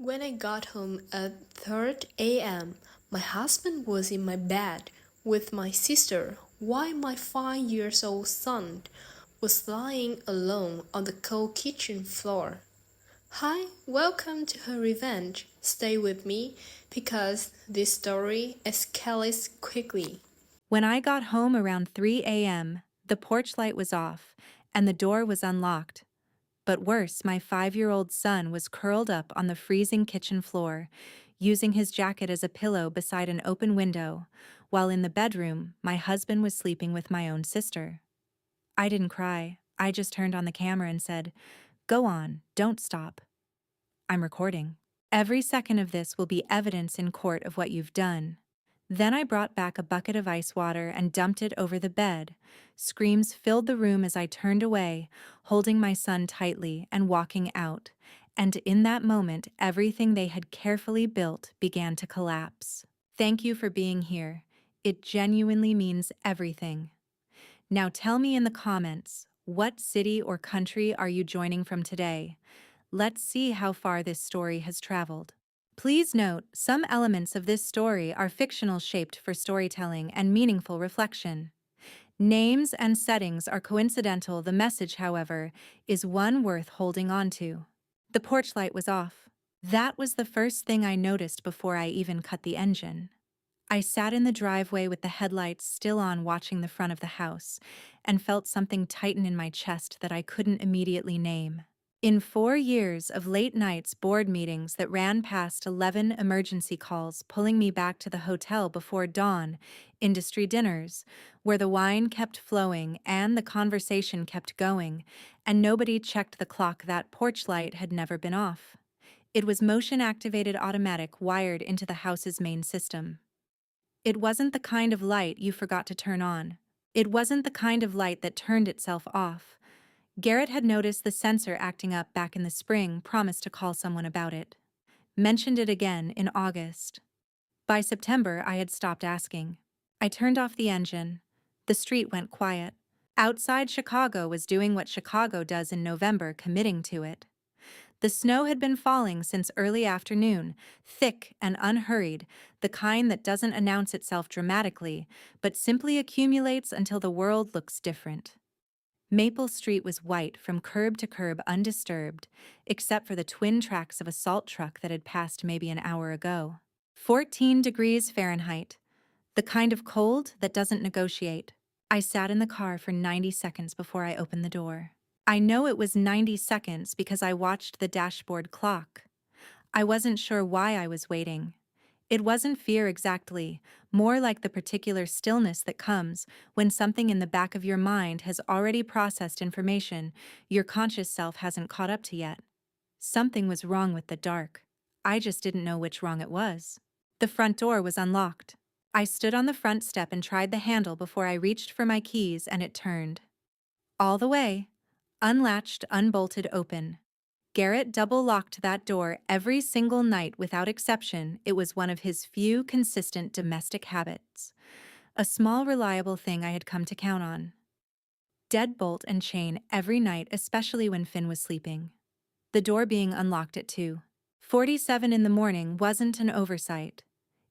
When I got home at 3 a.m., my husband was in my bed with my sister, while my 5 years old son was lying alone on the cold kitchen floor. Hi, welcome to her revenge. Stay with me because this story escalates quickly. When I got home around 3 a.m., the porch light was off and the door was unlocked. But worse, my 5-year-old son was curled up on the freezing kitchen floor, using his jacket as a pillow beside an open window, while in the bedroom, my husband was sleeping with my own sister. I didn't cry. I just turned on the camera and said, "Go on, don't stop. I'm recording. Every second of this will be evidence in court of what you've done." Then I brought back a bucket of ice water and dumped it over the bed. Screams filled the room as I turned away, holding my son tightly and walking out. And in that moment, everything they had carefully built began to collapse. Thank you for being here. It genuinely means everything. Now tell me in the comments, what city or country are you joining from today? Let's see how far this story has traveled. Please note, some elements of this story are fictional, shaped for storytelling and meaningful reflection. Names and settings are coincidental. The message, however, is one worth holding on to. The porch light was off. That was the first thing I noticed before I even cut the engine. I sat in the driveway with the headlights still on, watching the front of the house, and felt something tighten in my chest that I couldn't immediately name. In 4 years of late nights board meetings that ran past 11 emergency calls pulling me back to the hotel before dawn, industry dinners, where the wine kept flowing and the conversation kept going, and nobody checked the clock, that porch light had never been off. It was motion-activated automatic, wired into the house's main system. It wasn't the kind of light you forgot to turn on. It wasn't the kind of light that turned itself off. Garrett had noticed the sensor acting up back in the spring, promised to call someone about it. Mentioned it again in August. By September, I had stopped asking. I turned off the engine. The street went quiet. Outside, Chicago was doing what Chicago does in November, committing to it. The snow had been falling since early afternoon, thick and unhurried, the kind that doesn't announce itself dramatically, but simply accumulates until the world looks different. Maple Street was white from curb to curb, undisturbed, except for the twin tracks of a salt truck that had passed maybe an hour ago. 14 degrees Fahrenheit, the kind of cold that doesn't negotiate. I sat in the car for 90 seconds before I opened the door. I know it was 90 seconds because I watched the dashboard clock. I wasn't sure why I was waiting. It wasn't fear exactly, more like the particular stillness that comes when something in the back of your mind has already processed information your conscious self hasn't caught up to yet. Something was wrong with the dark. I just didn't know which wrong it was. The front door was unlocked. I stood on the front step and tried the handle before I reached for my keys, and it turned. All the way. Unlatched, unbolted, open. Garrett double-locked that door every single night without exception. It was one of his few consistent domestic habits. A small, reliable thing I had come to count on. Deadbolt and chain every night, especially when Finn was sleeping. The door being unlocked at 2:47 in the morning wasn't an oversight.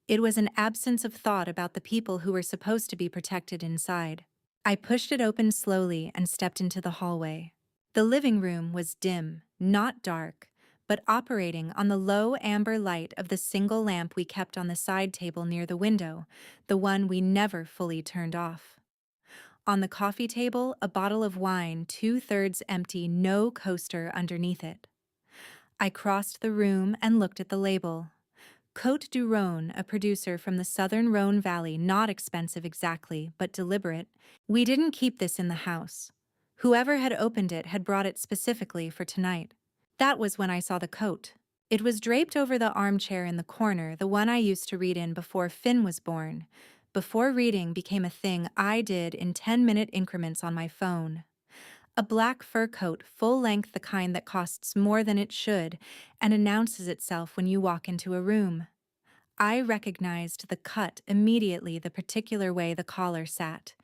It was an absence of thought about the people who were supposed to be protected inside. I pushed it open slowly and stepped into the hallway. The living room was dim, not dark, but operating on the low amber light of the single lamp we kept on the side table near the window, the one we never fully turned off. On the coffee table, a bottle of wine, 2/3 empty, no coaster underneath it. I crossed the room and looked at the label. Côte du Rhône, a producer from the southern Rhône Valley, not expensive exactly, but deliberate. We didn't keep this in the house. Whoever had opened it had brought it specifically for tonight. That was when I saw the coat. It was draped over the armchair in the corner, the one I used to read in before Finn was born, before reading became a thing I did in 10-minute increments on my phone. A black fur coat, full length, the kind that costs more than it should and announces itself when you walk into a room. I recognized the cut immediately, the particular way the collar sat.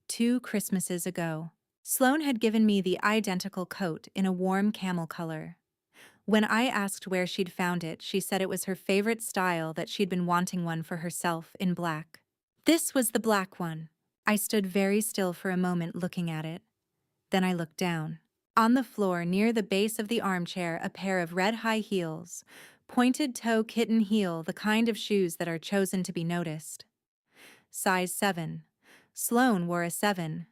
2 Christmases ago, Sloane had given me the identical coat in a warm camel color. When I asked where she'd found it, she said it was her favorite style, that she'd been wanting one for herself in black. This was the black one. I stood very still for a moment looking at it. Then I looked down. On the floor near the base of the armchair, a pair of red high heels, pointed toe kitten heel, the kind of shoes that are chosen to be noticed. Size 7. Sloane wore a 7.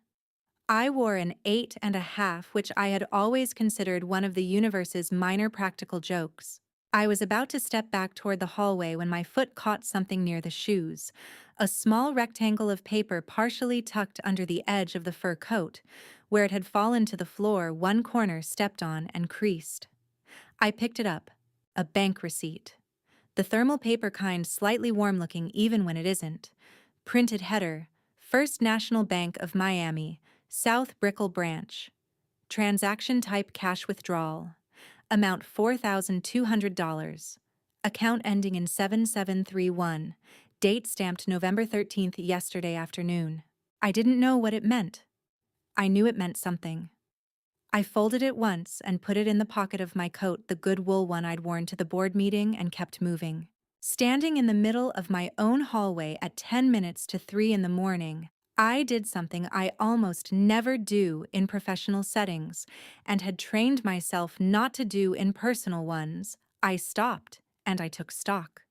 I wore an 8.5, which I had always considered one of the universe's minor practical jokes. I was about to step back toward the hallway when my foot caught something near the shoes, a small rectangle of paper partially tucked under the edge of the fur coat, where it had fallen to the floor, one corner stepped on and creased. I picked it up. A bank receipt. The thermal paper kind, slightly warm-looking even when it isn't. Printed header, First National Bank of Miami, South Brickell Branch. Transaction type cash withdrawal. Amount $4,200. Account ending in 7731. Date stamped November 13th, yesterday afternoon. I didn't know what it meant. I knew it meant something. I folded it once and put it in the pocket of my coat, the good wool one I'd worn to the board meeting, and kept moving. Standing in the middle of my own hallway at 10 minutes to 3 in the morning, I did something I almost never do in professional settings and had trained myself not to do in personal ones. I stopped and I took stock.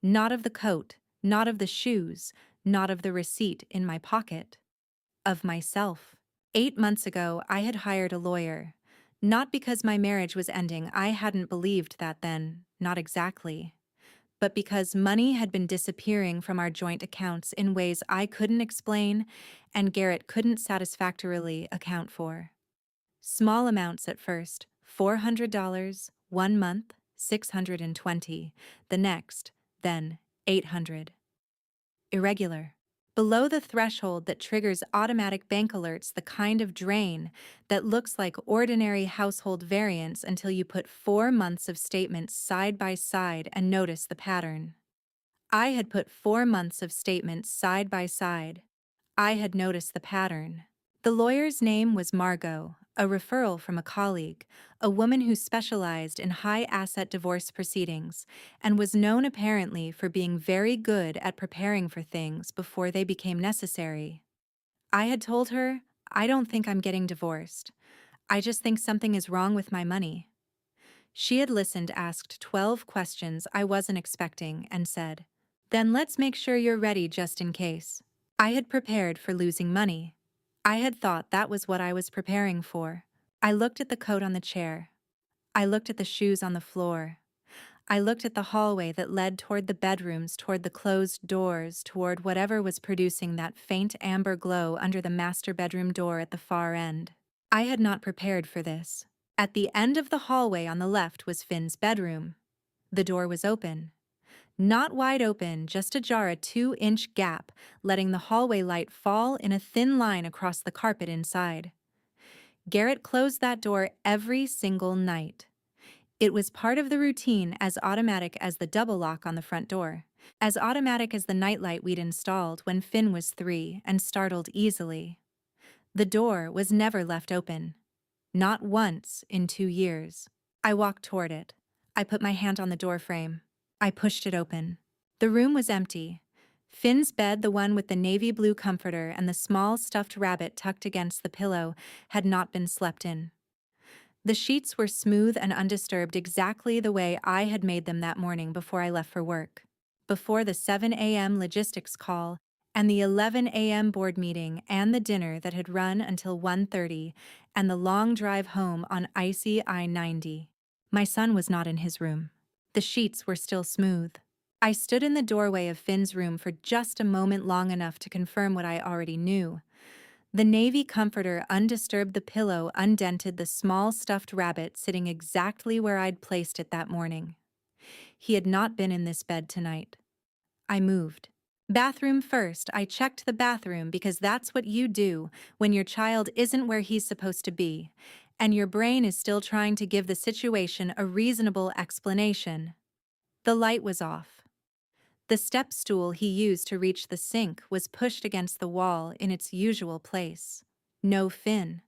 Not of the coat, not of the shoes, not of the receipt in my pocket. Of myself. 8 months ago, I had hired a lawyer. Not because my marriage was ending, I hadn't believed that then, not exactly. But because money had been disappearing from our joint accounts in ways I couldn't explain and Garrett couldn't satisfactorily account for. Small amounts at first, $400, 1 month, 620, the next, then 800. Irregular. Below the threshold that triggers automatic bank alerts, the kind of drain that looks like ordinary household variance until you put 4 months of statements side by side and notice the pattern. I had put 4 months of statements side by side. I had noticed the pattern. The lawyer's name was Margot, a referral from a colleague, a woman who specialized in high-asset divorce proceedings and was known apparently for being very good at preparing for things before they became necessary. I had told her, "I don't think I'm getting divorced. I just think something is wrong with my money." She had listened, asked 12 questions I wasn't expecting, and said, "Then let's make sure you're ready just in case." I had prepared for losing money. I had thought that was what I was preparing for. I looked at the coat on the chair. I looked at the shoes on the floor. I looked at the hallway that led toward the bedrooms, toward the closed doors, toward whatever was producing that faint amber glow under the master bedroom door at the far end. I had not prepared for this. At the end of the hallway on the left was Finn's bedroom. The door was open. Not wide open, just ajar, a 2-inch gap, letting the hallway light fall in a thin line across the carpet inside. Garrett closed that door every single night. It was part of the routine, as automatic as the double lock on the front door, as automatic as the nightlight we'd installed when Finn was 3 and startled easily. The door was never left open. Not once in 2 years. I walked toward it. I put my hand on the doorframe. I pushed it open. The room was empty. Finn's bed, the one with the navy blue comforter and the small stuffed rabbit tucked against the pillow, had not been slept in. The sheets were smooth and undisturbed, exactly the way I had made them that morning before I left for work. Before the 7 a.m. logistics call and the 11 a.m. board meeting and the dinner that had run until 1:30 and the long drive home on icy I-90. My son was not in his room. The sheets were still smooth. I stood in the doorway of Finn's room for just a moment, long enough to confirm what I already knew. The navy comforter undisturbed, the pillow undented, the small stuffed rabbit sitting exactly where I'd placed it that morning. He had not been in this bed tonight. I moved. Bathroom first. I checked the bathroom because that's what you do when your child isn't where he's supposed to be, and your brain is still trying to give the situation a reasonable explanation. The light was off. The step stool he used to reach the sink was pushed against the wall in its usual place. No Finn.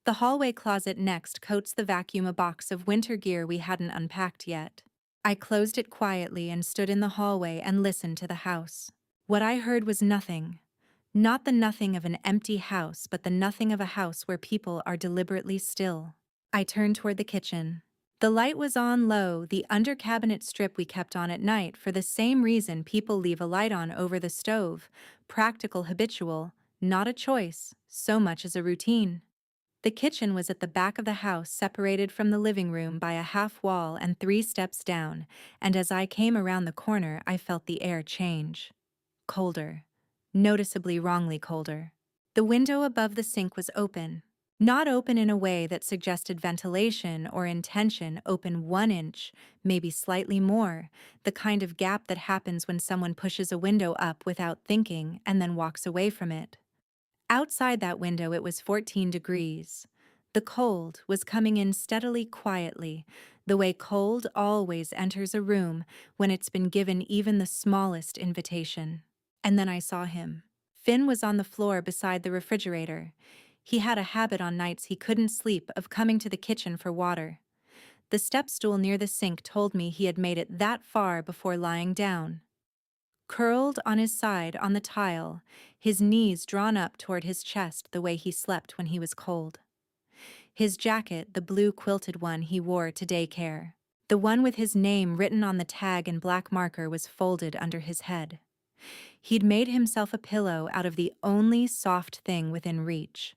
The hallway closet next coats the vacuum a box of winter gear we hadn't unpacked yet. I closed it quietly and stood in the hallway and listened to the house. What I heard was nothing. Not the nothing of an empty house, but the nothing of a house where people are deliberately still. I turned toward the kitchen. The light was on low, the under-cabinet strip we kept on at night for the same reason people leave a light on over the stove. Practical, habitual, not a choice, so much as a routine. The kitchen was at the back of the house, separated from the living room by a half wall and 3 steps down, and as I came around the corner, I felt the air change. Colder. Noticeably wrongly colder. The window above the sink was open. Not open in a way that suggested ventilation or intention, open 1 inch, maybe slightly more, the kind of gap that happens when someone pushes a window up without thinking and then walks away from it. Outside that window it was 14 degrees. The cold was coming in steadily, quietly, the way cold always enters a room when it's been given even the smallest invitation. And then I saw him. Finn was on the floor beside the refrigerator. He had a habit on nights he couldn't sleep of coming to the kitchen for water. The step stool near the sink told me he had made it that far before lying down. Curled on his side on the tile, his knees drawn up toward his chest the way he slept when he was cold. His jacket, the blue quilted one he wore to daycare, the one with his name written on the tag in black marker, was folded under his head. He'd made himself a pillow out of the only soft thing within reach.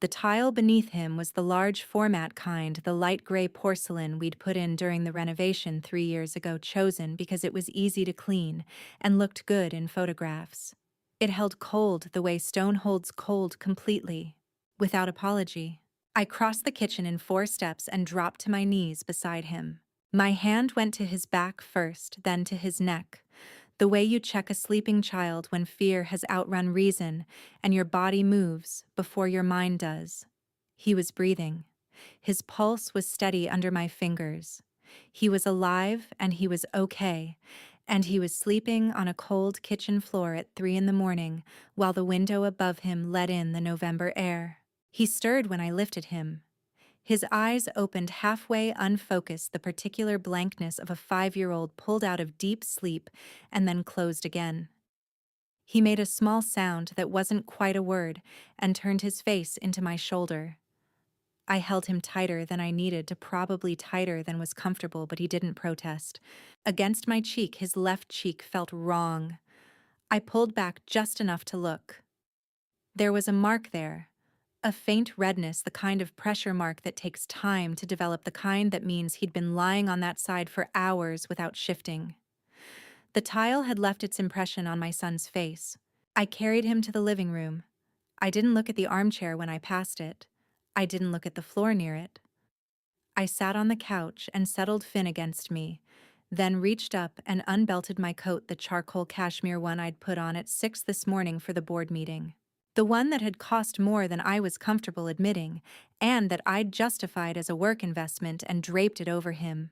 The tile beneath him was the large format kind, the light gray porcelain we'd put in during the renovation 3 years ago, chosen because it was easy to clean and looked good in photographs. It held cold the way stone holds cold, completely, without apology. I crossed the kitchen in 4 steps and dropped to my knees beside him. My hand went to his back first, then to his neck. The way you check a sleeping child when fear has outrun reason and your body moves before your mind does. He was breathing. His pulse was steady under my fingers. He was alive and he was okay, and he was sleeping on a cold kitchen floor at 3 in the morning while the window above him let in the November air. He stirred when I lifted him. His eyes opened halfway, unfocused, the particular blankness of a 5-year-old pulled out of deep sleep and then closed again. He made a small sound that wasn't quite a word and turned his face into my shoulder. I held him tighter than I needed to, probably tighter than was comfortable, but he didn't protest. Against my cheek, his left cheek felt wrong. I pulled back just enough to look. There was a mark there. A faint redness, the kind of pressure mark that takes time to develop, the kind that means he'd been lying on that side for hours without shifting. The tile had left its impression on my son's face. I carried him to the living room. I didn't look at the armchair when I passed it. I didn't look at the floor near it. I sat on the couch and settled Finn against me, then reached up and unbelted my coat, the charcoal cashmere one I'd put on at 6 this morning for the board meeting. The one that had cost more than I was comfortable admitting, and that I'd justified as a work investment, and draped it over him.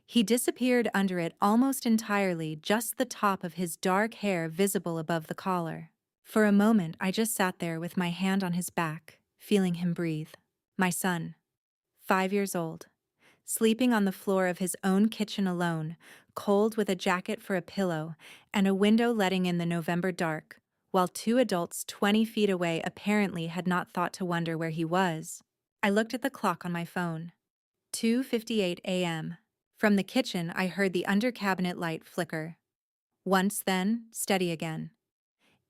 He disappeared under it almost entirely, just the top of his dark hair visible above the collar. For a moment I just sat there with my hand on his back, feeling him breathe. My son, 5 years old, sleeping on the floor of his own kitchen alone, cold, with a jacket for a pillow and a window letting in the November dark, while 2 adults 20 feet away apparently had not thought to wonder where he was. I looked at the clock on my phone. 2:58 a.m. From the kitchen I heard the under-cabinet light flicker. Once, then steady again.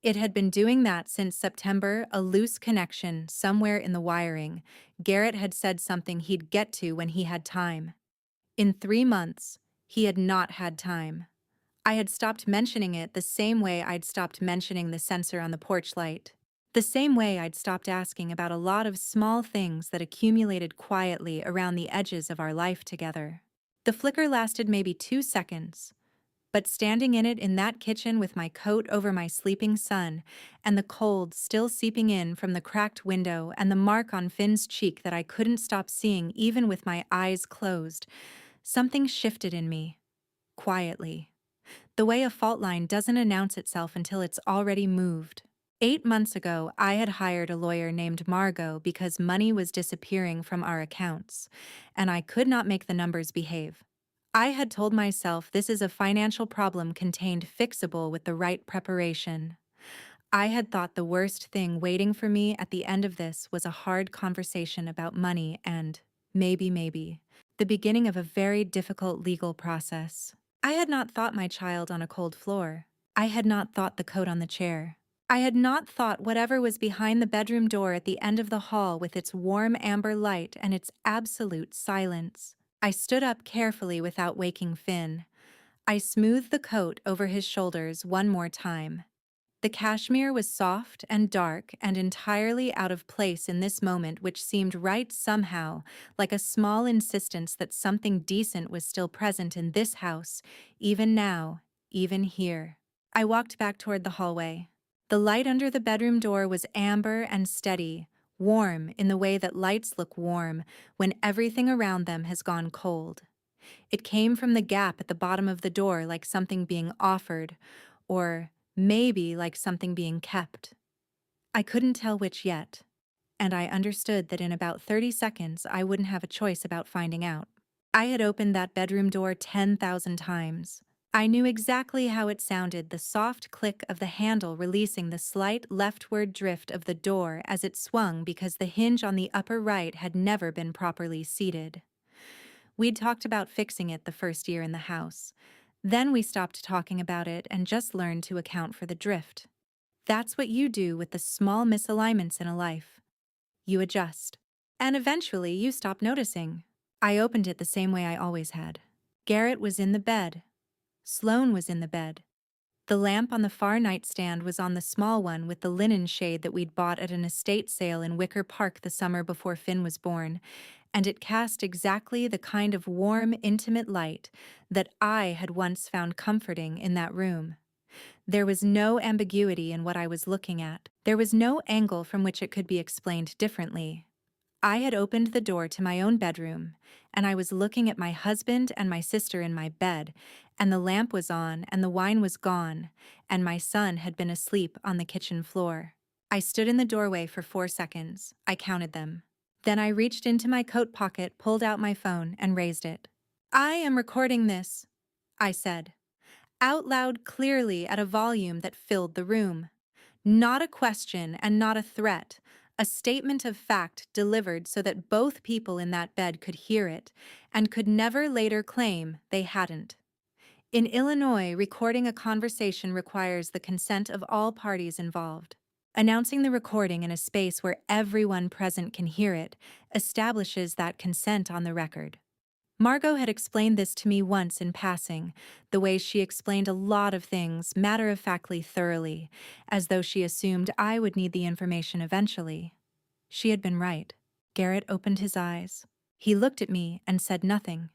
It had been doing that since September, a loose connection somewhere in the wiring. Garrett had said something he'd get to when he had time. In 3 months, he had not had time. I had stopped mentioning it the same way I'd stopped mentioning the sensor on the porch light. The same way I'd stopped asking about a lot of small things that accumulated quietly around the edges of our life together. The flicker lasted maybe 2 seconds, but standing in it in that kitchen with my coat over my sleeping son and the cold still seeping in from the cracked window and the mark on Finn's cheek that I couldn't stop seeing even with my eyes closed, something shifted in me, quietly. The way a fault line doesn't announce itself until it's already moved. 8 months ago, I had hired a lawyer named Margot because money was disappearing from our accounts, and I could not make the numbers behave. I had told myself this is a financial problem contained fixable with the right preparation. I had thought the worst thing waiting for me at the end of this was a hard conversation about money and, maybe, the beginning of a very difficult legal process. I had not thought my child on a cold floor. I had not thought the coat on the chair. I had not thought whatever was behind the bedroom door at the end of the hall with its warm amber light and its absolute silence. I stood up carefully without waking Finn. I smoothed the coat over his shoulders one more time. The cashmere was soft and dark and entirely out of place in this moment, which seemed right somehow, like a small insistence that something decent was still present in this house, even now, even here. I walked back toward the hallway. The light under the bedroom door was amber and steady, warm in the way that lights look warm when everything around them has gone cold. It came from the gap at the bottom of the door like something being offered, or maybe like something being kept. I couldn't tell which yet, and I understood that in about 30 seconds I wouldn't have a choice about finding out. I had opened that bedroom door 10,000 times. I knew exactly how it sounded, the soft click of the handle releasing the slight leftward drift of the door as it swung because the hinge on the upper right had never been properly seated. We'd talked about fixing it the first year in the house. Then we stopped talking about it and just learned to account for the drift. That's what you do with the small misalignments in a life. You adjust. And eventually you stop noticing. I opened it the same way I always had. Garrett was in the bed. Sloane was in the bed. The lamp on the far nightstand was on the small one with the linen shade that we'd bought at an estate sale in Wicker Park the summer before Finn was born, and it cast exactly the kind of warm, intimate light that I had once found comforting in that room. There was no ambiguity in what I was looking at. There was no angle from which it could be explained differently. I had opened the door to my own bedroom, and I was looking at my husband and my sister in my bed, and the lamp was on, and the wine was gone, and my son had been asleep on the kitchen floor. I stood in the doorway for 4 seconds. I counted them. Then I reached into my coat pocket, pulled out my phone, and raised it. "I am recording this," I said, out loud clearly at a volume that filled the room. Not a question and not a threat, a statement of fact delivered so that both people in that bed could hear it and could never later claim they hadn't. In Illinois, recording a conversation requires the consent of all parties involved. Announcing the recording in a space where everyone present can hear it establishes that consent on the record. Margot had explained this to me once in passing, the way she explained a lot of things matter-of-factly thoroughly, as though she assumed I would need the information eventually. She had been right. Garrett opened his eyes. He looked at me and said nothing.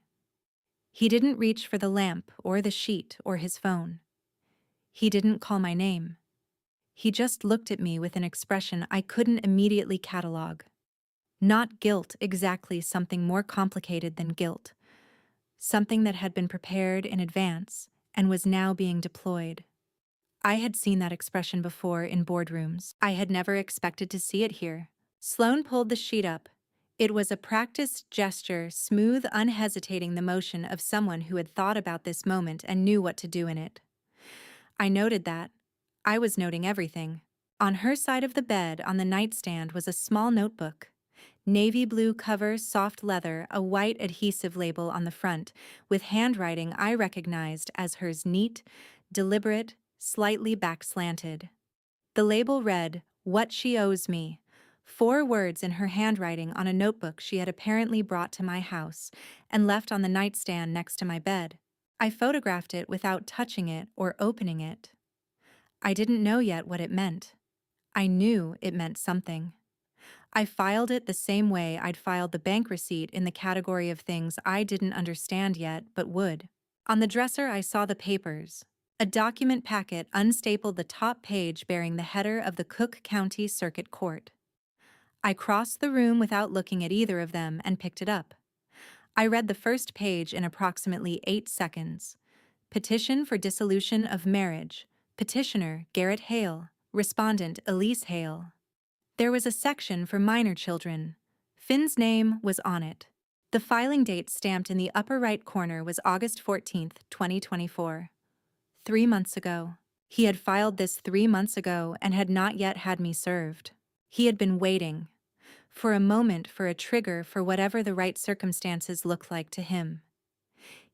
He didn't reach for the lamp or the sheet or his phone. He didn't call my name. He just looked at me with an expression I couldn't immediately catalog. Not guilt exactly, something more complicated than guilt. Something that had been prepared in advance and was now being deployed. I had seen that expression before in boardrooms. I had never expected to see it here. Sloane pulled the sheet up. It was a practiced gesture, smooth, unhesitating, the motion of someone who had thought about this moment and knew what to do in it. I noted that. I was noting everything. On her side of the bed, on the nightstand, was a small notebook. Navy blue cover, soft leather, a white adhesive label on the front, with handwriting I recognized as hers, neat, deliberate, slightly back-slanted. The label read, "What she owes me." 4 words in her handwriting on a notebook she had apparently brought to my house and left on the nightstand next to my bed. I photographed it without touching it or opening it. I didn't know yet what it meant. I knew it meant something. I filed it the same way I'd filed the bank receipt, in the category of things I didn't understand yet but would. On the dresser I saw the papers. A document packet unstapled the top page bearing the header of the Cook County Circuit Court. I crossed the room without looking at either of them and picked it up. I read the first page in approximately 8 seconds. Petition for dissolution of marriage. Petitioner Garrett Hale. Respondent Elise Hale. There was a section for minor children. Finn's name was on it. The filing date stamped in the upper right corner was August 14th, 2024. 3 months ago. He had filed this 3 months ago and had not yet had me served. He had been waiting. For a moment, for a trigger for whatever the right circumstances looked like to him.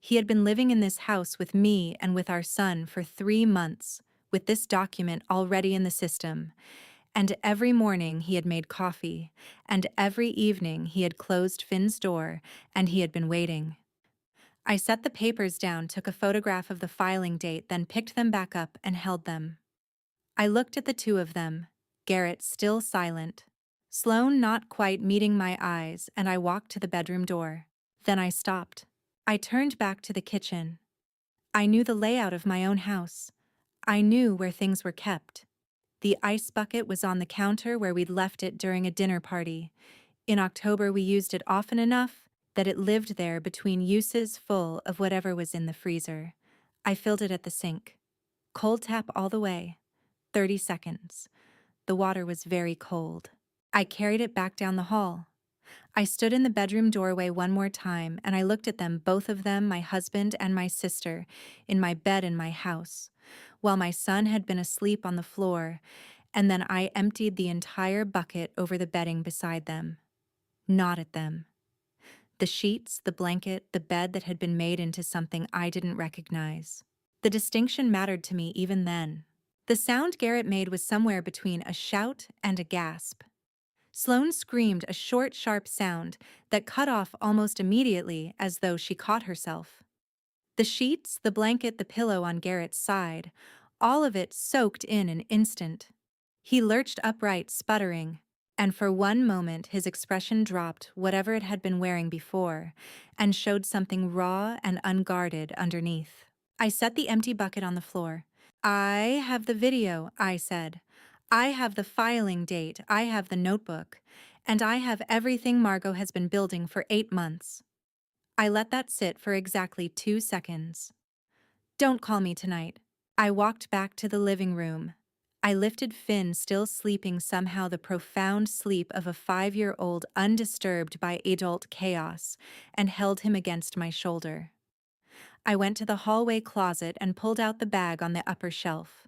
He had been living in this house with me and with our son for 3 months, with this document already in the system, and every morning he had made coffee, and every evening he had closed Finn's door, and he had been waiting. I set the papers down, took a photograph of the filing date, then picked them back up and held them. I looked at the two of them, Garrett still silent, Sloane not quite meeting my eyes, and I walked to the bedroom door. Then I stopped. I turned back to the kitchen. I knew the layout of my own house. I knew where things were kept. The ice bucket was on the counter where we'd left it during a dinner party. In October, we used it often enough that it lived there between uses full of whatever was in the freezer. I filled it at the sink. Cold tap all the way. 30 seconds. The water was very cold. I carried it back down the hall. I stood in the bedroom doorway one more time, and I looked at them, both of them, my husband and my sister, in my bed in my house, while my son had been asleep on the floor, and then I emptied the entire bucket over the bedding beside them. Not at them. The sheets, the blanket, the bed that had been made into something I didn't recognize. The distinction mattered to me even then. The sound Garrett made was somewhere between a shout and a gasp. Sloane screamed a short, sharp sound that cut off almost immediately, as though she caught herself. The sheets, the blanket, the pillow on Garrett's side, all of it soaked in an instant. He lurched upright, sputtering, and for one moment his expression dropped whatever it had been wearing before and showed something raw and unguarded underneath. I set the empty bucket on the floor. I have the video, I said. I have the filing date, I have the notebook, and I have everything Margot has been building for 8 months. I let that sit for exactly 2 seconds. Don't call me tonight. I walked back to the living room. I lifted Finn, still sleeping somehow the profound sleep of a 5-year-old undisturbed by adult chaos, and held him against my shoulder. I went to the hallway closet and pulled out the bag on the upper shelf.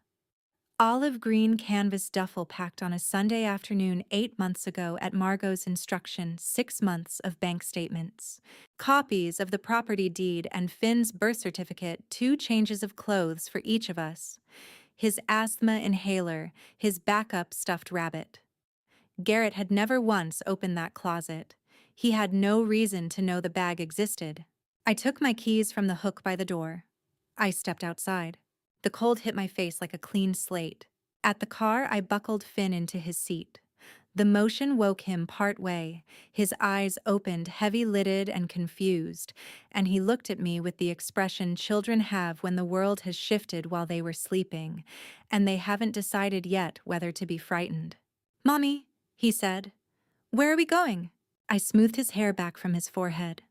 Olive green canvas duffel packed on a Sunday afternoon 8 months ago at Margot's instruction, 6 months of bank statements. Copies of the property deed and Finn's birth certificate, 2 changes of clothes for each of us. His asthma inhaler, his backup stuffed rabbit. Garrett had never once opened that closet. He had no reason to know the bag existed. I took my keys from the hook by the door. I stepped outside. The cold hit my face like a clean slate. At the car, I buckled Finn into his seat. The motion woke him part way. His eyes opened, heavy-lidded and confused, and he looked at me with the expression children have when the world has shifted while they were sleeping, and they haven't decided yet whether to be frightened. "Mommy," he said, "where are we going?" I smoothed his hair back from his forehead.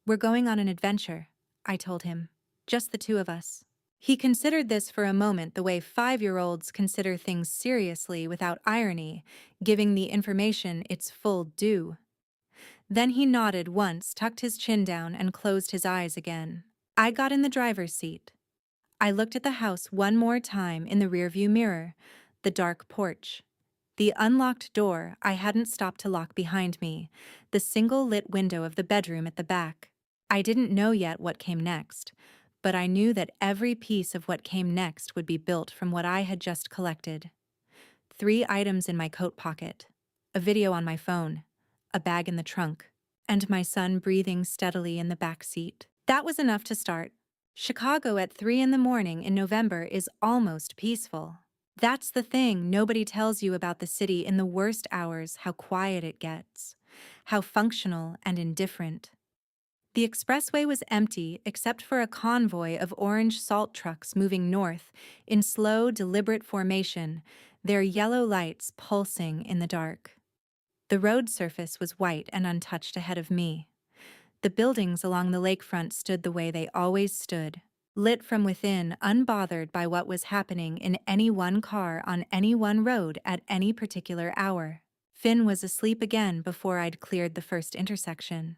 "We're going on an adventure," I told him. "Just the two of us." He considered this for a moment the way 5-year-olds consider things seriously without irony, giving the information its full due. Then he nodded once, tucked his chin down, and closed his eyes again. I got in the driver's seat. I looked at the house one more time in the rearview mirror, the dark porch. The unlocked door I hadn't stopped to lock behind me, the single lit window of the bedroom at the back. I didn't know yet what came next, but I knew that every piece of what came next would be built from what I had just collected. 3 items in my coat pocket, a video on my phone, a bag in the trunk, and my son breathing steadily in the back seat. That was enough to start. Chicago at 3 in the morning in November is almost peaceful. That's the thing nobody tells you about the city in the worst hours, how quiet it gets, how functional and indifferent. The expressway was empty except for a convoy of orange salt trucks moving north in slow, deliberate formation, their yellow lights pulsing in the dark. The road surface was white and untouched ahead of me. The buildings along the lakefront stood the way they always stood, lit from within, unbothered by what was happening in any one car on any one road at any particular hour. Finn was asleep again before I'd cleared the first intersection.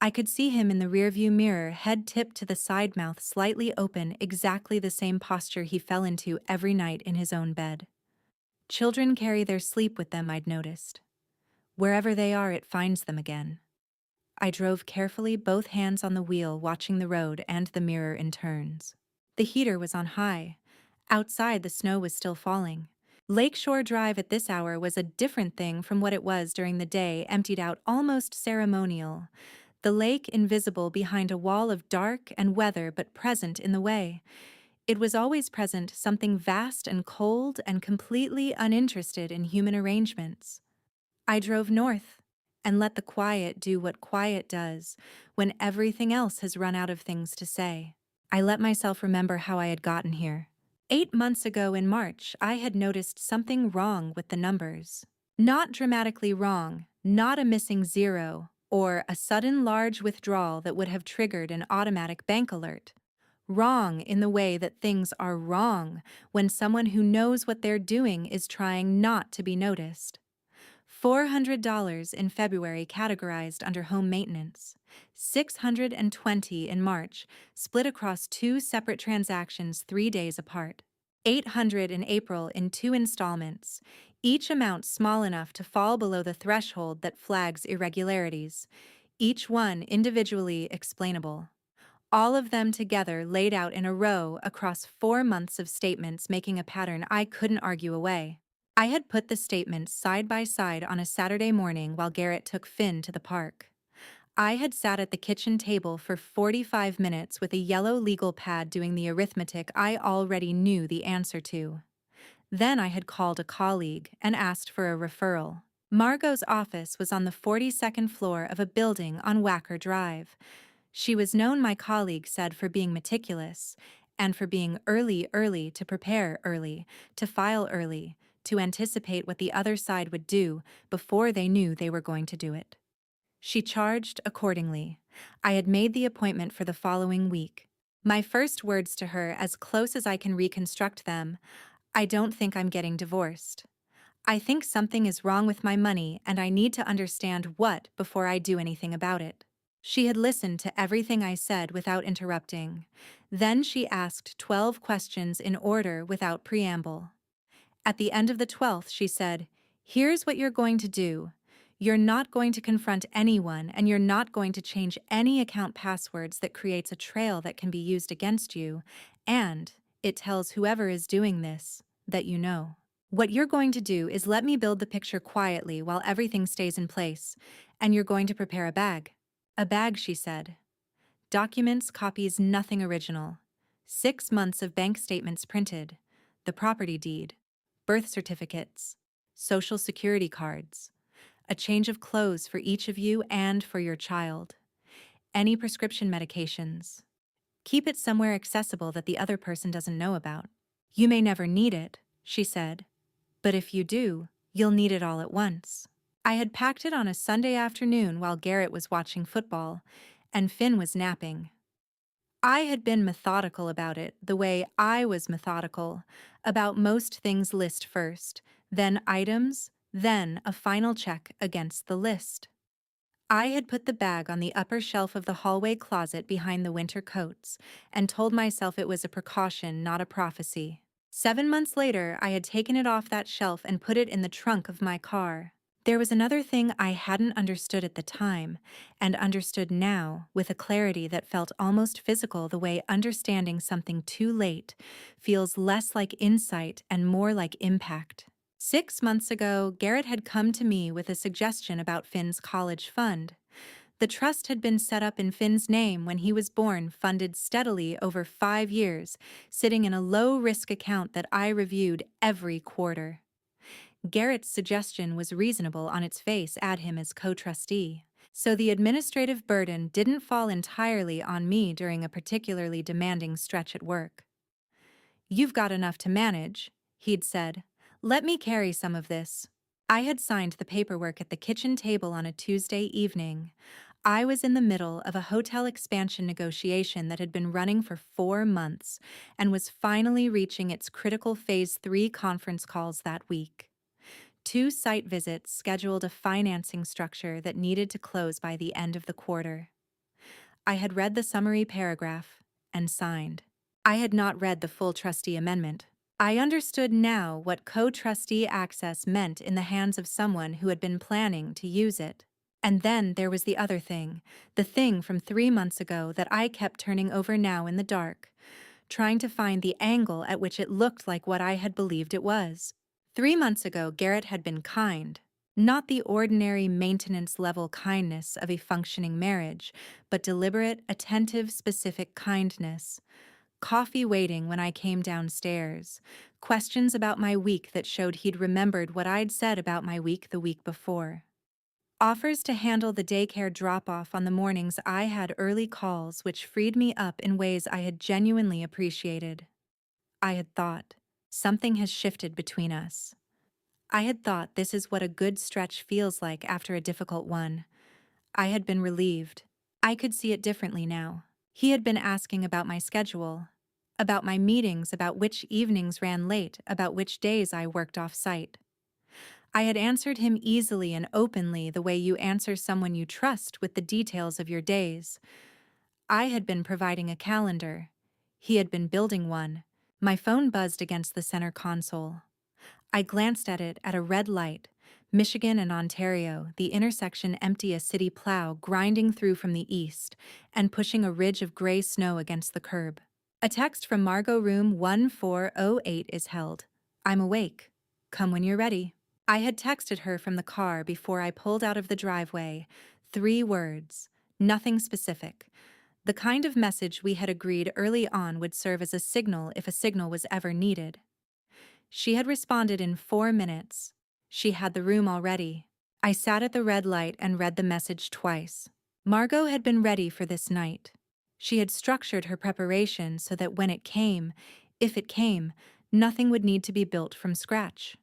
I could see him in the rearview mirror, head tipped to the side, mouth slightly open, exactly the same posture he fell into every night in his own bed. Children carry their sleep with them, I'd noticed. Wherever they are, it finds them again. I drove carefully, both hands on the wheel, watching the road and the mirror in turns. The heater was on high. Outside, the snow was still falling. Lakeshore Drive at this hour was a different thing from what it was during the day, emptied out, almost ceremonial. The lake invisible behind a wall of dark and weather, but present in the way. It was always present, something vast and cold and completely uninterested in human arrangements. I drove north and let the quiet do what quiet does when everything else has run out of things to say. I let myself remember how I had gotten here. 8 months ago in March, I had noticed something wrong with the numbers. Not dramatically wrong, not a missing zero, or a sudden large withdrawal that would have triggered an automatic bank alert. Wrong in the way that things are wrong when someone who knows what they're doing is trying not to be noticed. $400 in February categorized under home maintenance, $620 in March, split across 2 separate transactions 3 days apart, $800 in April in 2 installments, each amount small enough to fall below the threshold that flags irregularities, each one individually explainable. All of them together laid out in a row across 4 months of statements, making a pattern I couldn't argue away. I had put the statements side by side on a Saturday morning while Garrett took Finn to the park. I had sat at the kitchen table for 45 minutes with a yellow legal pad doing the arithmetic I already knew the answer to. Then I had called a colleague and asked for a referral. Margot's office was on the 42nd floor of a building on Wacker Drive. She was known, my colleague said, for being meticulous and for being early to prepare early, to file early, to anticipate what the other side would do before they knew they were going to do it. She charged accordingly. I had made the appointment for the following week. My first words to her, as close as I can reconstruct them: I don't think I'm getting divorced. I think something is wrong with my money and I need to understand what before I do anything about it. She had listened to everything I said without interrupting. Then she asked 12 questions in order without preamble. At the end of the 12th, she said, "Here's what you're going to do. You're not going to confront anyone, and you're not going to change any account passwords that creates a trail that can be used against you, and it tells whoever is doing this that you know. What you're going to do is let me build the picture quietly while everything stays in place, and you're going to prepare a bag." A bag, she said. Documents, copies, nothing original. 6 months of bank statements printed. The property deed. Birth certificates. Social security cards. A change of clothes for each of you and for your child. Any prescription medications. Keep it somewhere accessible that the other person doesn't know about. You may never need it, she said, but if you do, you'll need it all at once. I had packed it on a Sunday afternoon while Garrett was watching football, and Finn was napping. I had been methodical about it, the way I was methodical, about most things: list first, then items, then a final check against the list. I had put the bag on the upper shelf of the hallway closet behind the winter coats, and told myself it was a precaution, not a prophecy. 7 months later, I had taken it off that shelf and put it in the trunk of my car. There was another thing I hadn't understood at the time, and understood now with a clarity that felt almost physical, the way understanding something too late feels less like insight and more like impact. 6 months ago, Garrett had come to me with a suggestion about Finn's college fund. The trust had been set up in Finn's name when he was born, funded steadily over 5 years, sitting in a low-risk account that I reviewed every quarter. Garrett's suggestion was reasonable on its face, add him as co-trustee. So the administrative burden didn't fall entirely on me during a particularly demanding stretch at work. "You've got enough to manage," he'd said. "Let me carry some of this." I had signed the paperwork at the kitchen table on a Tuesday evening. I was in the middle of a hotel expansion negotiation that had been running for 4 months and was finally reaching its critical Phase 3 conference calls that week. 2 site visits scheduled a financing structure that needed to close by the end of the quarter. I had read the summary paragraph and signed. I had not read the full trustee amendment. I understood now what co-trustee access meant in the hands of someone who had been planning to use it. And then there was the thing from 3 months ago that I kept turning over now in the dark, trying to find the angle at which it looked like what I had believed it was. 3 months ago, Garrett had been kind. Not the ordinary maintenance-level kindness of a functioning marriage, but deliberate, attentive, specific kindness. Coffee waiting when I came downstairs. Questions about my week that showed he'd remembered what I'd said about my week the week before. Offers to handle the daycare drop-off on the mornings I had early calls which freed me up in ways I had genuinely appreciated. I had thought, something has shifted between us. I had thought this is what a good stretch feels like after a difficult one. I had been relieved. I could see it differently now. He had been asking about my schedule, about my meetings, about which evenings ran late, about which days I worked off-site. I had answered him easily and openly the way you answer someone you trust with the details of your days. I had been providing a calendar. He had been building one. My phone buzzed against the center console. I glanced at it at a red light. Michigan and Ontario, the intersection empty a city plow grinding through from the east and pushing a ridge of gray snow against the curb. A text from Margot room 1408 is held. I'm awake. Come when you're ready. I had texted her from the car before I pulled out of the driveway. 3 words. Nothing specific. The kind of message we had agreed early on would serve as a signal if a signal was ever needed. She had responded in 4 minutes. She had the room already. I sat at the red light and read the message twice. Margot had been ready for this night. She had structured her preparation so that when it came, if it came, nothing would need to be built from scratch.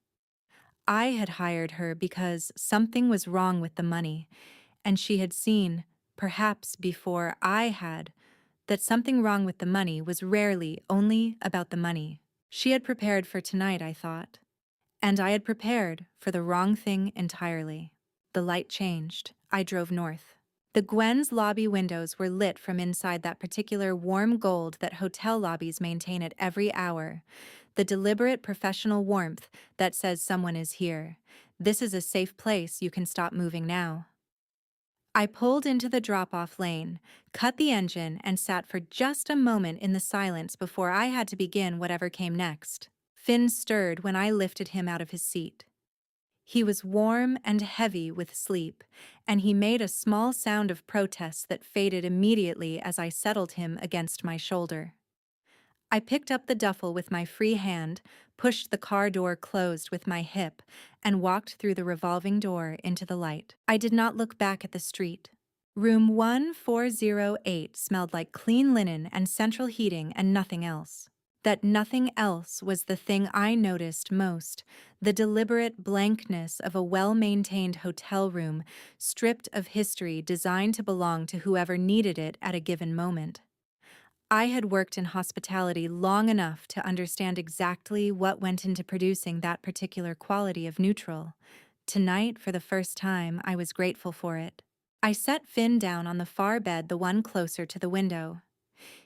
I had hired her because something was wrong with the money, and she had seen, perhaps before I had, that something wrong with the money was rarely only about the money. She had prepared for tonight, I thought. And I had prepared for the wrong thing entirely. The light changed. I drove north. The Gwen's lobby windows were lit from inside that particular warm gold that hotel lobbies maintain at every hour. The deliberate professional warmth that says someone is here. This is a safe place, you can stop moving now. I pulled into the drop-off lane, cut the engine, and sat for just a moment in the silence before I had to begin whatever came next. Finn stirred when I lifted him out of his seat. He was warm and heavy with sleep, and he made a small sound of protest that faded immediately as I settled him against my shoulder. I picked up the duffel with my free hand, pushed the car door closed with my hip, and walked through the revolving door into the light. I did not look back at the street. Room 1408 smelled like clean linen and central heating and nothing else. That nothing else was the thing I noticed most, the deliberate blankness of a well-maintained hotel room stripped of history designed to belong to whoever needed it at a given moment. I had worked in hospitality long enough to understand exactly what went into producing that particular quality of neutral. Tonight, for the first time, I was grateful for it. I set Finn down on the far bed, the one closer to the window.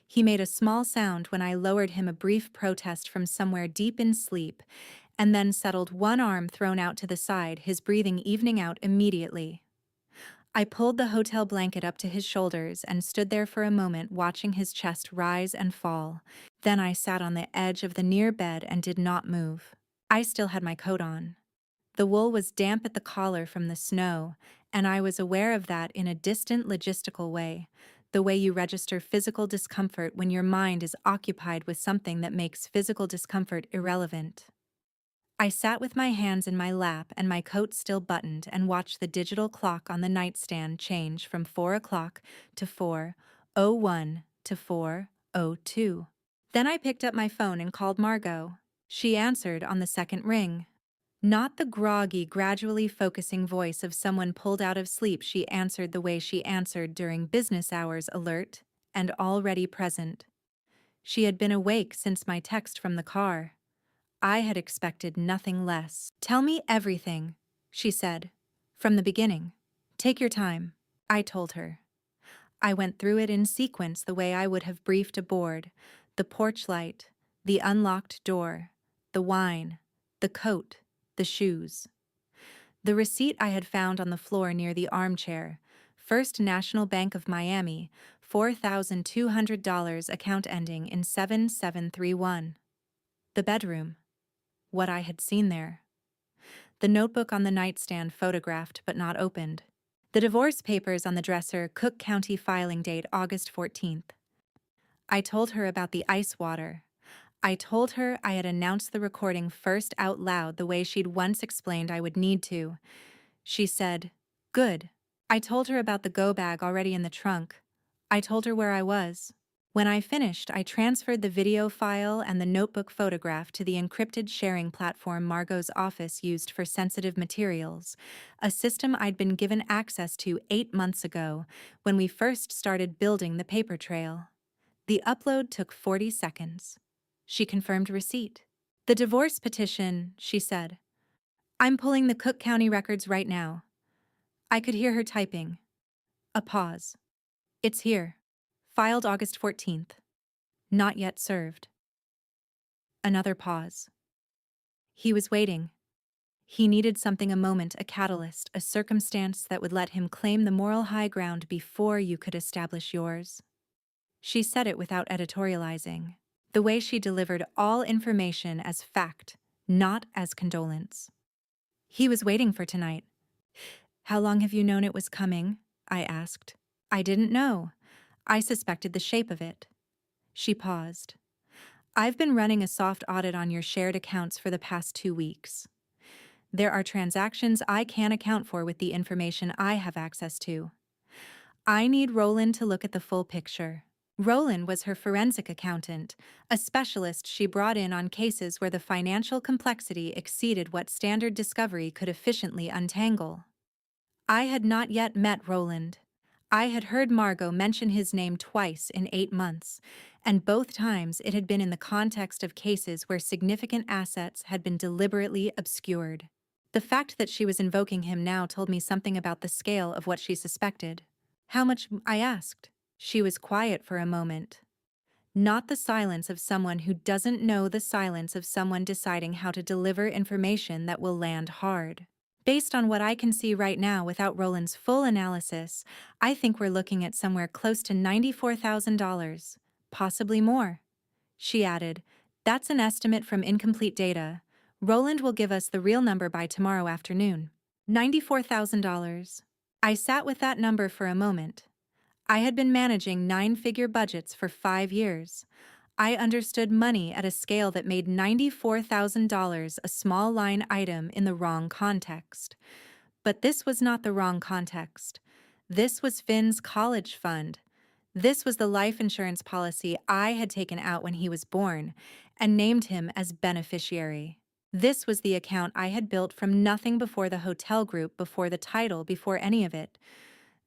He made a small sound when I lowered him, a brief protest from somewhere deep in sleep, and then settled, one arm thrown out to the side, his breathing evening out immediately. I pulled the hotel blanket up to his shoulders and stood there for a moment watching his chest rise and fall. Then I sat on the edge of the near bed and did not move. I still had my coat on. The wool was damp at the collar from the snow, and I was aware of that in a distant logistical way, the way you register physical discomfort when your mind is occupied with something that makes physical discomfort irrelevant. I sat with my hands in my lap and my coat still buttoned and watched the digital clock on the nightstand change from 4 o'clock to 4:01 to 4:02. Then I picked up my phone and called Margot. She answered on the second ring. Not the groggy, gradually focusing voice of someone pulled out of sleep. She answered the way she answered during business hours, alert and already present. She had been awake since my text from the car. I had expected nothing less. "Tell me everything," she said. "From the beginning. Take your time," I told her. I went through it in sequence the way I would have briefed a board: the porch light, the unlocked door, the wine, the coat, the shoes. The receipt I had found on the floor near the armchair: First National Bank of Miami, $4,200, account ending in 7731. The bedroom. What I had seen there. The notebook on the nightstand, photographed but not opened. The divorce papers on the dresser, Cook County filing date August 14th. I told her about the ice water. I told her I had announced the recording first out loud the way she'd once explained I would need to. She said, "Good." I told her about the go bag already in the trunk. I told her where I was. When I finished, I transferred the video file and the notebook photograph to the encrypted sharing platform Margot's office used for sensitive materials, a system I'd been given access to 8 months ago when we first started building the paper trail. The upload took 40 seconds. She confirmed receipt. "The divorce petition," she said. "I'm pulling the Cook County records right now." I could hear her typing. A pause. "It's here. Filed August 14th. Not yet served." Another pause. He was waiting. He needed something, a moment, a catalyst, a circumstance that would let him claim the moral high ground before you could establish yours. She said it without editorializing, the way she delivered all information as fact, not as condolence. He was waiting for tonight. "How long have you known it was coming?" I asked. "I didn't know. I suspected the shape of it." She paused. "I've been running a soft audit on your shared accounts for the past 2 weeks. There are transactions I can't account for with the information I have access to. I need Roland to look at the full picture." Roland was her forensic accountant, a specialist she brought in on cases where the financial complexity exceeded what standard discovery could efficiently untangle. I had not yet met Roland. I had heard Margot mention his name twice in 8 months, and both times it had been in the context of cases where significant assets had been deliberately obscured. The fact that she was invoking him now told me something about the scale of what she suspected. "How much?" I asked. She was quiet for a moment. Not the silence of someone who doesn't know, the silence of someone deciding how to deliver information that will land hard. "Based on what I can see right now without Roland's full analysis, I think we're looking at somewhere close to $94,000, possibly more." She added, "That's an estimate from incomplete data. Roland will give us the real number by tomorrow afternoon." $94,000. I sat with that number for a moment. I had been managing 9-figure budgets for 5 years. I understood money at a scale that made $94,000 a small line item in the wrong context. But this was not the wrong context. This was Finn's college fund. This was the life insurance policy I had taken out when he was born and named him as beneficiary. This was the account I had built from nothing, before the hotel group, before the title, before any of it.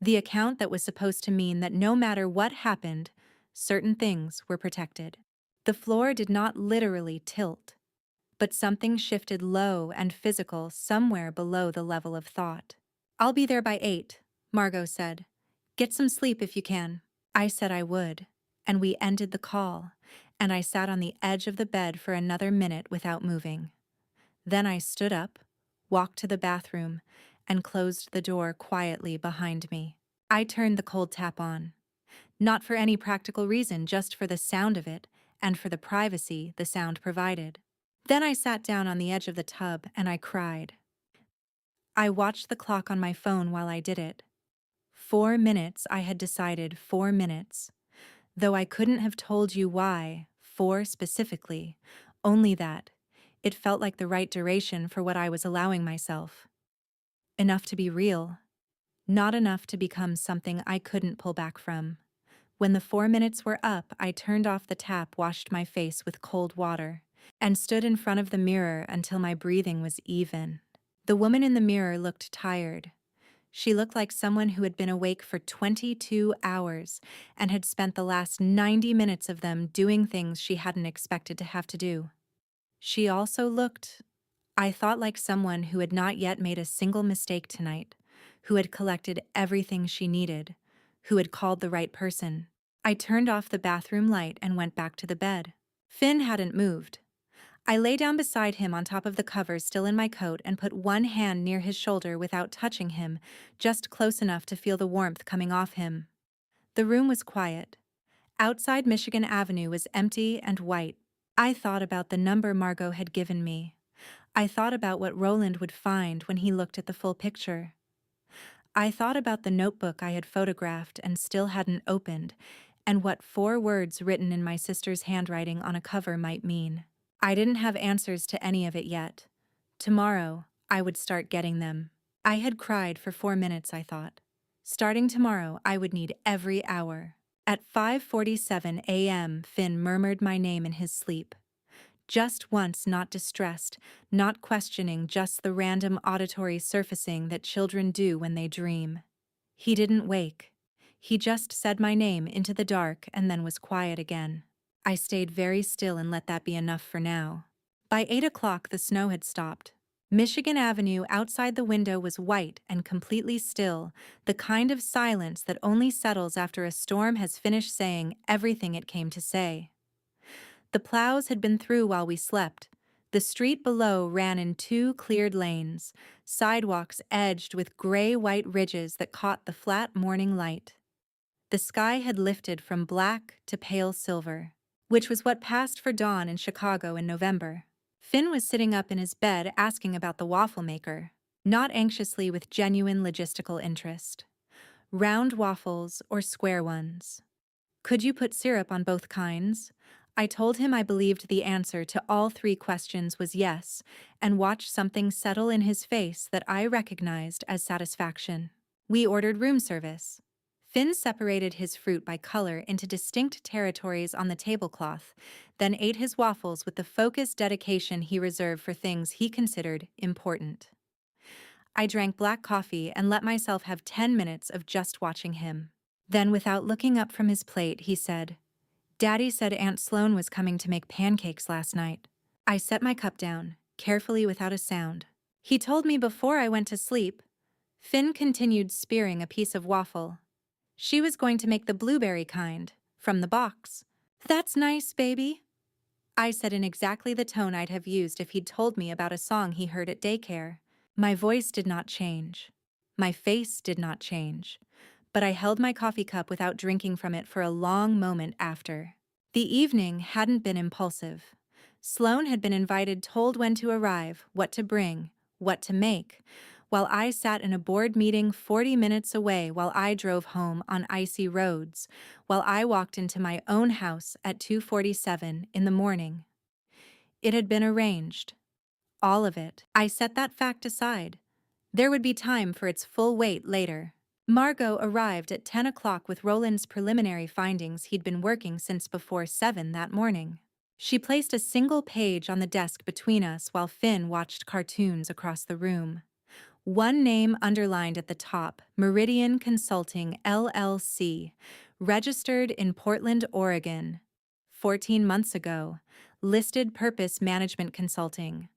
The account that was supposed to mean that no matter what happened, certain things were protected. The floor did not literally tilt, but something shifted low and physical somewhere below the level of thought. "I'll be there by 8, Margot said. "Get some sleep if you can." I said I would, and we ended the call, and I sat on the edge of the bed for another minute without moving. Then I stood up, walked to the bathroom, and closed the door quietly behind me. I turned the cold tap on. Not for any practical reason, just for the sound of it, and for the privacy the sound provided. Then I sat down on the edge of the tub and I cried. I watched the clock on my phone while I did it. 4 minutes, I had decided, 4 minutes. Though I couldn't have told you why, 4 specifically, only that it felt like the right duration for what I was allowing myself. Enough to be real. Not enough to become something I couldn't pull back from. When the 4 minutes were up, I turned off the tap, washed my face with cold water. and stood in front of the mirror until my breathing was even. The woman in the mirror looked tired. She looked like someone who had been awake for 22 hours and had spent the last 90 minutes of them doing things she hadn't expected to have to do. She also looked, I thought, like someone who had not yet made a single mistake tonight, who had collected everything she needed, who had called the right person. I turned off the bathroom light and went back to the bed. Finn hadn't moved. I lay down beside him on top of the covers still in my coat and put one hand near his shoulder without touching him, just close enough to feel the warmth coming off him. The room was quiet. Outside Michigan Avenue was empty and white. I thought about the number Margot had given me. I thought about what Roland would find when he looked at the full picture. I thought about the notebook I had photographed and still hadn't opened, and what 4 words written in my sister's handwriting on a cover might mean. I didn't have answers to any of it yet. Tomorrow, I would start getting them. I had cried for 4 minutes, I thought. Starting tomorrow, I would need every hour. At 5:47 a.m., Finn murmured my name in his sleep. Just once, not distressed, not questioning, just the random auditory surfacing that children do when they dream. He didn't wake. He just said my name into the dark and then was quiet again. I stayed very still and let that be enough for now. By 8 o'clock, the snow had stopped. Michigan Avenue outside the window was white and completely still, the kind of silence that only settles after a storm has finished saying everything it came to say. The plows had been through while we slept. The street below ran in 2 cleared lanes, sidewalks edged with gray-white ridges that caught the flat morning light. The sky had lifted from black to pale silver, which was what passed for dawn in Chicago in November. Finn was sitting up in his bed asking about the waffle maker, not anxiously, with genuine logistical interest. Round waffles or square ones? Could you put syrup on both kinds? I told him I believed the answer to all 3 questions was yes, and watched something settle in his face that I recognized as satisfaction. We ordered room service. Finn separated his fruit by color into distinct territories on the tablecloth, then ate his waffles with the focused dedication he reserved for things he considered important. I drank black coffee and let myself have 10 minutes of just watching him. Then, without looking up from his plate, he said, "Daddy said Aunt Sloane was coming to make pancakes last night." I set my cup down, carefully without a sound. "He told me before I went to sleep." Finn continued spearing a piece of waffle. "She was going to make the blueberry kind, from the box." "That's nice, baby," I said in exactly the tone I'd have used if he'd told me about a song he heard at daycare. My voice did not change. My face did not change. But I held my coffee cup without drinking from it for a long moment after. The evening hadn't been impulsive. Sloane had been invited, told when to arrive, what to bring, what to make, while I sat in a board meeting 40 minutes away, while I drove home on icy roads, while I walked into my own house at 2:47 in the morning. It had been arranged. All of it. I set that fact aside. There would be time for its full weight later. Margot arrived at 10 o'clock with Roland's preliminary findings. He'd been working since before 7 that morning. She placed a single page on the desk between us while Finn watched cartoons across the room. One name underlined at the top: Meridian Consulting, LLC, registered in Portland, Oregon. 14 months ago, listed purpose management consulting.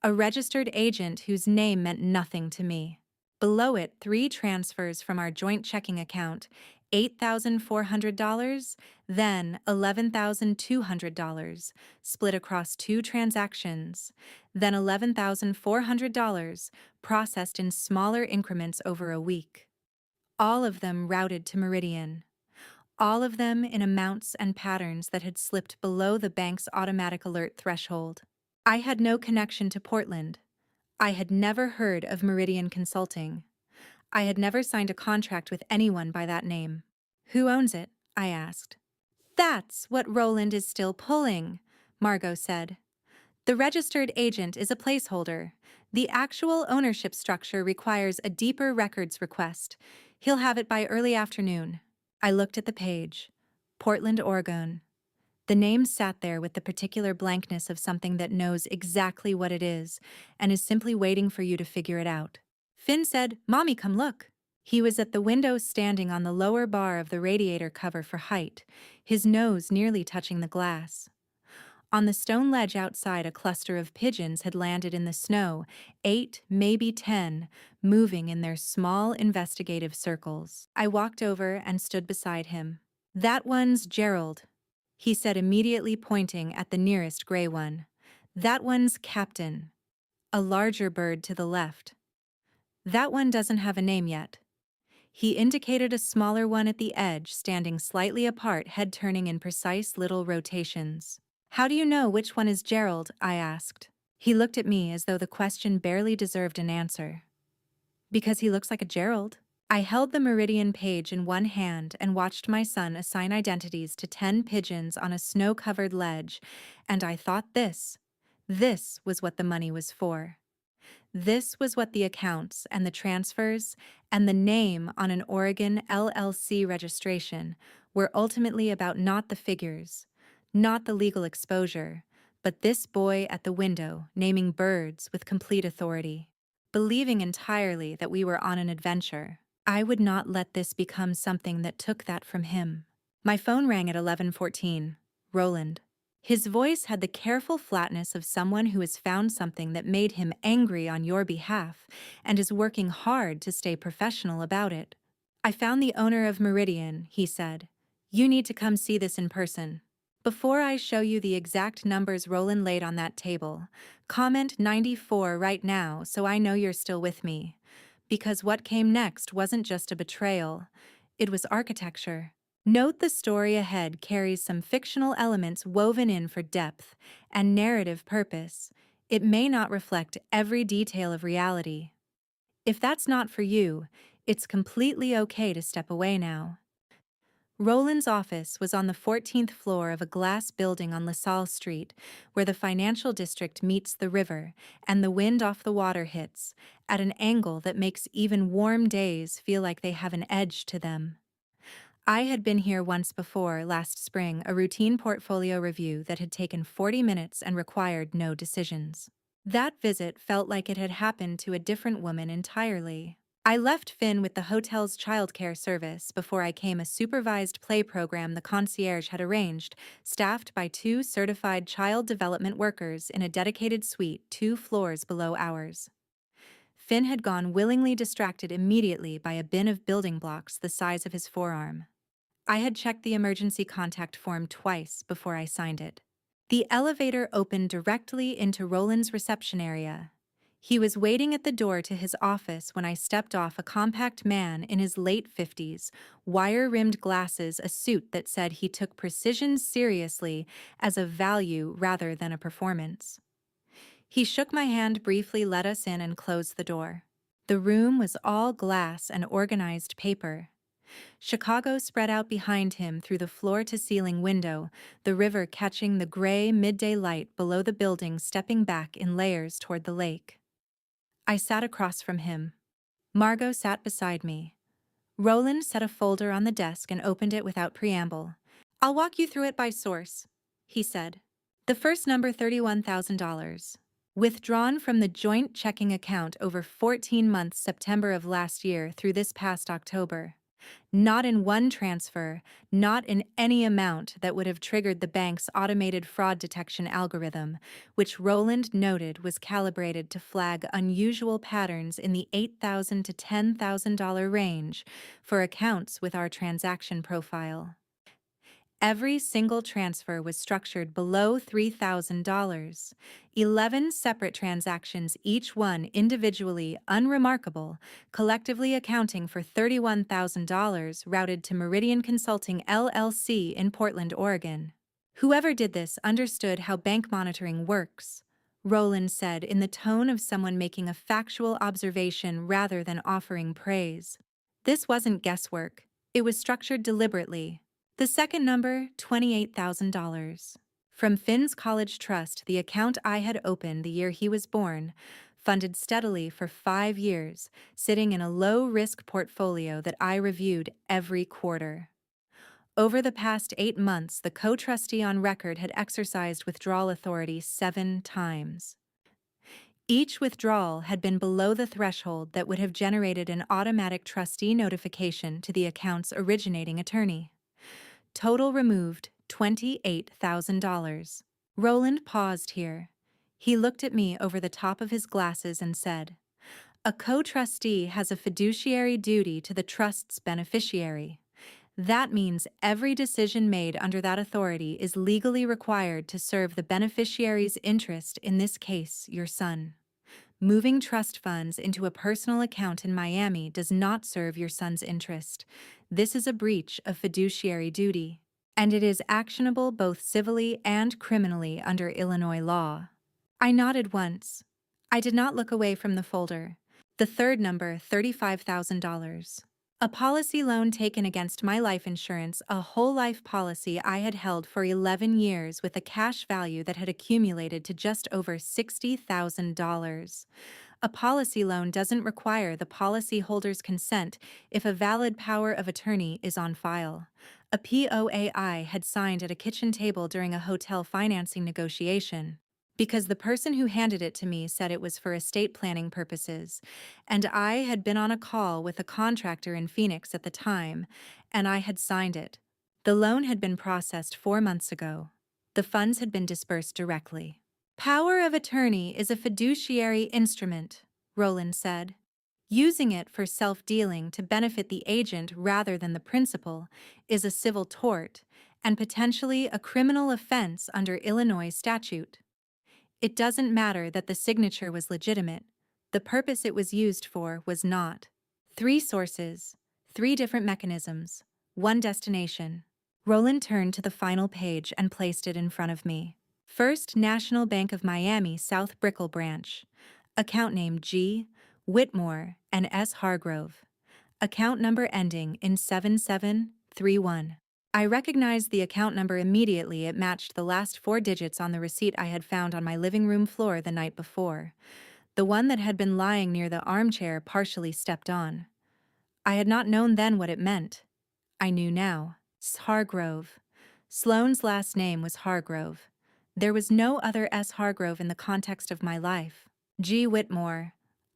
A registered agent whose name meant nothing to me. Below it, 3 transfers from our joint checking account, $8,400, then $11,200, split across 2 transactions, then $11,400, processed in smaller increments over a week. All of them routed to Meridian. All of them in amounts and patterns that had slipped below the bank's automatic alert threshold. I had no connection to Portland. I had never heard of Meridian Consulting. I had never signed a contract with anyone by that name. "Who owns it?" I asked. "That's what Roland is still pulling," Margot said. "The registered agent is a placeholder. The actual ownership structure requires a deeper records request. He'll have it by early afternoon." I looked at the page. Portland, Oregon. The name sat there with the particular blankness of something that knows exactly what it is and is simply waiting for you to figure it out. Finn said, "Mommy, come look." He was at the window standing on the lower bar of the radiator cover for height, his nose nearly touching the glass. On the stone ledge outside, a cluster of pigeons had landed in the snow, 8, maybe 10, moving in their small investigative circles. I walked over and stood beside him. "That one's Gerald," he said, immediately pointing at the nearest gray one. "That one's Captain," a larger bird to the left. "That one doesn't have a name yet." He indicated a smaller one at the edge, standing slightly apart, head turning in precise little rotations. "How do you know which one is Gerald?" I asked. He looked at me as though the question barely deserved an answer. "Because he looks like a Gerald." I held the Meridian page in one hand and watched my son assign identities to 10 pigeons on a snow-covered ledge, and I thought this was what the money was for. This was what the accounts and the transfers and the name on an Oregon LLC registration were ultimately about, not the figures, not the legal exposure, but this boy at the window naming birds with complete authority, believing entirely that we were on an adventure. I would not let this become something that took that from him. My phone rang at 11:14. Roland. His voice had the careful flatness of someone who has found something that made him angry on your behalf and is working hard to stay professional about it. "I found the owner of Meridian," he said. "You need to come see this in person." Before I show you the exact numbers Roland laid on that table, comment 94 right now so I know you're still with me. Because what came next wasn't just a betrayal, it was architecture. Note the story ahead carries some fictional elements woven in for depth and narrative purpose. It may not reflect every detail of reality. If that's not for you, it's completely okay to step away now. Roland's office was on the 14th floor of a glass building on LaSalle Street, where the financial district meets the river and the wind off the water hits, at an angle that makes even warm days feel like they have an edge to them. I had been here once before, last spring, a routine portfolio review that had taken 40 minutes and required no decisions. That visit felt like it had happened to a different woman entirely. I left Finn with the hotel's childcare service before I came a supervised play program the concierge had arranged, staffed by 2 certified child development workers in a dedicated suite 2 floors below ours. Finn had gone, willingly distracted immediately by a bin of building blocks the size of his forearm. I had checked the emergency contact form twice before I signed it. The elevator opened directly into Roland's reception area. He was waiting at the door to his office when I stepped off, a compact man in his late 50s, wire-rimmed glasses, a suit that said he took precision seriously as a value rather than a performance. He shook my hand briefly, let us in, and closed the door. The room was all glass and organized paper. Chicago spread out behind him through the floor-to-ceiling window, the river catching the gray midday light below the building, stepping back in layers toward the lake. I sat across from him. Margot sat beside me. Roland set a folder on the desk and opened it without preamble. "I'll walk you through it by source," he said. The first number, $31,000. Withdrawn from the joint checking account over 14 months, September of last year through this past October. Not in one transfer, not in any amount that would have triggered the bank's automated fraud detection algorithm, which Roland noted was calibrated to flag unusual patterns in the $8,000 to $10,000 range for accounts with our transaction profile. Every single transfer was structured below $3,000, 11 separate transactions, each one individually unremarkable, collectively accounting for $31,000 routed to Meridian Consulting LLC in Portland, Oregon. "Whoever did this understood how bank monitoring works," Roland said in the tone of someone making a factual observation rather than offering praise. "This wasn't guesswork. It was structured deliberately." The second number, $28,000. From Finn's college trust, the account I had opened the year he was born, funded steadily for 5 years, sitting in a low-risk portfolio that I reviewed every quarter. Over the past 8 months, the co-trustee on record had exercised withdrawal authority 7 times. Each withdrawal had been below the threshold that would have generated an automatic trustee notification to the account's originating attorney. Total removed $28,000. Roland paused here. He looked at me over the top of his glasses and said, "A co-trustee has a fiduciary duty to the trust's beneficiary. That means every decision made under that authority is legally required to serve the beneficiary's interest, in this case, your son. Moving trust funds into a personal account in Miami does not serve your son's interest. This is a breach of fiduciary duty, and it is actionable both civilly and criminally under Illinois law." I nodded once. I did not look away from the folder. The third number, $35,000. A policy loan taken against my life insurance, a whole life policy I had held for 11 years with a cash value that had accumulated to just over $60,000. A policy loan doesn't require the policyholder's consent if a valid power of attorney is on file. A POA I had signed at a kitchen table during a hotel financing negotiation, because the person who handed it to me said it was for estate planning purposes, and I had been on a call with a contractor in Phoenix at the time, and I had signed it. The loan had been processed 4 months ago. The funds had been dispersed directly. Power of attorney is a fiduciary instrument, Roland said. Using it for self-dealing to benefit the agent rather than the principal is a civil tort and potentially a criminal offense under Illinois statute. It doesn't matter that the signature was legitimate. The purpose it was used for was not. 3 sources, 3 different mechanisms, 1 destination. Roland turned to the final page and placed it in front of me. First National Bank of Miami South Brickell Branch. Account name G. Whitmore and S. Hargrove. Account number ending in 7731. I recognized the account number immediately. It matched the last 4 digits on the receipt I had found on my living room floor the night before, the one that had been lying near the armchair partially stepped on. I had not known then what it meant. I knew now. Hargrove. Sloane's last name was Hargrove. There was no other S. Hargrove in the context of my life. G. Whitmore.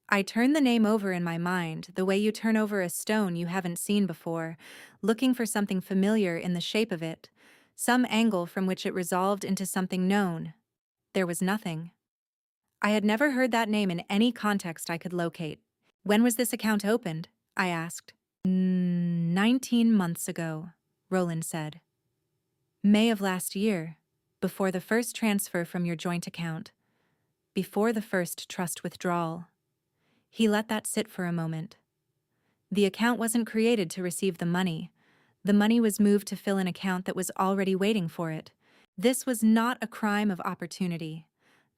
I turned the name over in my mind, the way you turn over a stone you haven't seen before, looking for something familiar in the shape of it, some angle from which it resolved into something known. There was nothing. I had never heard that name in any context I could locate. When was this account opened? I asked. 19 months ago, Roland said. May of last year, before the first transfer from your joint account, before the first trust withdrawal. He let that sit for a moment. The account wasn't created to receive the money. The money was moved to fill an account that was already waiting for it. This was not a crime of opportunity.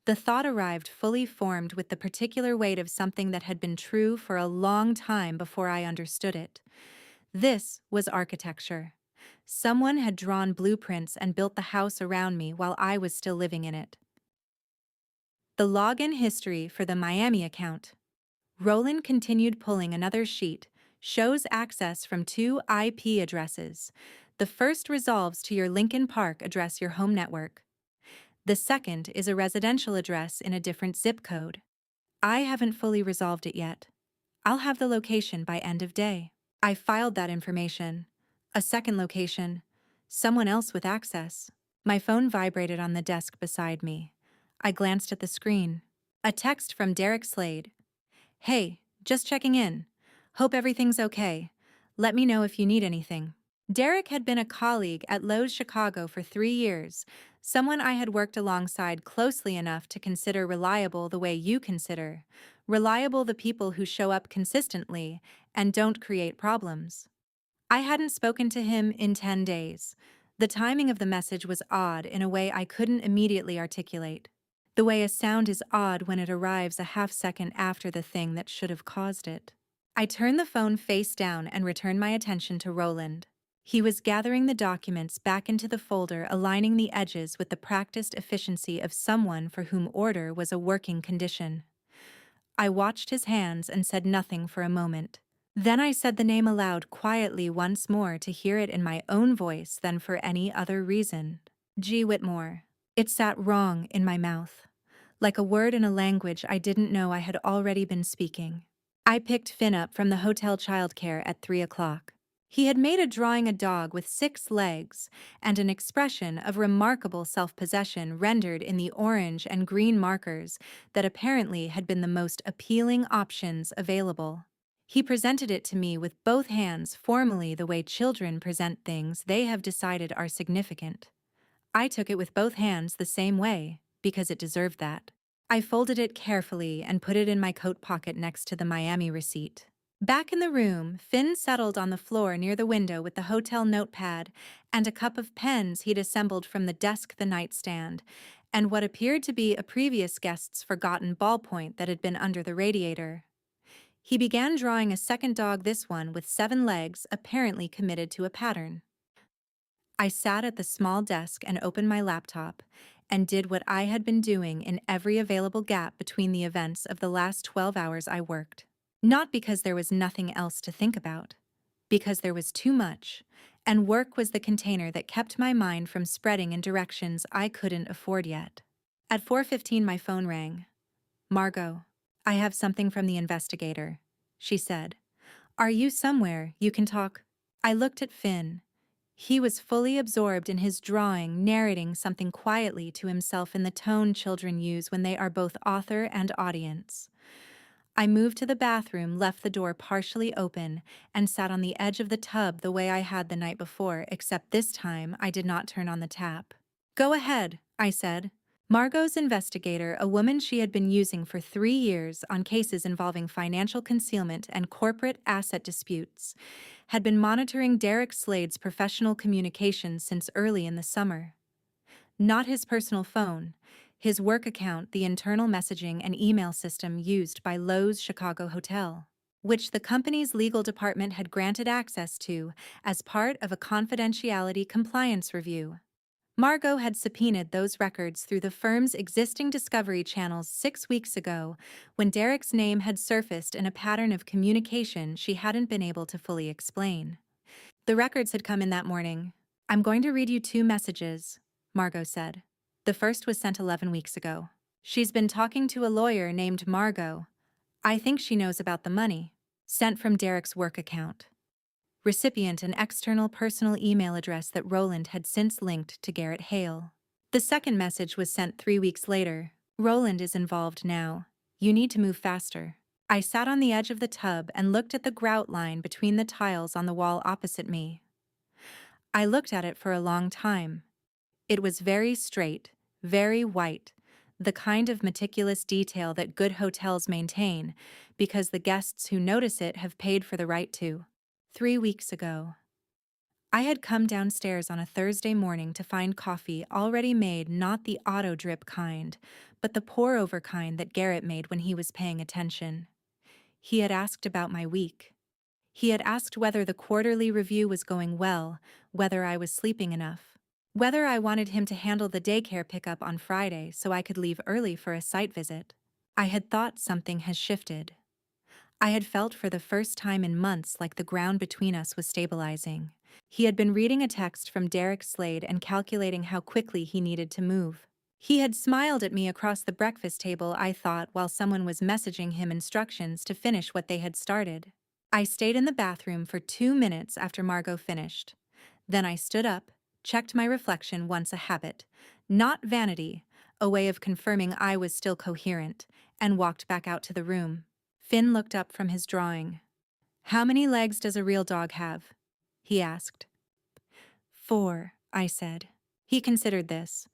The thought arrived fully formed with the particular weight of something that had been true for a long time before I understood it. This was architecture. Someone had drawn blueprints and built the house around me while I was still living in it. The login history for the Miami account. Roland continued pulling another sheet, shows access from 2 IP addresses. The first resolves to your Lincoln Park address, your home network. The second is a residential address in a different zip code. I haven't fully resolved it yet. I'll have the location by end of day. I filed that information. A second location. Someone else with access. My phone vibrated on the desk beside me. I glanced at the screen. A text from Derek Slade. Hey, just checking in. Hope everything's okay. Let me know if you need anything. Derek had been a colleague at Lowe's Chicago for 3 years, someone I had worked alongside closely enough to consider reliable the way you consider. Reliable, the people who show up consistently and don't create problems. I hadn't spoken to him in 10 days. The timing of the message was odd in a way I couldn't immediately articulate. The way a sound is odd when it arrives a half-second after the thing that should have caused it. I turned the phone face down and returned my attention to Roland. He was gathering the documents back into the folder, aligning the edges with the practiced efficiency of someone for whom order was a working condition. I watched his hands and said nothing for a moment. Then I said the name aloud quietly once more to hear it in my own voice than for any other reason. G. Whitmore. It sat wrong in my mouth, like a word in a language I didn't know I had already been speaking. I picked Finn up from the hotel childcare at 3 o'clock. He had made a drawing a dog with 6 legs and an expression of remarkable self-possession rendered in the orange and green markers that apparently had been the most appealing options available. He presented it to me with both hands formally the way children present things they have decided are significant. I took it with both hands the same way, because it deserved that. I folded it carefully and put it in my coat pocket next to the Miami receipt. Back in the room, Finn settled on the floor near the window with the hotel notepad and a cup of pens he'd assembled from the desk the nightstand, and what appeared to be a previous guest's forgotten ballpoint that had been under the radiator. He began drawing a second dog, this one with 7 legs, apparently committed to a pattern. I sat at the small desk and opened my laptop and did what I had been doing in every available gap between the events of the last 12 hours I worked. Not because there was nothing else to think about, because there was too much, and work was the container that kept my mind from spreading in directions I couldn't afford yet. At 4:15 my phone rang. "Margot, I have something from the investigator," she said. "Are you somewhere you can talk?" I looked at Finn. He was fully absorbed in his drawing, narrating something quietly to himself in the tone children use when they are both author and audience. I moved to the bathroom, left the door partially open, and sat on the edge of the tub the way I had the night before, except this time I did not turn on the tap. "Go ahead," I said. Margot's investigator, a woman she had been using for 3 years on cases involving financial concealment and corporate asset disputes, had been monitoring Derek Slade's professional communications since early in the summer. Not his personal phone, his work account, the internal messaging and email system used by Lowe's Chicago Hotel, which the company's legal department had granted access to as part of a confidentiality compliance review. Margot had subpoenaed those records through the firm's existing discovery channels 6 weeks ago, when Derek's name had surfaced in a pattern of communication she hadn't been able to fully explain. The records had come in that morning. "I'm going to read you 2 messages," Margot said. The first was sent 11 weeks ago. "She's been talking to a lawyer named Margot. I think she knows about the money." Sent from Derek's work account. Recipient an external personal email address that Roland had since linked to Garrett Hale. The second message was sent 3 weeks later. "Roland is involved now. You need to move faster." I sat on the edge of the tub and looked at the grout line between the tiles on the wall opposite me. I looked at it for a long time. It was very straight, very white, the kind of meticulous detail that good hotels maintain, because the guests who notice it have paid for the right to. 3 weeks ago, I had come downstairs on a Thursday morning to find coffee already made, not the auto-drip kind, but the pour-over kind that Garrett made when he was paying attention. He had asked about my week. He had asked whether the quarterly review was going well, whether I was sleeping enough, whether I wanted him to handle the daycare pickup on Friday so I could leave early for a site visit. I had thought something had shifted. I had felt for the first time in months like the ground between us was stabilizing. He had been reading a text from Derek Slade and calculating how quickly he needed to move. He had smiled at me across the breakfast table, I thought, while someone was messaging him instructions to finish what they had started. I stayed in the bathroom for 2 minutes after Margot finished. Then I stood up, checked my reflection, once a habit, not vanity, a way of confirming I was still coherent, and walked back out to the room. Finn looked up from his drawing. "How many legs does a real dog have?" he asked. 4, I said. He considered this.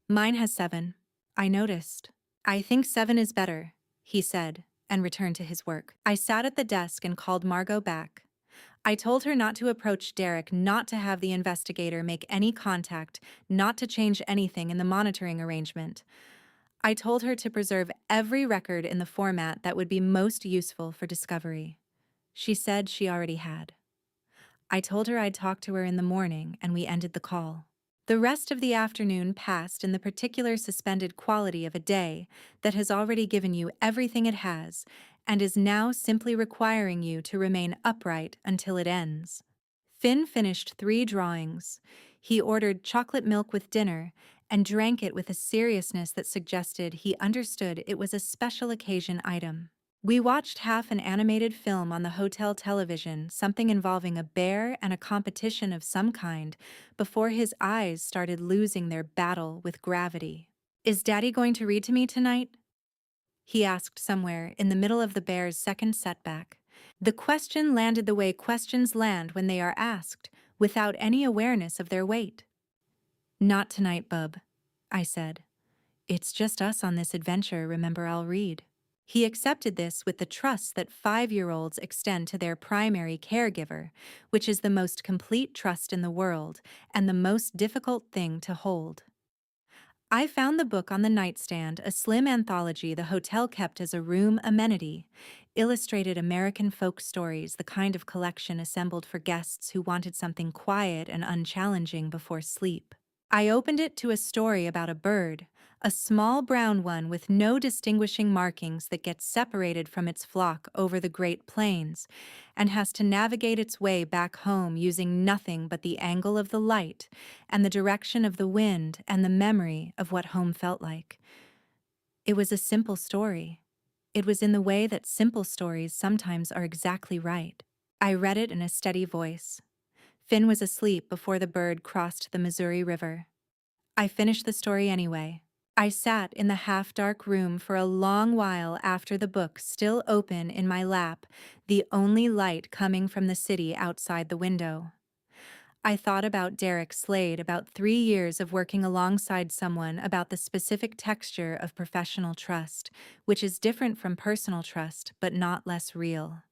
"Mine has 7. I noticed." "I think 7 is better," he said, and returned to his work. I sat at the desk and called Margot back. I told her not to approach Derek, not to have the investigator make any contact, not to change anything in the monitoring arrangement. I told her to preserve every record in the format that would be most useful for discovery. She said she already had. I told her I'd talk to her in the morning, and we ended the call. The rest of the afternoon passed in the particular suspended quality of a day that has already given you everything it has, and is now simply requiring you to remain upright until it ends. Finn finished 3 drawings. He ordered chocolate milk with dinner and drank it with a seriousness that suggested he understood it was a special occasion item. We watched half an animated film on the hotel television, something involving a bear and a competition of some kind, before his eyes started losing their battle with gravity. "Is Daddy going to read to me tonight?" he asked somewhere in the middle of the bear's second setback. The question landed the way questions land when they are asked, without any awareness of their weight. "Not tonight, bub," I said. "It's just us on this adventure, remember I'll read." He accepted this with the trust that 5-year-olds extend to their primary caregiver, which is the most complete trust in the world and the most difficult thing to hold. I found the book on the nightstand, a slim anthology the hotel kept as a room amenity, illustrated American folk stories, the kind of collection assembled for guests who wanted something quiet and unchallenging before sleep. I opened it to a story about a bird, a small brown one with no distinguishing markings that gets separated from its flock over the Great Plains and has to navigate its way back home using nothing but the angle of the light and the direction of the wind and the memory of what home felt like. It was a simple story. It was in the way that simple stories sometimes are exactly right. I read it in a steady voice. Finn was asleep before the bird crossed the Missouri River. I finished the story anyway. I sat in the half-dark room for a long while after the book still open in my lap, the only light coming from the city outside the window. I thought about Derek Slade, about 3 years of working alongside someone, about the specific texture of professional trust, which is different from personal trust but not less real.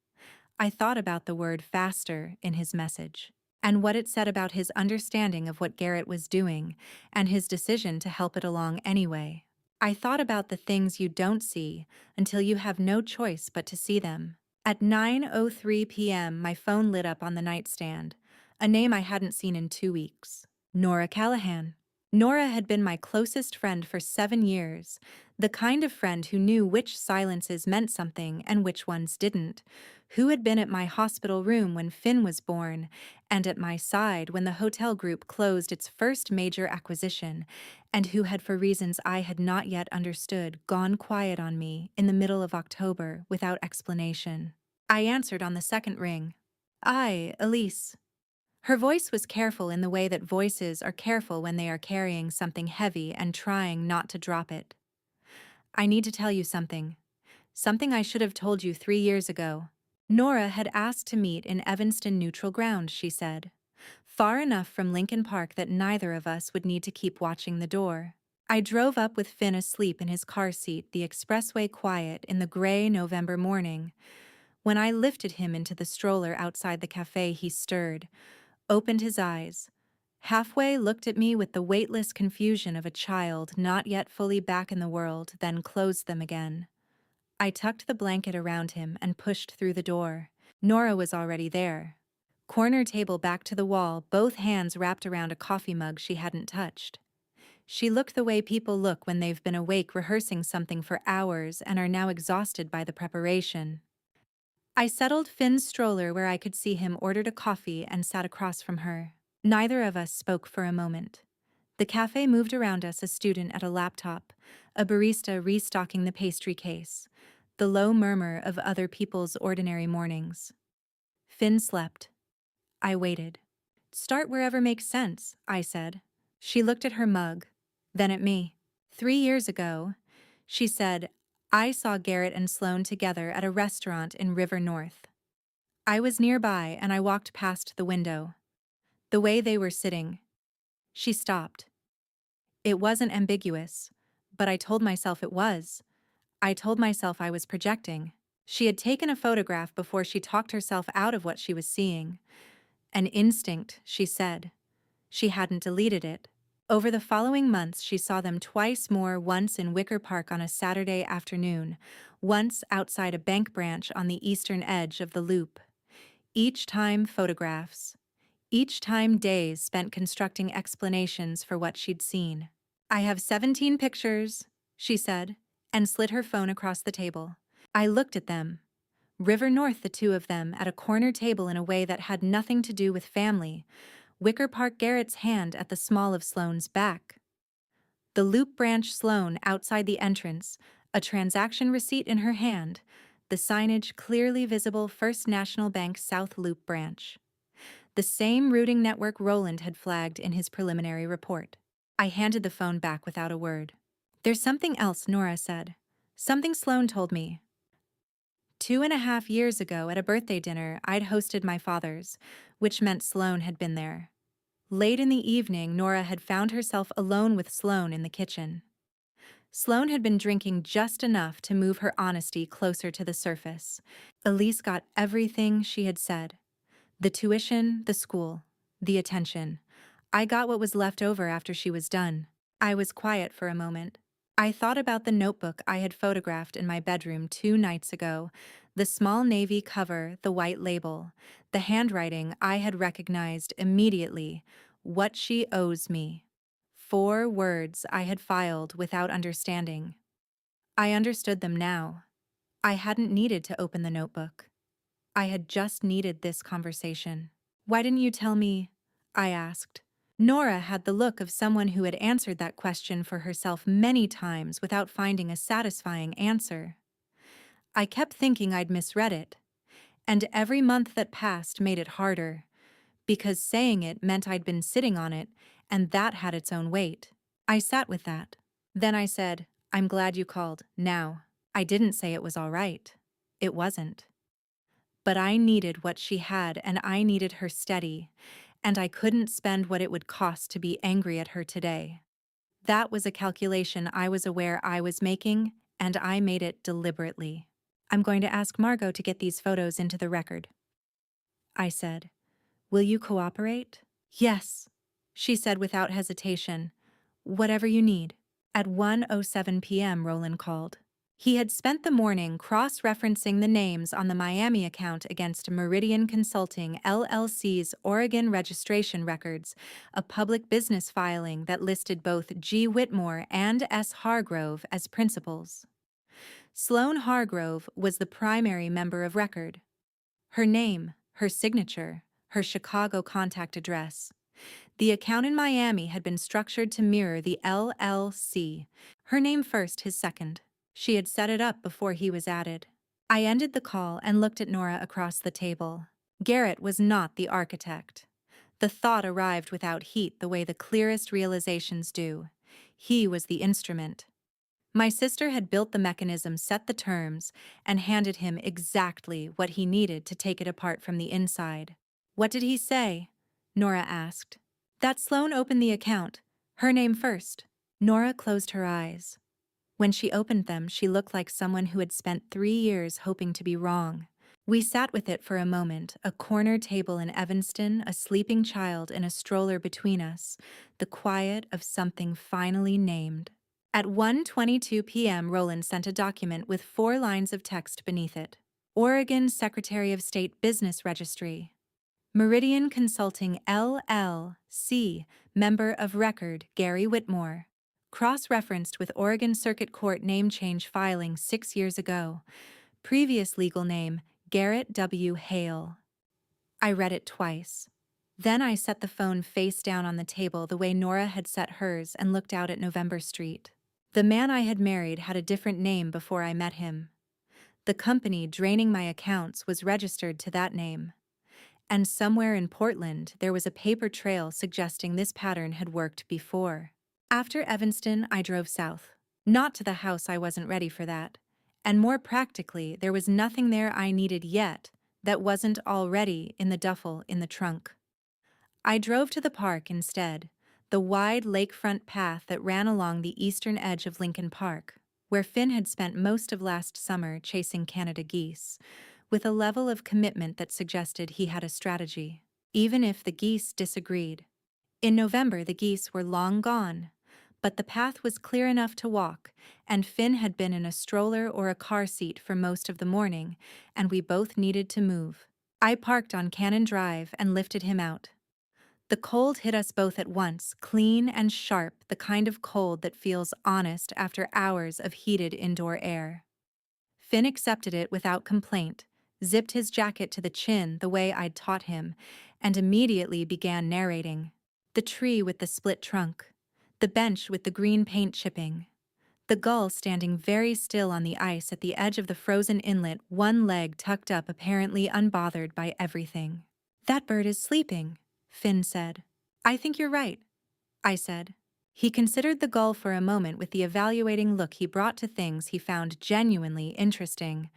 I thought about the word faster in his message, and what it said about his understanding of what Garrett was doing, and his decision to help it along anyway. I thought about the things you don't see until you have no choice but to see them. At 9:03 p.m., my phone lit up on the nightstand, a name I hadn't seen in 2 weeks. Nora Callahan. Nora had been my closest friend for 7 years, the kind of friend who knew which silences meant something and which ones didn't, who had been at my hospital room when Finn was born, and at my side when the hotel group closed its first major acquisition, and who had, for reasons I had not yet understood, gone quiet on me in the middle of October without explanation. I answered on the second ring. "Aye, Elise." Her voice was careful in the way that voices are careful when they are carrying something heavy and trying not to drop it. "I need to tell you something. Something I should have told you 3 years ago." Nora had asked to meet in Evanston Neutral Ground, she said. Far enough from Lincoln Park that neither of us would need to keep watching the door. I drove up with Finn asleep in his car seat, the expressway quiet in the gray November morning. When I lifted him into the stroller outside the cafe, he stirred, opened his eyes, halfway looked at me with the weightless confusion of a child not yet fully back in the world, then closed them again. I tucked the blanket around him and pushed through the door. Nora was already there. Corner table back to the wall, both hands wrapped around a coffee mug she hadn't touched. She looked the way people look when they've been awake rehearsing something for hours and are now exhausted by the preparation. I settled Finn's stroller where I could see him, ordered a coffee, and sat across from her. Neither of us spoke for a moment. The cafe moved around us, a student at a laptop, a barista restocking the pastry case, the low murmur of other people's ordinary mornings. Finn slept. I waited. "Start wherever makes sense," I said. She looked at her mug, then at me. 3 years ago, she said, I saw Garrett and Sloane together at a restaurant in River North. I was nearby and I walked past the window. The way they were sitting. She stopped. It wasn't ambiguous, but I told myself it was. I told myself I was projecting. She had taken a photograph before she talked herself out of what she was seeing. An instinct, she said. She hadn't deleted it. Over the following months, she saw them twice more, once in Wicker Park on a Saturday afternoon, once outside a bank branch on the eastern edge of the Loop. Each time photographs. Each time days spent constructing explanations for what she'd seen. "I have 17 pictures," she said, and slid her phone across the table. I looked at them. River North, the two of them, at a corner table in a way that had nothing to do with family. Wicker Park, Garrett's hand at the small of Sloane's back. The Loop Branch, Sloane outside the entrance, a transaction receipt in her hand, the signage clearly visible, First National Bank South Loop Branch. The same routing network Roland had flagged in his preliminary report. I handed the phone back without a word. "There's something else," Nora said. "Something Sloane told me. 2.5 years ago at a birthday dinner I'd hosted my father's, which meant Sloane had been there. Late in the evening, Nora had found herself alone with Sloane in the kitchen. Sloane had been drinking just enough to move her honesty closer to the surface. Elise got everything she had said. The tuition, the school, the attention. I got what was left over after she was done. I was quiet for a moment. I thought about the notebook I had photographed in my bedroom 2 nights ago, the small navy cover, the white label, the handwriting I had recognized immediately. What she owes me. 4 words I had filed without understanding. I understood them now. I hadn't needed to open the notebook. I had just needed this conversation. "Why didn't you tell me?" I asked. Nora had the look of someone who had answered that question for herself many times without finding a satisfying answer. I kept thinking I'd misread it, and every month that passed made it harder, because saying it meant I'd been sitting on it, and that had its own weight. I sat with that. Then I said, "I'm glad you called, now." I didn't say it was all right. It wasn't. But I needed what she had, and I needed her steady, and I couldn't spend what it would cost to be angry at her today. That was a calculation I was aware I was making, and I made it deliberately. "I'm going to ask Margot to get these photos into the record," I said. "Will you cooperate?" "Yes," she said without hesitation. "Whatever you need." At 1:07 p.m., Roland called. He had spent the morning cross-referencing the names on the Miami account against Meridian Consulting LLC's Oregon registration records, a public business filing that listed both G. Whitmore and S. Hargrove as principals. Sloane Hargrove was the primary member of record. Her name, her signature, her Chicago contact address. The account in Miami had been structured to mirror the LLC. Her name first, his second. She had set it up before he was added. I ended the call and looked at Nora across the table. Garrett was not the architect. The thought arrived without heat the way the clearest realizations do. He was the instrument. My sister had built the mechanism, set the terms, and handed him exactly what he needed to take it apart from the inside. "What did he say?" Nora asked. "That Sloane opened the account. Her name first." Nora closed her eyes. When she opened them, she looked like someone who had spent 3 years hoping to be wrong. We sat with it for a moment, a corner table in Evanston, a sleeping child in a stroller between us, the quiet of something finally named. At 1:22 p.m., Roland sent a document with 4 lines of text beneath it. Oregon Secretary of State Business Registry. Meridian Consulting LLC, member of record Gary Whitmore. Cross-referenced with Oregon Circuit Court name change filing 6 years ago. Previous legal name, Garrett W. Hale. I read it twice. Then I set the phone face down on the table the way Nora had set hers and looked out at November Street. The man I had married had a different name before I met him. The company draining my accounts was registered to that name. And somewhere in Portland, there was a paper trail suggesting this pattern had worked before. After Evanston, I drove south. Not to the house, I wasn't ready for that. And more practically, there was nothing there I needed yet that wasn't already in the duffel in the trunk. I drove to the park instead, the wide lakefront path that ran along the eastern edge of Lincoln Park, where Finn had spent most of last summer chasing Canada geese, with a level of commitment that suggested he had a strategy, even if the geese disagreed. In November, the geese were long gone, but the path was clear enough to walk, and Finn had been in a stroller or a car seat for most of the morning, and we both needed to move. I parked on Cannon Drive and lifted him out. The cold hit us both at once, clean and sharp, the kind of cold that feels honest after hours of heated indoor air. Finn accepted it without complaint, zipped his jacket to the chin the way I'd taught him, and immediately began narrating. The tree with the split trunk, the bench with the green paint chipping, the gull standing very still on the ice at the edge of the frozen inlet, one leg tucked up, apparently unbothered by everything. "That bird is sleeping," Finn said. "I think you're right," I said. He considered the gull for a moment with the evaluating look he brought to things he found genuinely interesting.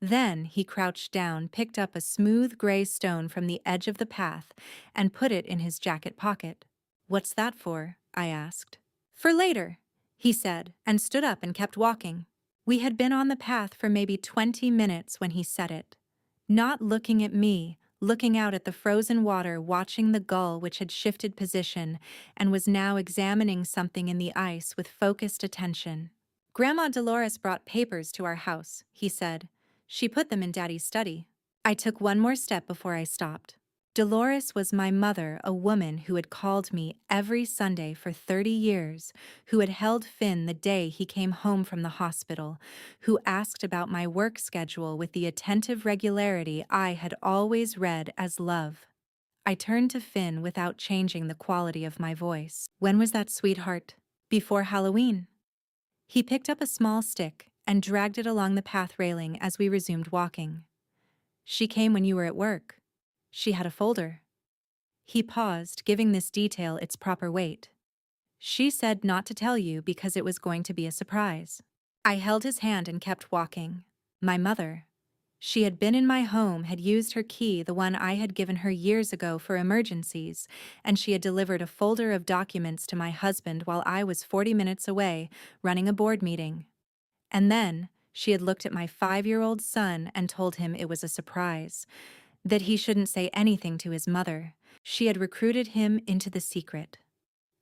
Then he crouched down, picked up a smooth gray stone from the edge of the path, and put it in his jacket pocket. "What's that for?" I asked. "For later," he said, and stood up and kept walking. We had been on the path for maybe 20 minutes when he said it. Not looking at me, looking out at the frozen water, watching the gull which had shifted position and was now examining something in the ice with focused attention. "Grandma Dolores brought papers to our house," he said. "She put them in Daddy's study." I took one more step before I stopped. Dolores was my mother, a woman who had called me every Sunday for 30 years, who had held Finn the day he came home from the hospital, who asked about my work schedule with the attentive regularity I had always read as love. I turned to Finn without changing the quality of my voice. "When was that, sweetheart?" "Before Halloween." He picked up a small stick and dragged it along the path railing as we resumed walking. "She came when you were at work. She had a folder." He paused, giving this detail its proper weight. "She said not to tell you because it was going to be a surprise." I held his hand and kept walking. My mother. She had been in my home, had used her key, the one I had given her years ago for emergencies, and she had delivered a folder of documents to my husband while I was 40 minutes away, running a board meeting. And then, she had looked at my 5-year-old son and told him it was a surprise, that he shouldn't say anything to his mother. She had recruited him into the secret.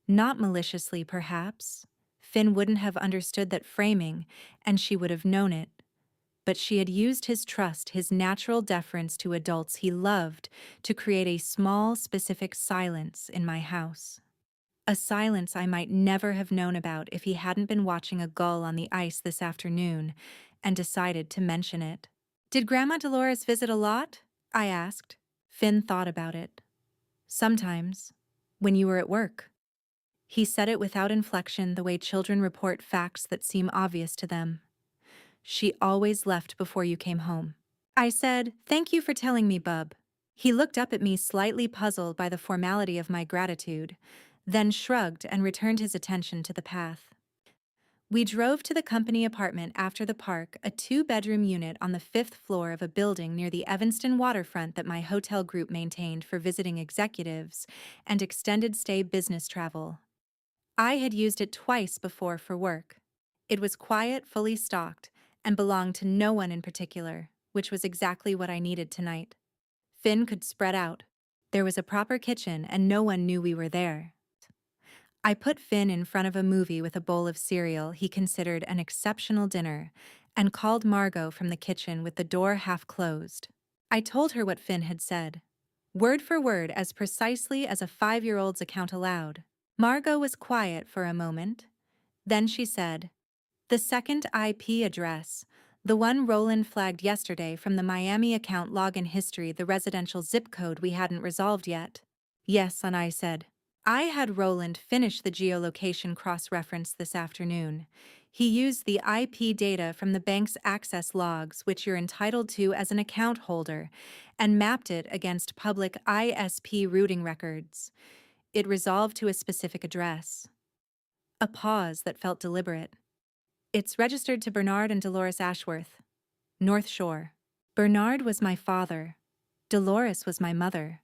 Not maliciously, perhaps. Finn wouldn't have understood that framing, and she would have known it. But she had used his trust, his natural deference to adults he loved, to create a small, specific silence in my house. A silence I might never have known about if he hadn't been watching a gull on the ice this afternoon and decided to mention it. "Did Grandma Dolores visit a lot?" I asked. Finn thought about it. "Sometimes, when you were at work." He said it without inflection, the way children report facts that seem obvious to them. "She always left before you came home." I said, "Thank you for telling me, Bub." He looked up at me, slightly puzzled by the formality of my gratitude, then shrugged and returned his attention to the path. We drove to the company apartment after the park, a 2-bedroom unit on the 5th floor of a building near the Evanston waterfront that my hotel group maintained for visiting executives and extended stay business travel. I had used it twice before for work. It was quiet, fully stocked, and belonged to no one in particular, which was exactly what I needed tonight. Finn could spread out. There was a proper kitchen, and no one knew we were there. I put Finn in front of a movie with a bowl of cereal he considered an exceptional dinner, and called Margot from the kitchen with the door half closed. I told her what Finn had said, word for word, as precisely as a 5-year-old's account allowed. Margot was quiet for a moment. Then she said, "The second IP address, the one Roland flagged yesterday from the Miami account login history, the residential zip code we hadn't resolved yet." "Yes," and I said. I had Roland finish the geolocation cross-reference this afternoon. He used the IP data from the bank's access logs, which you're entitled to as an account holder, and mapped it against public ISP routing records. It resolved to a specific address. A pause that felt deliberate. "It's registered to Bernard and Dolores Ashworth, North Shore." Bernard was my father. Dolores was my mother.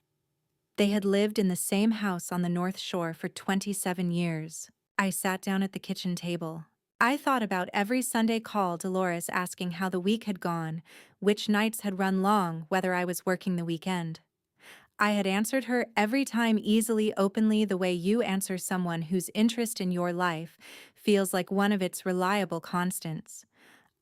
They had lived in the same house on the North Shore for 27 years. I sat down at the kitchen table. I thought about every Sunday call, Dolores asking how the week had gone, which nights had run long, whether I was working the weekend. I had answered her every time easily, openly, the way you answer someone whose interest in your life feels like one of its reliable constants.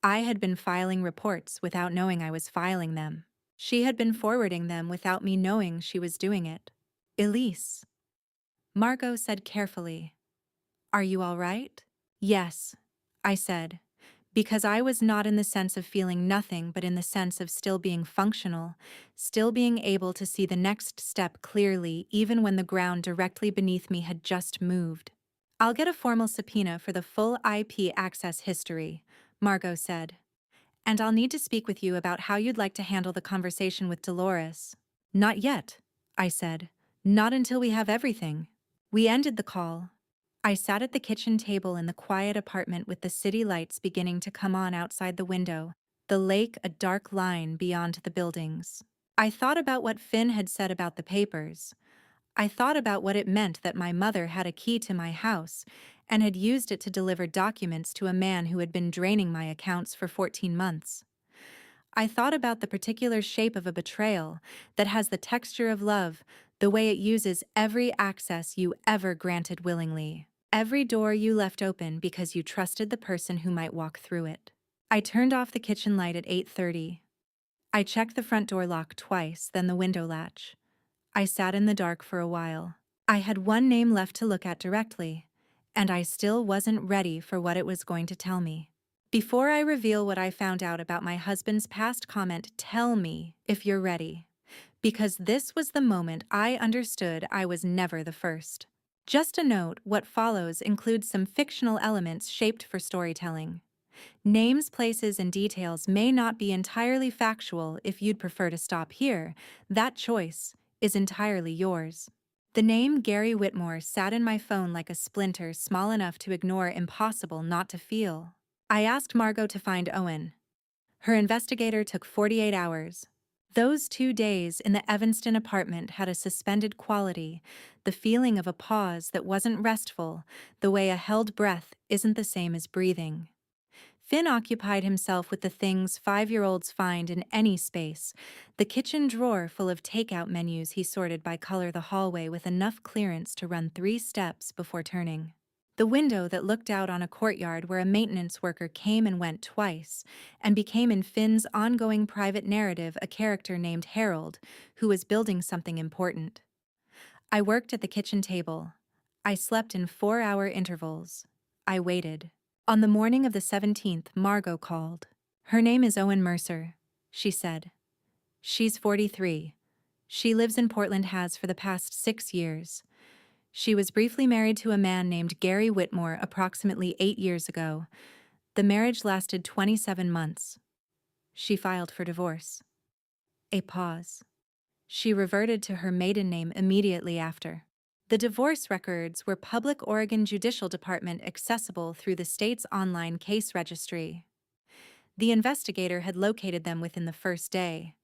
I had been filing reports without knowing I was filing them. She had been forwarding them without me knowing she was doing it. "Elise," Margot said carefully. "Are you all right?" "Yes," I said, Because I was not in the sense of feeling nothing, but in the sense of still being functional, still being able to see the next step clearly, even when the ground directly beneath me had just moved. I'll get a formal subpoena for the full IP access history, Margot said. And I'll need to speak with you about how you'd like to handle the conversation with Dolores. Not yet, I said. Not until we have everything. We ended the call. I sat at the kitchen table in the quiet apartment with the city lights beginning to come on outside the window, the lake a dark line beyond the buildings. I thought about what Finn had said about the papers. I thought about what it meant that my mother had a key to my house and had used it to deliver documents to a man who had been draining my accounts for 14 months. I thought about the particular shape of a betrayal that has the texture of love, the way it uses every access you ever granted willingly, every door you left open because you trusted the person who might walk through it. I turned off the kitchen light at 8:30. I checked the front door lock twice, then the window latch. I sat in the dark for a while. I had one name left to look at directly, and I still wasn't ready for what it was going to tell me. Before I reveal what I found out about my husband's past comment, tell me if you're ready. Because this was the moment I understood I was never the first. Just a note, what follows includes some fictional elements shaped for storytelling. Names, places, and details may not be entirely factual. If you'd prefer to stop here, that choice is entirely yours. The name Gary Whitmore sat in my phone like a splinter small enough to ignore, impossible not to feel. I asked Margot to find Owen. Her investigator took 48 hours. Those 2 days in the Evanston apartment had a suspended quality, the feeling of a pause that wasn't restful, the way a held breath isn't the same as breathing. Finn occupied himself with the things 5-year-olds find in any space, the kitchen drawer full of takeout menus he sorted by color, the hallway with enough clearance to run 3 steps before turning. The window that looked out on a courtyard where a maintenance worker came and went twice, and became in Finn's ongoing private narrative a character named Harold, who was building something important. I worked at the kitchen table. I slept in 4-hour intervals. I waited. On the morning of the 17th, Margot called. Her name is Owen Mercer, she said. She's 43. She lives in Portland, has for the past 6 years. She was briefly married to a man named Gary Whitmore approximately 8 years ago. The marriage lasted 27 months. She filed for divorce. A pause. She reverted to her maiden name immediately after. The divorce records were public Oregon Judicial Department accessible through the state's online case registry. The investigator had located them within the first day.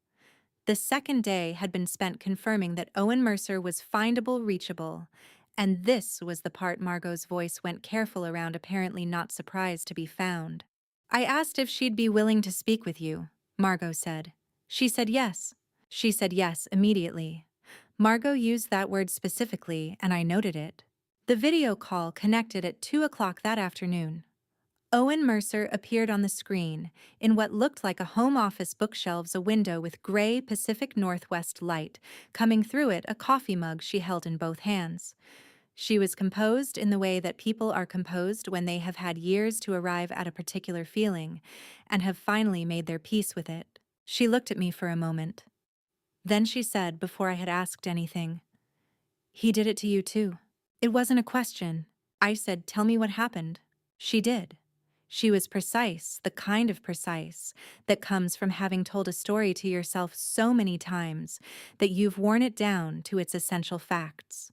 The second day had been spent confirming that Owen Mercer was findable, reachable, and this was the part Margot's voice went careful around, apparently not surprised to be found. I asked if she'd be willing to speak with you, Margot said. She said yes. She said yes immediately. Margot used that word specifically, and I noted it. The video call connected at 2 o'clock that afternoon. Owen Mercer appeared on the screen, in what looked like a home office bookshelves, a window with gray Pacific Northwest light, coming through it a coffee mug she held in both hands. She was composed in the way that people are composed when they have had years to arrive at a particular feeling, and have finally made their peace with it. She looked at me for a moment. Then she said, before I had asked anything, "He did it to you too." It wasn't a question. I said, "Tell me what happened." She did. She was precise, the kind of precise that comes from having told a story to yourself so many times that you've worn it down to its essential facts.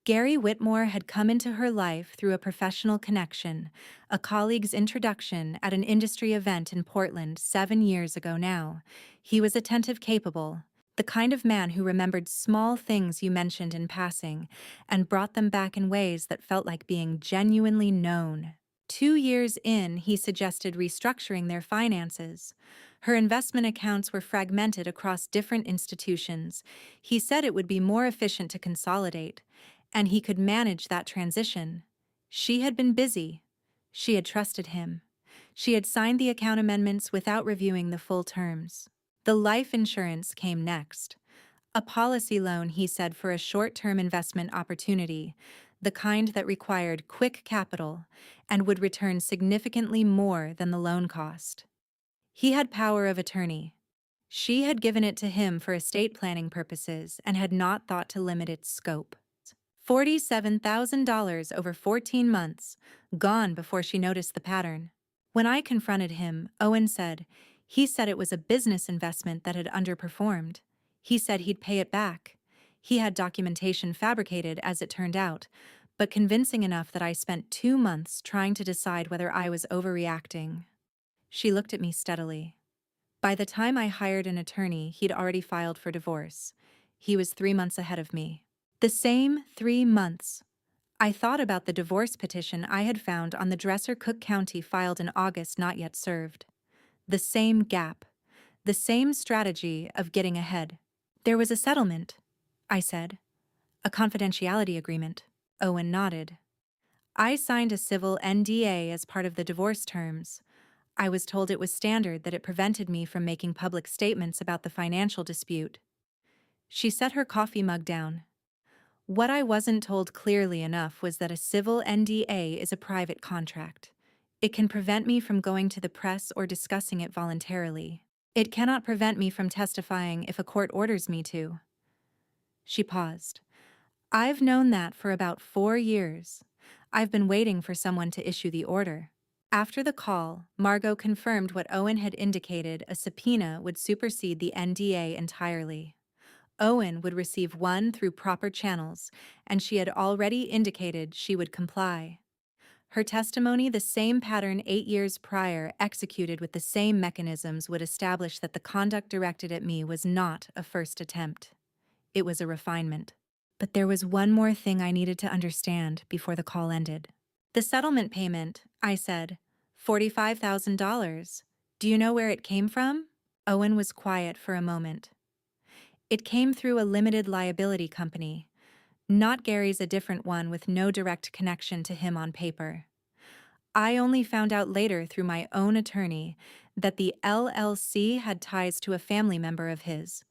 Gary Whitmore had come into her life through a professional connection, a colleague's introduction at an industry event in Portland 7 years ago now. He was attentive, capable, the kind of man who remembered small things you mentioned in passing and brought them back in ways that felt like being genuinely known. 2 years in, he suggested restructuring their finances. Her investment accounts were fragmented across different institutions. He said it would be more efficient to consolidate, and he could manage that transition. She had been busy. She had trusted him. She had signed the account amendments without reviewing the full terms. The life insurance came next. A policy loan, he said, for a short-term investment opportunity. the kind that required quick capital and would return significantly more than the loan cost. He had power of attorney. She had given it to him for estate planning purposes and had not thought to limit its scope. $47,000 over 14 months, gone before she noticed the pattern. When I confronted him, Owen said, he said it was a business investment that had underperformed. He said he'd pay it back. He had documentation fabricated, as it turned out, but convincing enough that I spent 2 months trying to decide whether I was overreacting. She looked at me steadily. By the time I hired an attorney, he'd already filed for divorce. He was 3 months ahead of me. The same 3 months. I thought about the divorce petition I had found on the dresser Cook County filed in August not yet served. The same gap. The same strategy of getting ahead. There was a settlement, I said. A confidentiality agreement. Owen nodded. I signed a civil NDA as part of the divorce terms. I was told it was standard, that it prevented me from making public statements about the financial dispute. She set her coffee mug down. What I wasn't told clearly enough was that a civil NDA is a private contract. It can prevent me from going to the press or discussing it voluntarily. It cannot prevent me from testifying if a court orders me to. She paused. I've known that for about 4 years. I've been waiting for someone to issue the order. After the call, Margot confirmed what Owen had indicated: a subpoena would supersede the NDA entirely. Owen would receive one through proper channels, and she had already indicated she would comply. Her testimony, the same pattern 8 years prior, executed with the same mechanisms, would establish that the conduct directed at me was not a first attempt. It was a refinement. But there was one more thing I needed to understand before the call ended. The settlement payment, I said, $45,000. Do you know where it came from? Owen was quiet for a moment. It came through a limited liability company. Not Gary's, a different one with no direct connection to him on paper. I only found out later through my own attorney that the LLC had ties to a family member of his.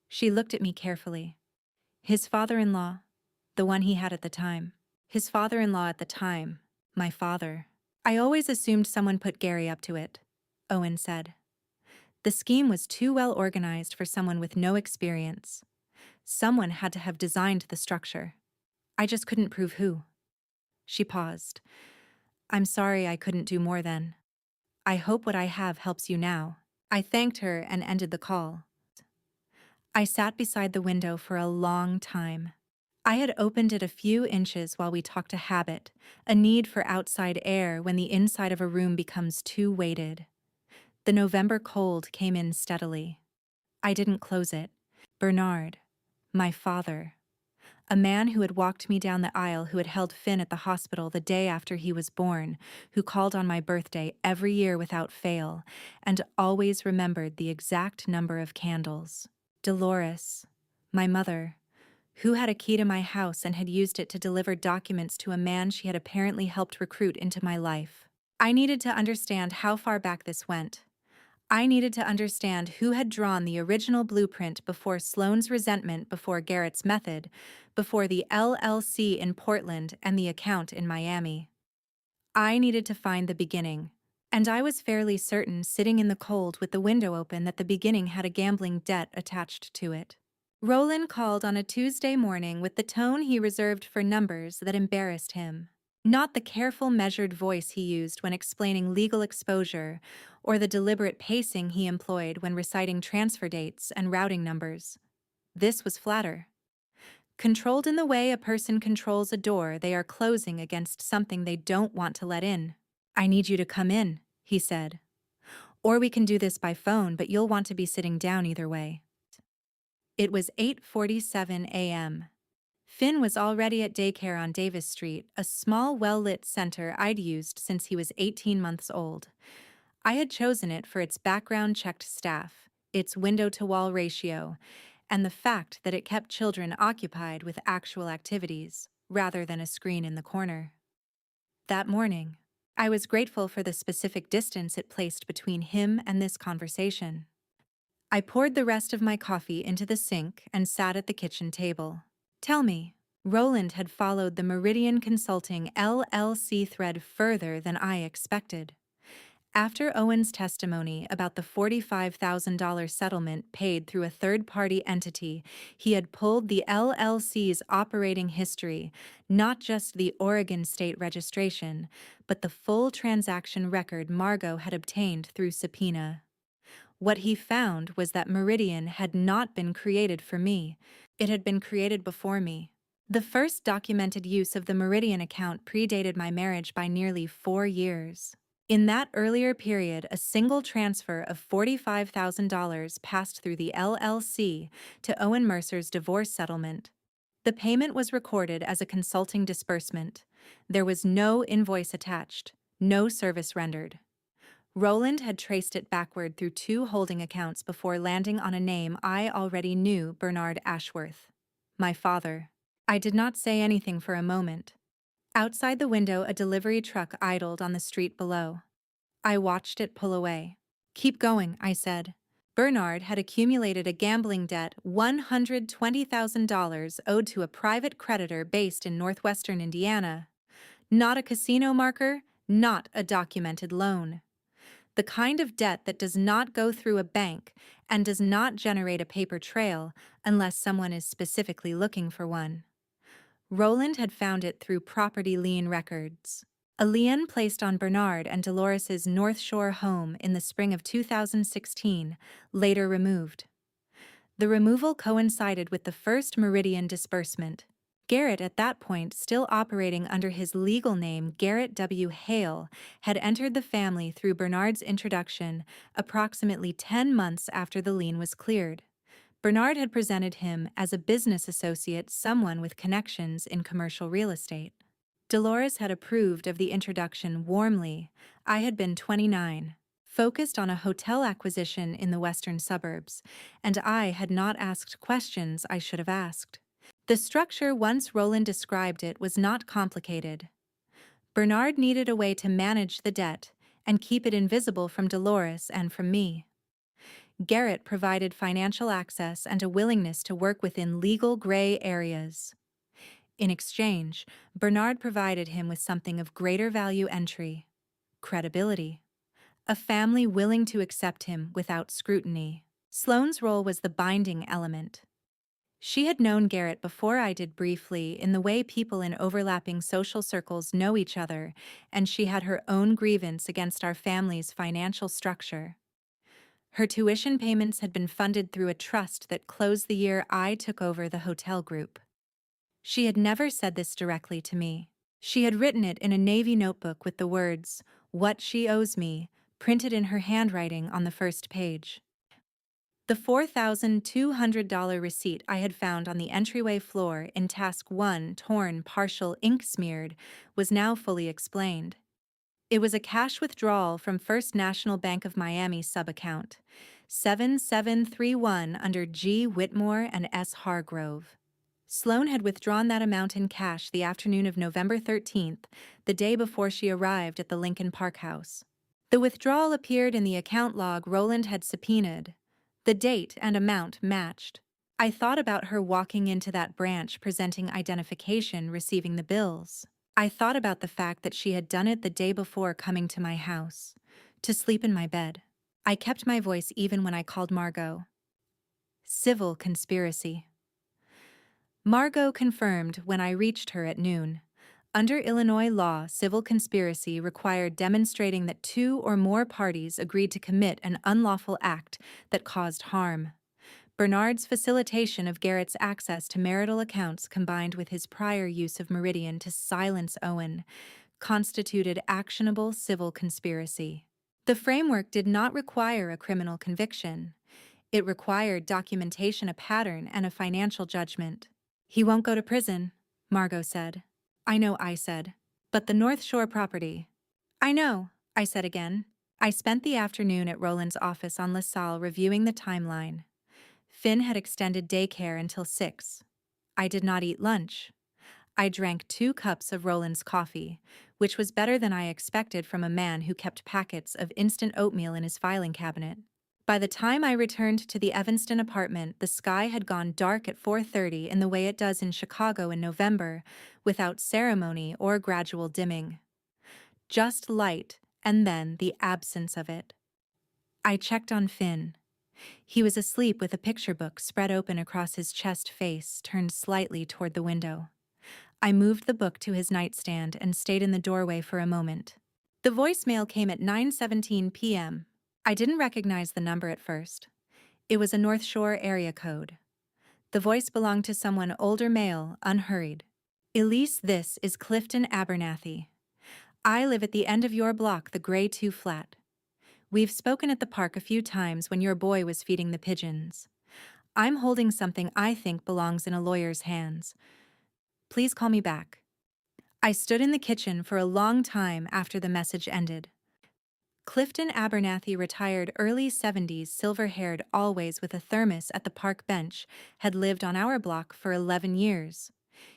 She looked at me carefully. His father-in-law, the one he had at the time. His father-in-law at the time, my father. I always assumed someone put Gary up to it, Owen said. The scheme was too well organized for someone with no experience. Someone had to have designed the structure. I just couldn't prove who. She paused. I'm sorry I couldn't do more then. I hope what I have helps you now. I thanked her and ended the call. I sat beside the window for a long time. I had opened it a few inches while we talked, a habit, a need for outside air when the inside of a room becomes too weighted. The November cold came in steadily. I didn't close it. Bernard, my father, a man who had walked me down the aisle, who had held Finn at the hospital the day after he was born, who called on my birthday every year without fail, and always remembered the exact number of candles. Dolores, my mother, who had a key to my house and had used it to deliver documents to a man she had apparently helped recruit into my life. I needed to understand how far back this went. I needed to understand who had drawn the original blueprint before Sloane's resentment, before Garrett's method, before the LLC in Portland and the account in Miami. I needed to find the beginning, and I was fairly certain, sitting in the cold with the window open, that the beginning had a gambling debt attached to it. Roland called on a Tuesday morning with the tone he reserved for numbers that embarrassed him. Not the careful, measured voice he used when explaining legal exposure, or the deliberate pacing he employed when reciting transfer dates and routing numbers. This was flatter. Controlled in the way a person controls a door they are closing against something they don't want to let in. I need you to come in, he said. Or we can do this by phone, but you'll want to be sitting down either way. It was 8:47 a.m. Finn was already at daycare on Davis Street, a small, well-lit center I'd used since he was 18 months old. I had chosen it for its background-checked staff, its window-to-wall ratio, and the fact that it kept children occupied with actual activities, rather than a screen in the corner. That morning, I was grateful for the specific distance it placed between him and this conversation. I poured the rest of my coffee into the sink and sat at the kitchen table. Tell me, Roland had followed the Meridian Consulting LLC thread further than I expected. After Owen's testimony about the $45,000 settlement paid through a third-party entity, he had pulled the LLC's operating history, not just the Oregon state registration, but the full transaction record Margot had obtained through subpoena. What he found was that Meridian had not been created for me. It had been created before me. The first documented use of the Meridian account predated my marriage by nearly 4 years. In that earlier period, a single transfer of $45,000 passed through the LLC to Owen Mercer's divorce settlement. The payment was recorded as a consulting disbursement. There was no invoice attached, no service rendered. Roland had traced it backward through 2 holding accounts before landing on a name I already knew: Bernard Ashworth. My father. I did not say anything for a moment. Outside the window, a delivery truck idled on the street below. I watched it pull away. "Keep going," I said. Bernard had accumulated a gambling debt, $120,000 owed to a private creditor based in northwestern Indiana. Not a casino marker, not a documented loan. The kind of debt that does not go through a bank and does not generate a paper trail unless someone is specifically looking for one. Roland had found it through property lien records. A lien placed on Bernard and Dolores's North Shore home in the spring of 2016, later removed. The removal coincided with the first Meridian disbursement. Garrett, at that point still operating under his legal name Garrett W. Hale, had entered the family through Bernard's introduction approximately 10 months after the lien was cleared. Bernard had presented him as a business associate, someone with connections in commercial real estate. Dolores had approved of the introduction warmly. I had been 29, focused on a hotel acquisition in the western suburbs, and I had not asked questions I should have asked. The structure, once Roland described it, was not complicated. Bernard needed a way to manage the debt and keep it invisible from Dolores and from me. Garrett provided financial access and a willingness to work within legal gray areas. In exchange, Bernard provided him with something of greater value: entry, credibility, a family willing to accept him without scrutiny. Sloane's role was the binding element. She had known Garrett before I did, briefly, in the way people in overlapping social circles know each other, and she had her own grievance against our family's financial structure. Her tuition payments had been funded through a trust that closed the year I took over the hotel group. She had never said this directly to me. She had written it in a navy notebook with the words, "What she owes me," printed in her handwriting on the first page. The $4,200 receipt I had found on the entryway floor in Task 1, torn, partial, ink smeared, was now fully explained. It was a cash withdrawal from First National Bank of Miami subaccount 7731 under G. Whitmore and S. Hargrove. Sloane had withdrawn that amount in cash the afternoon of November 13th, the day before she arrived at the Lincoln Park house. The withdrawal appeared in the account log Roland had subpoenaed. The date and amount matched. I thought about her walking into that branch, presenting identification, receiving the bills. I thought about the fact that she had done it the day before coming to my house, to sleep in my bed. I kept my voice even when I called Margot. Civil conspiracy. Margot confirmed when I reached her at noon. Under Illinois law, civil conspiracy required demonstrating that 2 or more parties agreed to commit an unlawful act that caused harm. Bernard's facilitation of Garrett's access to marital accounts, combined with his prior use of Meridian to silence Owen, constituted actionable civil conspiracy. The framework did not require a criminal conviction. It required documentation, a pattern, and a financial judgment. "He won't go to prison," Margot said. "I know," I said. "But the North Shore property." "I know," I said again. I spent the afternoon at Roland's office on LaSalle reviewing the timeline. Finn had extended daycare until 6. I did not eat lunch. I drank 2 cups of Roland's coffee, which was better than I expected from a man who kept packets of instant oatmeal in his filing cabinet. By the time I returned to the Evanston apartment, the sky had gone dark at 4:30 in the way it does in Chicago in November, without ceremony or gradual dimming. Just light, and then the absence of it. I checked on Finn. He was asleep with a picture book spread open across his chest, face turned slightly toward the window. I moved the book to his nightstand and stayed in the doorway for a moment. The voicemail came at 9:17 p.m. I didn't recognize the number at first. It was a North Shore area code. The voice belonged to someone older male, unhurried. Elise, this is Clifton Abernathy. I live at the end of your block, the Gray 2 flat. We've spoken at the park a few times when your boy was feeding the pigeons. I'm holding something I think belongs in a lawyer's hands. Please call me back. I stood in the kitchen for a long time after the message ended. Clifton Abernathy, retired early 70s, silver-haired, always with a thermos at the park bench, had lived on our block for 11 years.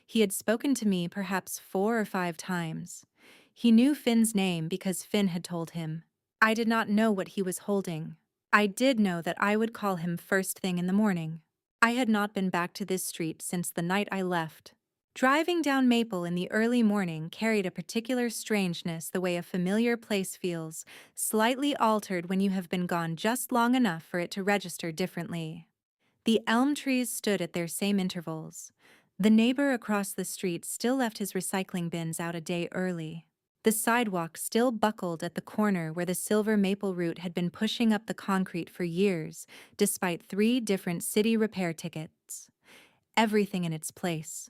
He had spoken to me perhaps 4 or 5 times. He knew Finn's name because Finn had told him. I did not know what he was holding. I did know that I would call him first thing in the morning. I had not been back to this street since the night I left. Driving down Maple in the early morning carried a particular strangeness, the way a familiar place feels, slightly altered when you have been gone just long enough for it to register differently. The elm trees stood at their same intervals. The neighbor across the street still left his recycling bins out a day early. The sidewalk still buckled at the corner where the silver maple root had been pushing up the concrete for years, despite 3 different city repair tickets. Everything in its place.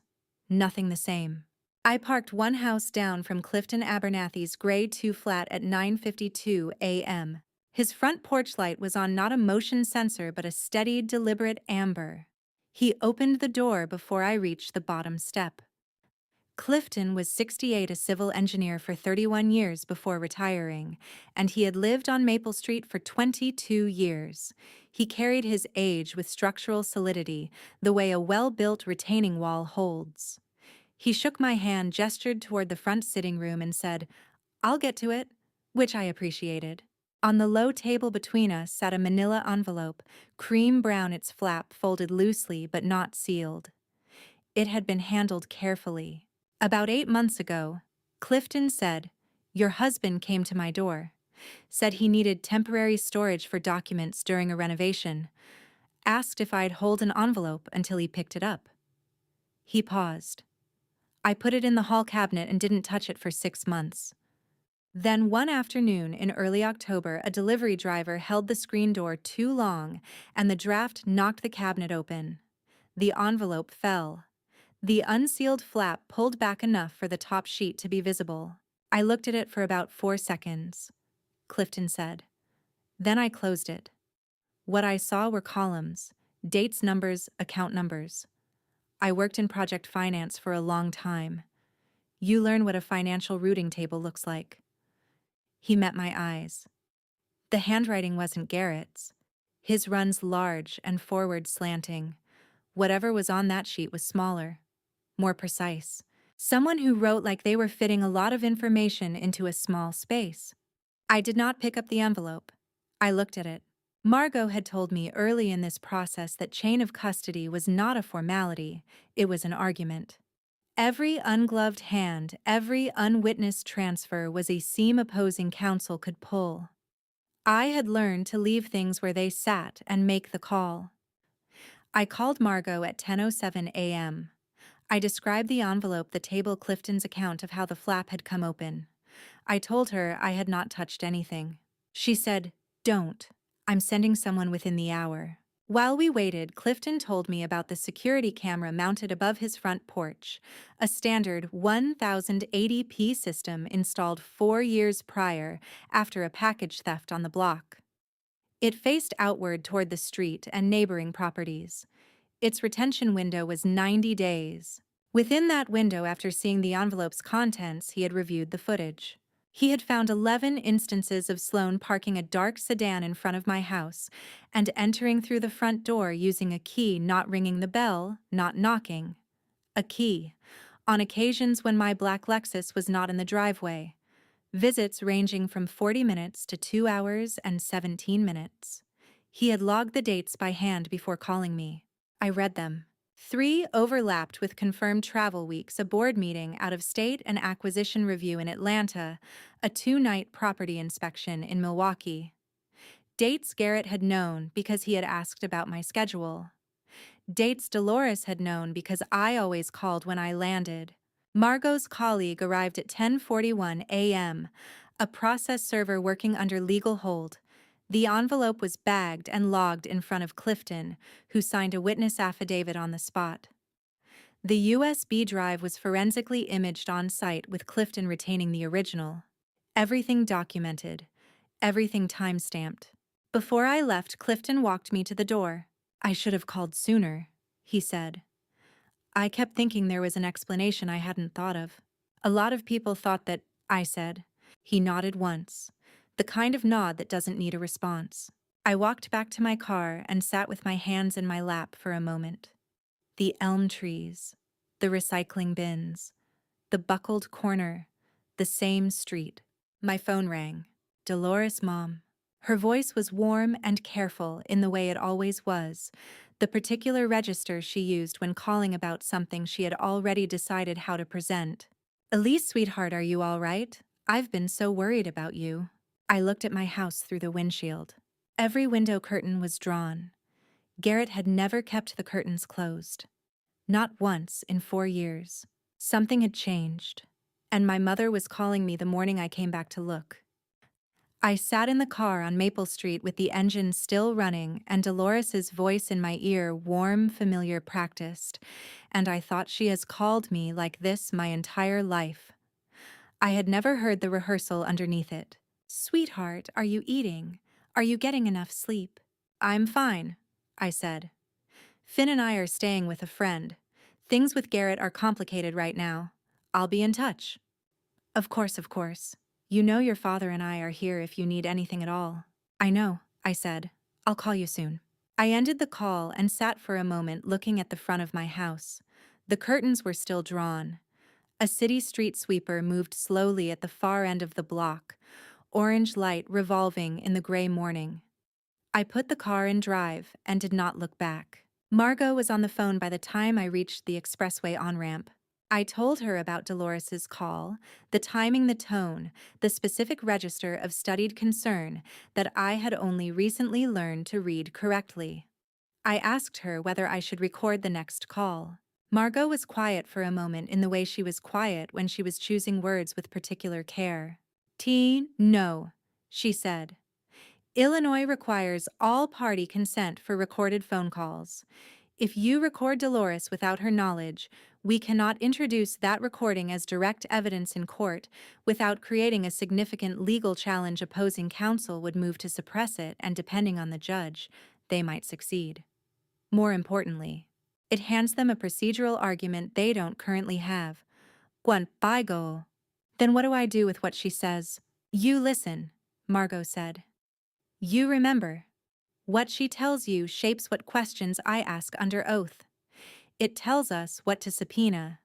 Nothing the same. I parked one house down from Clifton Abernathy's Gray 2 flat at 9:52 a.m. His front porch light was on, not a motion sensor but a steady, deliberate amber. He opened the door before I reached the bottom step. Clifton was 68, a civil engineer for 31 years before retiring, and he had lived on Maple Street for 22 years. He carried his age with structural solidity, the way a well-built retaining wall holds. He shook my hand, gestured toward the front sitting room, and said, "I'll get to it," which I appreciated. On the low table between us sat a manila envelope, cream brown, its flap folded loosely but not sealed. It had been handled carefully. About 8 months ago, Clifton said, "Your husband came to my door, said he needed temporary storage for documents during a renovation, asked if I'd hold an envelope until he picked it up." He paused. I put it in the hall cabinet and didn't touch it for 6 months. Then one afternoon in early October, a delivery driver held the screen door too long, and the draft knocked the cabinet open. The envelope fell. The unsealed flap pulled back enough for the top sheet to be visible. I looked at it for about 4 seconds. Clifton said. Then I closed it. What I saw were columns, dates, numbers, account numbers. I worked in project finance for a long time. You learn what a financial routing table looks like. He met my eyes. The handwriting wasn't Garrett's. His runs large and forward slanting. Whatever was on that sheet was smaller, more precise. Someone who wrote like they were fitting a lot of information into a small space. I did not pick up the envelope. I looked at it. Margot had told me early in this process that chain of custody was not a formality, it was an argument. Every ungloved hand, every unwitnessed transfer was a seam opposing counsel could pull. I had learned to leave things where they sat and make the call. I called Margot at 10:07 a.m. I described the envelope, the table, Clifton's account of how the flap had come open. I told her I had not touched anything. She said, "Don't. I'm sending someone within the hour." While we waited, Clifton told me about the security camera mounted above his front porch, a standard 1080p system installed 4 years prior after a package theft on the block. It faced outward toward the street and neighboring properties. Its retention window was 90 days. Within that window, after seeing the envelope's contents, he had reviewed the footage. He had found 11 instances of Sloan parking a dark sedan in front of my house and entering through the front door using a key, not ringing the bell, not knocking. A key, on occasions when my black Lexus was not in the driveway. Visits ranging from 40 minutes to 2 hours and 17 minutes. He had logged the dates by hand before calling me. I read them. 3 overlapped with confirmed travel weeks, a board meeting out of state, an acquisition review in Atlanta, a 2-night property inspection in Milwaukee. Dates Garrett had known because he had asked about my schedule. Dates Dolores had known because I always called when I landed. Margot's colleague arrived at 10:41 a.m., a process server working under legal hold. The envelope was bagged and logged in front of Clifton, who signed a witness affidavit on the spot. The USB drive was forensically imaged on site with Clifton retaining the original. Everything documented, everything time-stamped. Before I left, Clifton walked me to the door. "I should have called sooner," he said. I kept thinking there was an explanation I hadn't thought of. "A lot of people thought that," I said. He nodded once, the kind of nod that doesn't need a response. I walked back to my car and sat with my hands in my lap for a moment. The elm trees, the recycling bins, the buckled corner, the same street. My phone rang. Dolores' mom. Her voice was warm and careful in the way it always was, the particular register she used when calling about something she had already decided how to present. "Elise, sweetheart, are you all right? I've been so worried about you." I looked at my house through the windshield. Every window curtain was drawn. Garrett had never kept the curtains closed. Not once in 4 years. Something had changed, and my mother was calling me the morning I came back to look. I sat in the car on Maple Street with the engine still running and Dolores's voice in my ear, warm, familiar, practiced, and I thought she has called me like this my entire life. I had never heard the rehearsal underneath it. "Sweetheart, are you eating? Are you getting enough sleep?" "I'm fine," I said. "Finn and I are staying with a friend. Things with Garrett are complicated right now. I'll be in touch." Of course, of course. You know your father and I are here if you need anything at all." "I know," I said. "I'll call you soon." I ended the call and sat for a moment looking at the front of my house. The curtains were still drawn. A city street sweeper moved slowly at the far end of the block, orange light revolving in the gray morning. I put the car in drive and did not look back. Margot was on the phone by the time I reached the expressway on-ramp. I told her about Dolores's call, the timing, the tone, the specific register of studied concern that I had only recently learned to read correctly. I asked her whether I should record the next call. Margot was quiet for a moment in the way she was quiet when she was choosing words with particular care. "No," she said. "Illinois requires all-party consent for recorded phone calls. If you record Dolores without her knowledge, we cannot introduce that recording as direct evidence in court without creating a significant legal challenge. Opposing counsel would move to suppress it, and depending on the judge, they might succeed. More importantly, it hands them a procedural argument they don't currently have. Guan Baigo." "Then what do I do with what she says?" "You listen," Margot said. "You remember. What she tells you shapes what questions I ask under oath. It tells us what to subpoena.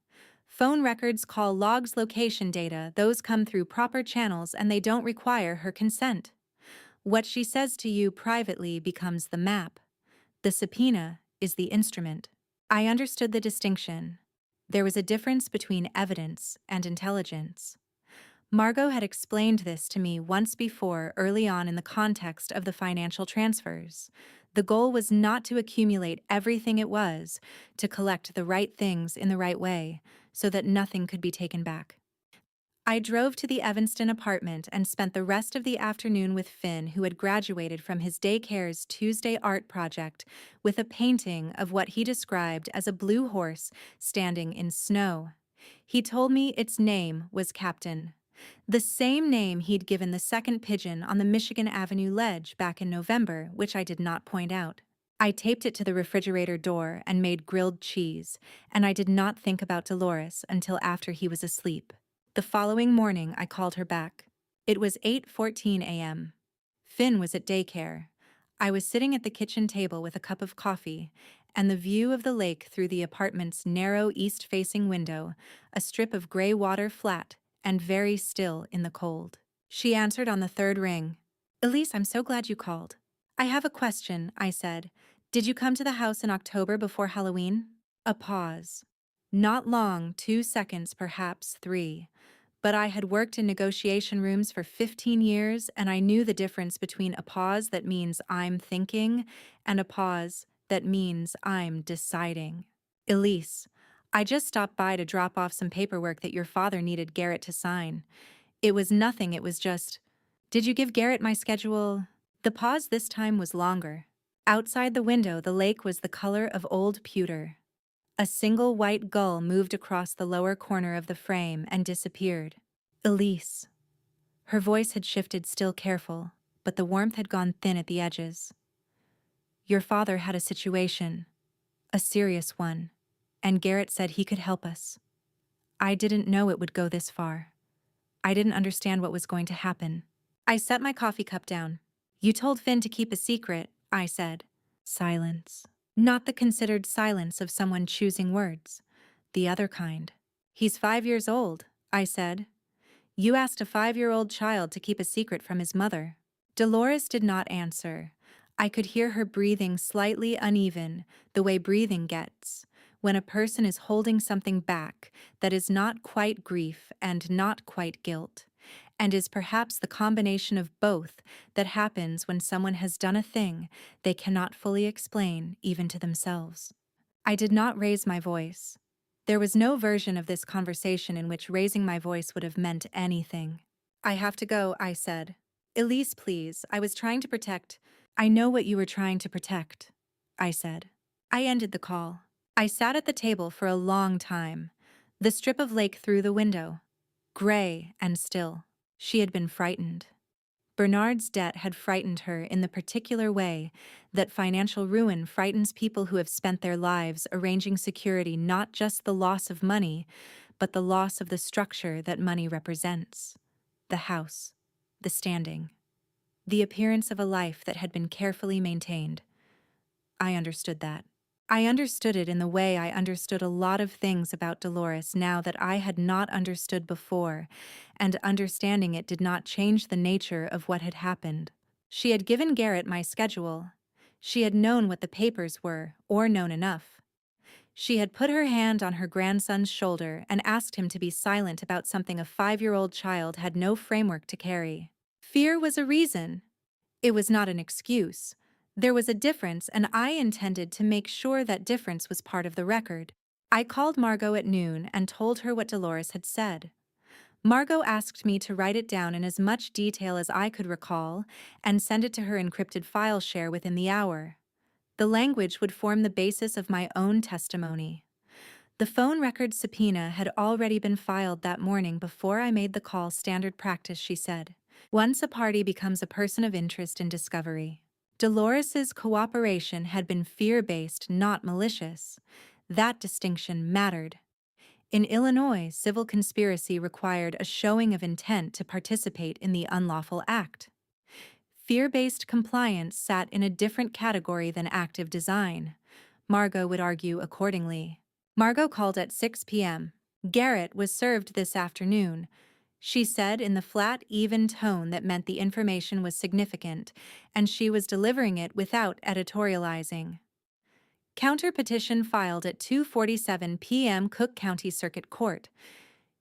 Phone records call logs location data, those come through proper channels and they don't require her consent. What she says to you privately becomes the map. The subpoena is the instrument." I understood the distinction. There was a difference between evidence and intelligence. Margot had explained this to me once before, early on in the context of the financial transfers. The goal was not to accumulate everything, it was to collect the right things in the right way so that nothing could be taken back. I drove to the Evanston apartment and spent the rest of the afternoon with Finn, who had graduated from his daycare's Tuesday art project with a painting of what he described as a blue horse standing in snow. He told me its name was Captain, the same name he'd given the second pigeon on the Michigan Avenue ledge back in November, which I did not point out. I taped it to the refrigerator door and made grilled cheese, and I did not think about Dolores until after he was asleep. The following morning, I called her back. It was 8:14 a.m. Finn was at daycare. I was sitting at the kitchen table with a cup of coffee, and the view of the lake through the apartment's narrow east-facing window, a strip of gray water flat and very still in the cold. She answered on the third ring. "Elise, I'm so glad you called. I have a question, I said. Did you come to the house in October before Halloween? A pause. Not long, 2 seconds, perhaps 3. But I had worked in negotiation rooms for 15 years, and I knew the difference between a pause that means I'm thinking and a pause that means I'm deciding. Elise, I just stopped by to drop off some paperwork that your father needed Garrett to sign. It was nothing, it was just, did you give Garrett my schedule? The pause this time was longer. Outside the window, the lake was the color of old pewter. A single white gull moved across the lower corner of the frame and disappeared. Elise. Her voice had shifted, still careful, but the warmth had gone thin at the edges. Your father had a situation, a serious one, and Garrett said he could help us. I didn't know it would go this far. I didn't understand what was going to happen. I set my coffee cup down. You told Finn to keep a secret, I said. Silence. Not the considered silence of someone choosing words. The other kind. He's 5 years old, I said. You asked a 5-year-old child to keep a secret from his mother. Dolores did not answer. I could hear her breathing slightly uneven, the way breathing gets, when a person is holding something back that is not quite grief and not quite guilt, and is perhaps the combination of both that happens when someone has done a thing they cannot fully explain even to themselves. I did not raise my voice. There was no version of this conversation in which raising my voice would have meant anything. I have to go, I said. Elise, please, I was trying to protect. I know what you were trying to protect, I said. I ended the call. I sat at the table for a long time. The strip of lake through the window. Gray and still. She had been frightened. Bernard's debt had frightened her in the particular way that financial ruin frightens people who have spent their lives arranging security, not just the loss of money, but the loss of the structure that money represents. The house, the standing, the appearance of a life that had been carefully maintained. I understood that. I understood it in the way I understood a lot of things about Dolores now that I had not understood before, and understanding it did not change the nature of what had happened. She had given Garrett my schedule. She had known what the papers were, or known enough. She had put her hand on her grandson's shoulder and asked him to be silent about something a 5-year-old child had no framework to carry. Fear was a reason. It was not an excuse. There was a difference, and I intended to make sure that difference was part of the record. I called Margot at noon and told her what Dolores had said. Margot asked me to write it down in as much detail as I could recall and send it to her encrypted file share within the hour. The language would form the basis of my own testimony. The phone record subpoena had already been filed that morning before I made the call, standard practice, she said. Once a party becomes a person of interest in discovery. Dolores's cooperation had been fear-based, not malicious. That distinction mattered. In Illinois, civil conspiracy required a showing of intent to participate in the unlawful act. Fear-based compliance sat in a different category than active design. Margot would argue accordingly. Margot called at 6 p.m. Garrett was served this afternoon, she said in the flat, even tone that meant the information was significant, and she was delivering it without editorializing. Counter petition filed at 2:47 p.m. Cook County Circuit Court.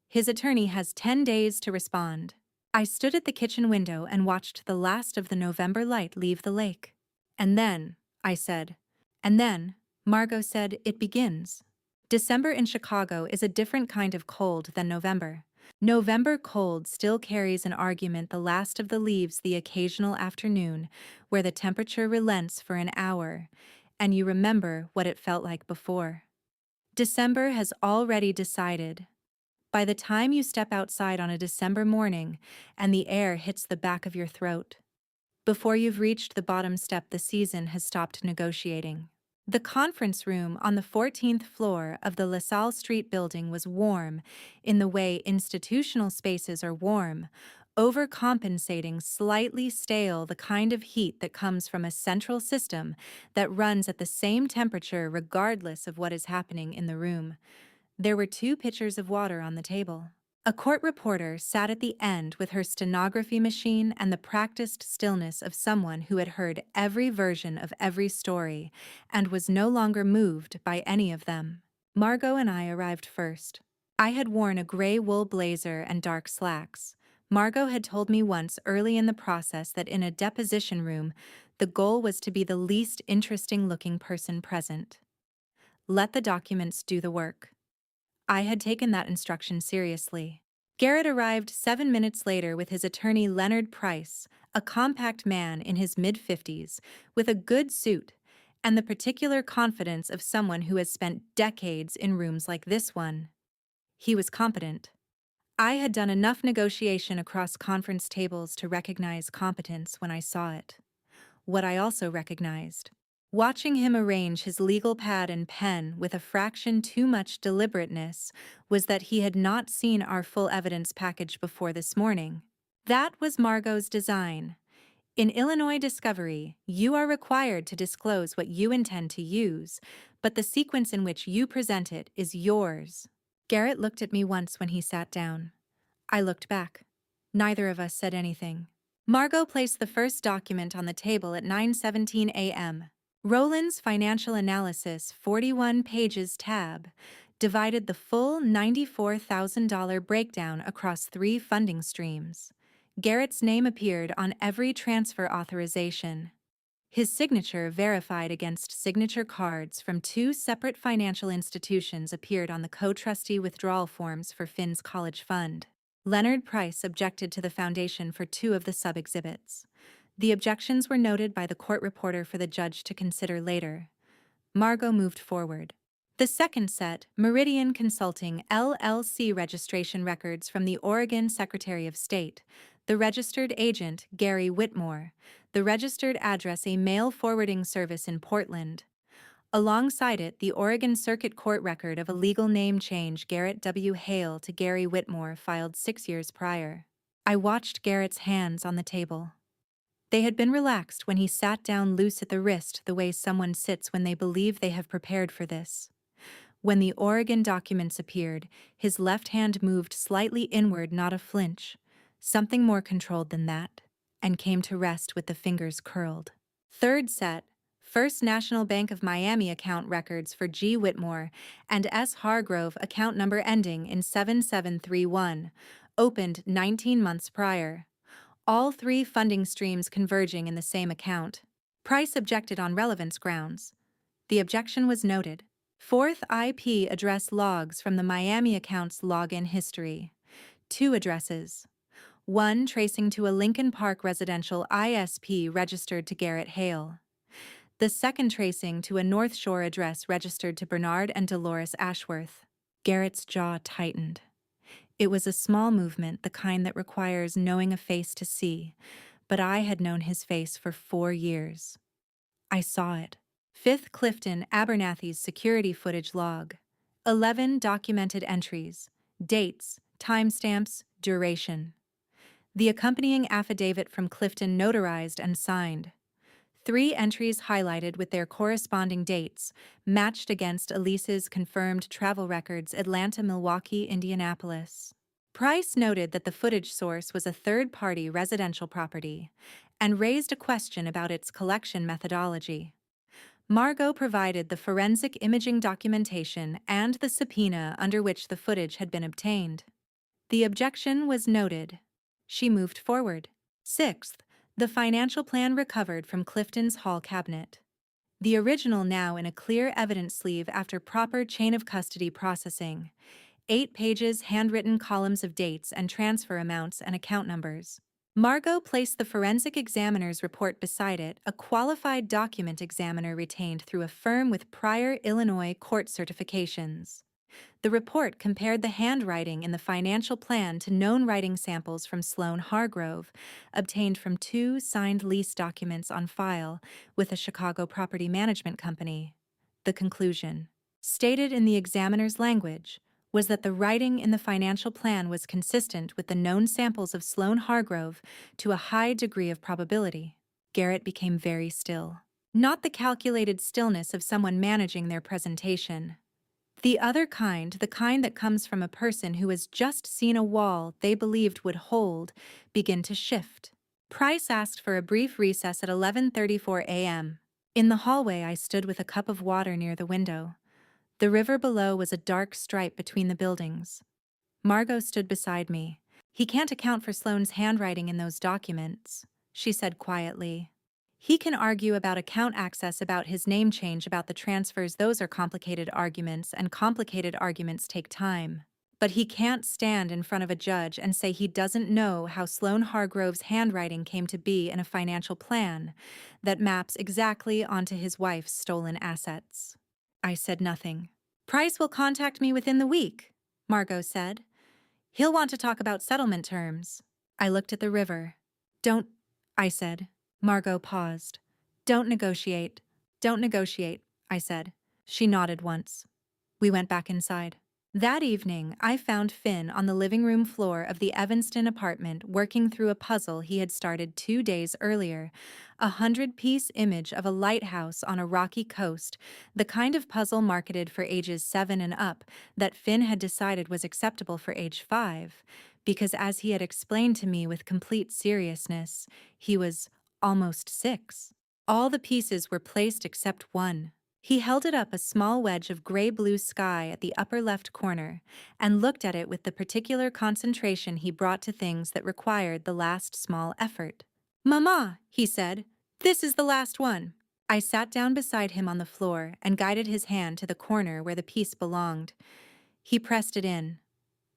His attorney has 10 days to respond. I stood at the kitchen window and watched the last of the November light leave the lake. And then, I said. And then, Margot said, it begins. December in Chicago is a different kind of cold than November. November cold still carries an argument, the last of the leaves, the occasional afternoon, where the temperature relents for an hour, and you remember what it felt like before. December has already decided. By the time you step outside on a December morning and the air hits the back of your throat, before you've reached the bottom step, the season has stopped negotiating. The conference room on the 14th floor of the LaSalle Street building was warm in the way institutional spaces are warm, overcompensating, slightly stale, the kind of heat that comes from a central system that runs at the same temperature regardless of what is happening in the room. There were 2 pitchers of water on the table. A court reporter sat at the end with her stenography machine and the practiced stillness of someone who had heard every version of every story and was no longer moved by any of them. Margot and I arrived first. I had worn a gray wool blazer and dark slacks. Margot had told me once early in the process that in a deposition room, the goal was to be the least interesting-looking person present. Let the documents do the work. I had taken that instruction seriously. Garrett arrived 7 minutes later with his attorney Leonard Price, a compact man in his mid-50s, with a good suit, and the particular confidence of someone who has spent decades in rooms like this one. He was competent. I had done enough negotiation across conference tables to recognize competence when I saw it. What I also recognized, watching him arrange his legal pad and pen with a fraction too much deliberateness, was that he had not seen our full evidence package before this morning. That was Margot's design. In Illinois discovery, you are required to disclose what you intend to use, but the sequence in which you present it is yours. Garrett looked at me once when he sat down. I looked back. Neither of us said anything. Margot placed the first document on the table at 9:17 a.m. Roland's Financial Analysis 41 pages tab divided the full $94,000 breakdown across 3 funding streams. Garrett's name appeared on every transfer authorization. His signature, verified against signature cards from 2 separate financial institutions, appeared on the co-trustee withdrawal forms for Finn's college fund. Leonard Price objected to the foundation for 2 of the sub-exhibits. The objections were noted by the court reporter for the judge to consider later. Margot moved forward. The second set, Meridian Consulting LLC registration records from the Oregon Secretary of State, the registered agent, Gary Whitmore, the registered address, a mail forwarding service in Portland. Alongside it, the Oregon Circuit Court record of a legal name change, Garrett W. Hale to Gary Whitmore, filed 6 years prior. I watched Garrett's hands on the table. They had been relaxed when he sat down, loose at the wrist, the way someone sits when they believe they have prepared for this. When the Oregon documents appeared, his left hand moved slightly inward, not a flinch, something more controlled than that, and came to rest with the fingers curled. Third set, First National Bank of Miami account records for G. Whitmore and S. Hargrove, account number ending in 7731, opened 19 months prior. All 3 funding streams converging in the same account. Price objected on relevance grounds. The objection was noted. Fourth, IP address logs from the Miami account's login history. 2 addresses. One tracing to a Lincoln Park residential ISP registered to Garrett Hale. The second tracing to a North Shore address registered to Bernard and Dolores Ashworth. Garrett's jaw tightened. It was a small movement, the kind that requires knowing a face to see, but I had known his face for 4 years. I saw it. 5th Clifton Abernathy's security footage log. 11 documented entries. Dates, timestamps, duration. The accompanying affidavit from Clifton notarized and signed. 3 entries highlighted with their corresponding dates, matched against Elise's confirmed travel records: Atlanta, Milwaukee, Indianapolis. Price noted that the footage source was a third-party residential property and raised a question about its collection methodology. Margot provided the forensic imaging documentation and the subpoena under which the footage had been obtained. The objection was noted. She moved forward. Sixth, the financial plan recovered from Clifton's hall cabinet. The original now in a clear evidence sleeve after proper chain of custody processing. 8 pages, handwritten columns of dates and transfer amounts and account numbers. Margot placed the forensic examiner's report beside it, a qualified document examiner retained through a firm with prior Illinois court certifications. The report compared the handwriting in the financial plan to known writing samples from Sloan Hargrove, obtained from 2 signed lease documents on file with a Chicago property management company. The conclusion, stated in the examiner's language, was that the writing in the financial plan was consistent with the known samples of Sloan Hargrove to a high degree of probability. Garrett became very still. Not the calculated stillness of someone managing their presentation. The other kind, the kind that comes from a person who has just seen a wall they believed would hold, begin to shift. Price asked for a brief recess at 11:34 a.m. In the hallway, I stood with a cup of water near the window. The river below was a dark stripe between the buildings. Margot stood beside me. "He can't account for Sloane's handwriting in those documents," she said quietly. "He can argue about account access, about his name change, about the transfers. Those are complicated arguments, and complicated arguments take time. But he can't stand in front of a judge and say he doesn't know how Sloane Hargrove's handwriting came to be in a financial plan that maps exactly onto his wife's stolen assets." I said nothing. "Price will contact me within the week," Margot said. "He'll want to talk about settlement terms." I looked at the river. "Don't," I said. Margot paused. "Don't negotiate. Don't negotiate," I said. She nodded once. We went back inside. That evening, I found Finn on the living room floor of the Evanston apartment working through a puzzle he had started 2 days earlier, a 100-piece image of a lighthouse on a rocky coast, the kind of puzzle marketed for ages 7 and up that Finn had decided was acceptable for age 5, because as he had explained to me with complete seriousness, he was almost 6. All the pieces were placed except one. He held it up a small wedge of gray-blue sky at the upper left corner and looked at it with the particular concentration he brought to things that required the last small effort. "Mama," he said, "this is the last one." I sat down beside him on the floor and guided his hand to the corner where the piece belonged. He pressed it in.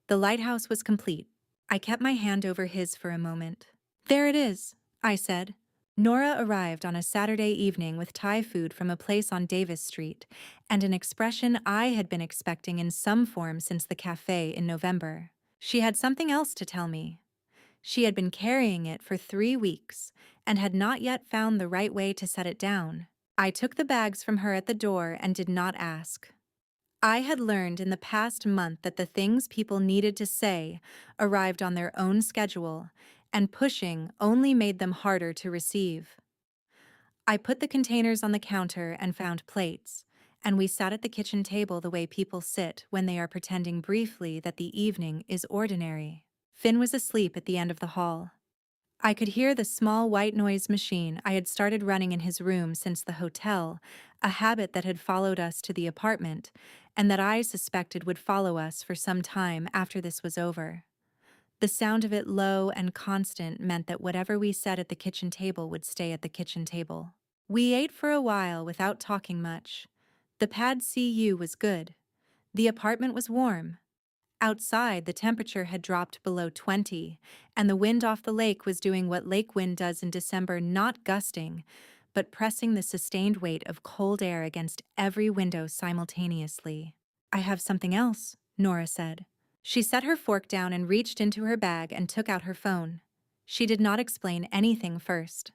The lighthouse was complete. I kept my hand over his for a moment. "There it is," I said. Nora arrived on a Saturday evening with Thai food from a place on Davis Street, and an expression I had been expecting in some form since the cafe in November. She had something else to tell me. She had been carrying it for 3 weeks, and had not yet found the right way to set it down. I took the bags from her at the door and did not ask. I had learned in the past month that the things people needed to say arrived on their own schedule, and pushing only made them harder to receive. I put the containers on the counter and found plates, and we sat at the kitchen table the way people sit when they are pretending briefly that the evening is ordinary. Finn was asleep at the end of the hall. I could hear the small white noise machine I had started running in his room since the hotel, a habit that had followed us to the apartment, and that I suspected would follow us for some time after this was over. The sound of it low and constant meant that whatever we said at the kitchen table would stay at the kitchen table. We ate for a while without talking much. The pad CU was good. The apartment was warm. Outside, the temperature had dropped below 20, and the wind off the lake was doing what lake wind does in December, not gusting, but pressing the sustained weight of cold air against every window simultaneously. "I have something else," Nora said. She set her fork down and reached into her bag and took out her phone. She did not explain anything first.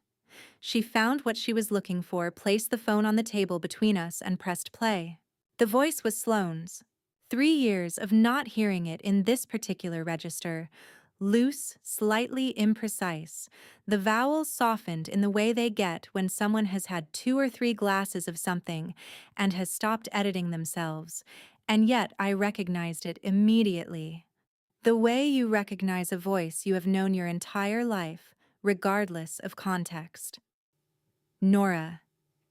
She found what she was looking for, placed the phone on the table between us, and pressed play. The voice was Sloane's. 3 years of not hearing it in this particular register. Loose, slightly imprecise, the vowels softened in the way they get when someone has had 2 or 3 glasses of something and has stopped editing themselves, and yet I recognized it immediately. The way you recognize a voice you have known your entire life, regardless of context. "Nora,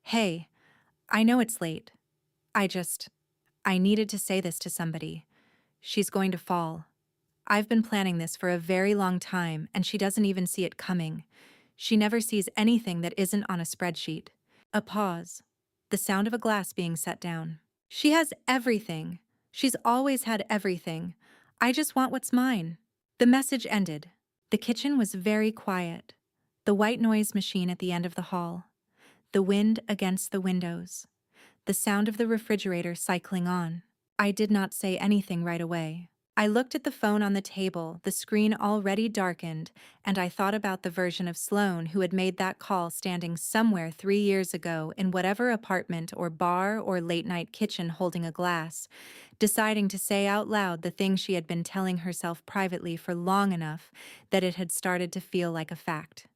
hey, I know it's late. I needed to say this to somebody. She's going to fall. I've been planning this for a very long time, and she doesn't even see it coming. She never sees anything that isn't on a spreadsheet." A pause. The sound of a glass being set down. "She has everything. She's always had everything. I just want what's mine." The message ended. The kitchen was very quiet. The white noise machine at the end of the hall. The wind against the windows. The sound of the refrigerator cycling on. I did not say anything right away. I looked at the phone on the table, the screen already darkened, and I thought about the version of Sloane who had made that call standing somewhere 3 years ago in whatever apartment or bar or late-night kitchen holding a glass, deciding to say out loud the thing she had been telling herself privately for long enough that it had started to feel like a fact.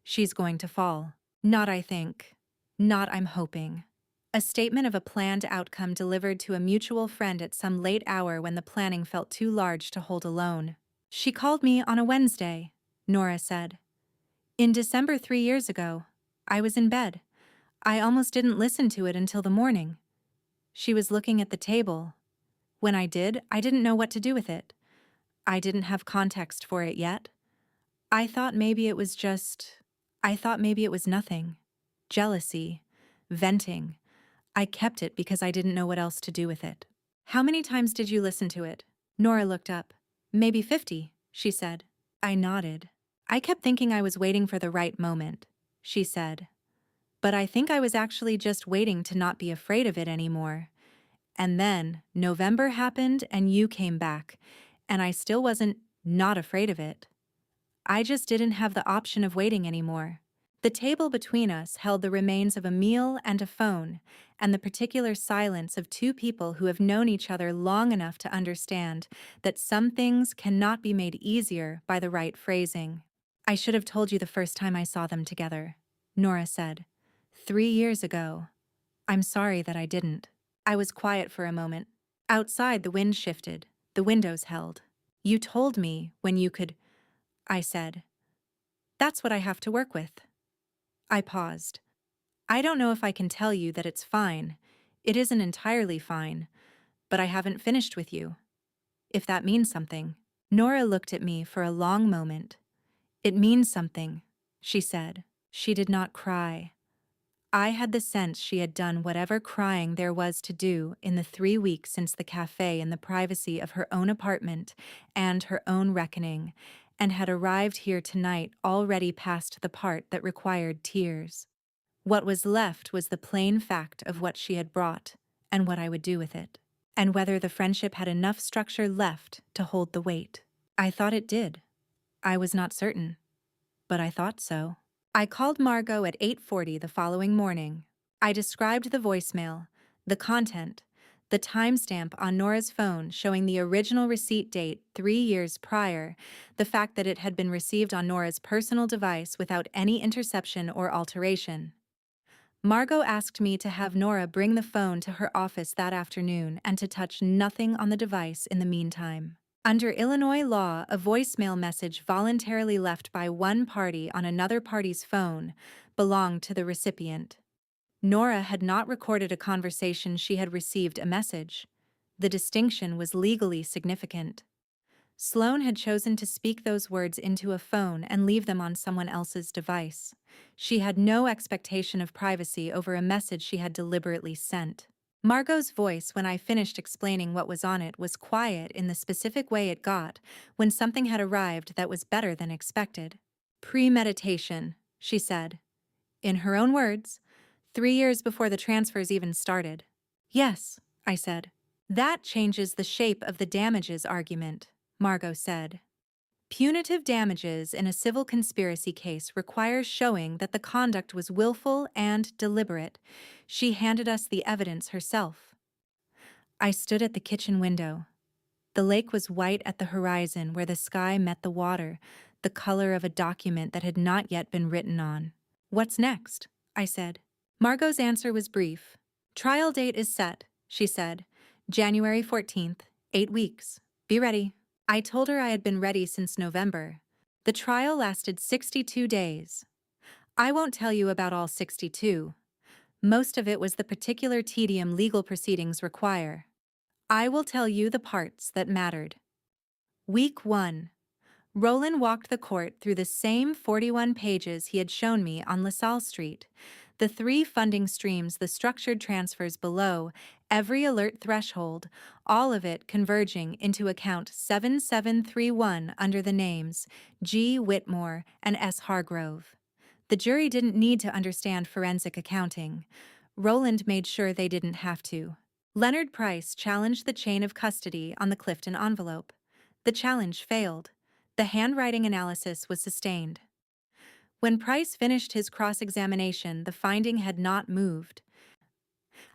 She's going to fall. Not I think. Not I'm hoping. A statement of a planned outcome delivered to a mutual friend at some late hour when the planning felt too large to hold alone. She called me on a Wednesday, Nora said. In December 3 years ago. I was in bed. I almost didn't listen to it until the morning. She was looking at the table. When I did, I didn't know what to do with it. I didn't have context for it yet. I thought maybe it was nothing. Jealousy. Venting. I kept it because I didn't know what else to do with it. How many times did you listen to it? Nora looked up. Maybe 50, she said. I nodded. I kept thinking I was waiting for the right moment, she said. But I think I was actually just waiting to not be afraid of it anymore. And then November happened and you came back, and I still wasn't not afraid of it. I just didn't have the option of waiting anymore. The table between us held the remains of a meal and a phone, and the particular silence of two people who have known each other long enough to understand that some things cannot be made easier by the right phrasing. I should have told you the first time I saw them together, Nora said. 3 years ago. I'm sorry that I didn't. I was quiet for a moment. Outside, the wind shifted. The windows held. You told me when you could, I said. That's what I have to work with. I paused. I don't know if I can tell you that it's fine. It isn't entirely fine, but I haven't finished with you. If that means something. Nora looked at me for a long moment. It means something, she said. She did not cry. I had the sense she had done whatever crying there was to do in the 3 weeks since the cafe in the privacy of her own apartment and her own reckoning, and had arrived here tonight already past the part that required tears. What was left was the plain fact of what she had brought and what I would do with it, and whether the friendship had enough structure left to hold the weight. I thought it did. I was not certain, but I thought so. I called Margot at 8:40 the following morning. I described the voicemail, the content, the timestamp on Nora's phone showing the original receipt date 3 years prior, the fact that it had been received on Nora's personal device without any interception or alteration. Margot asked me to have Nora bring the phone to her office that afternoon and to touch nothing on the device in the meantime. Under Illinois law, a voicemail message voluntarily left by one party on another party's phone belonged to the recipient. Nora had not recorded a conversation she had received a message. The distinction was legally significant. Sloane had chosen to speak those words into a phone and leave them on someone else's device. She had no expectation of privacy over a message she had deliberately sent. Margot's voice when I finished explaining what was on it was quiet in the specific way it got when something had arrived that was better than expected. Premeditation, she said. In her own words, 3 years before the transfers even started. Yes, I said. That changes the shape of the damages argument, Margot said. Punitive damages in a civil conspiracy case requires showing that the conduct was willful and deliberate. She handed us the evidence herself. I stood at the kitchen window. The lake was white at the horizon where the sky met the water, the color of a document that had not yet been written on. What's next? I said. Margot's answer was brief. Trial date is set, she said. January 14th, 8 weeks. Be ready. I told her I had been ready since November. The trial lasted 62 days. I won't tell you about all 62. Most of it was the particular tedium legal proceedings require. I will tell you the parts that mattered. Week 1. Roland walked the court through the same 41 pages he had shown me on LaSalle Street. The 3 funding streams, the structured transfers below, every alert threshold, all of it converging into account 7731 under the names G. Whitmore and S. Hargrove. The jury didn't need to understand forensic accounting. Roland made sure they didn't have to. Leonard Price challenged the chain of custody on the Clifton envelope. The challenge failed. The handwriting analysis was sustained. When Price finished his cross-examination, the finding had not moved.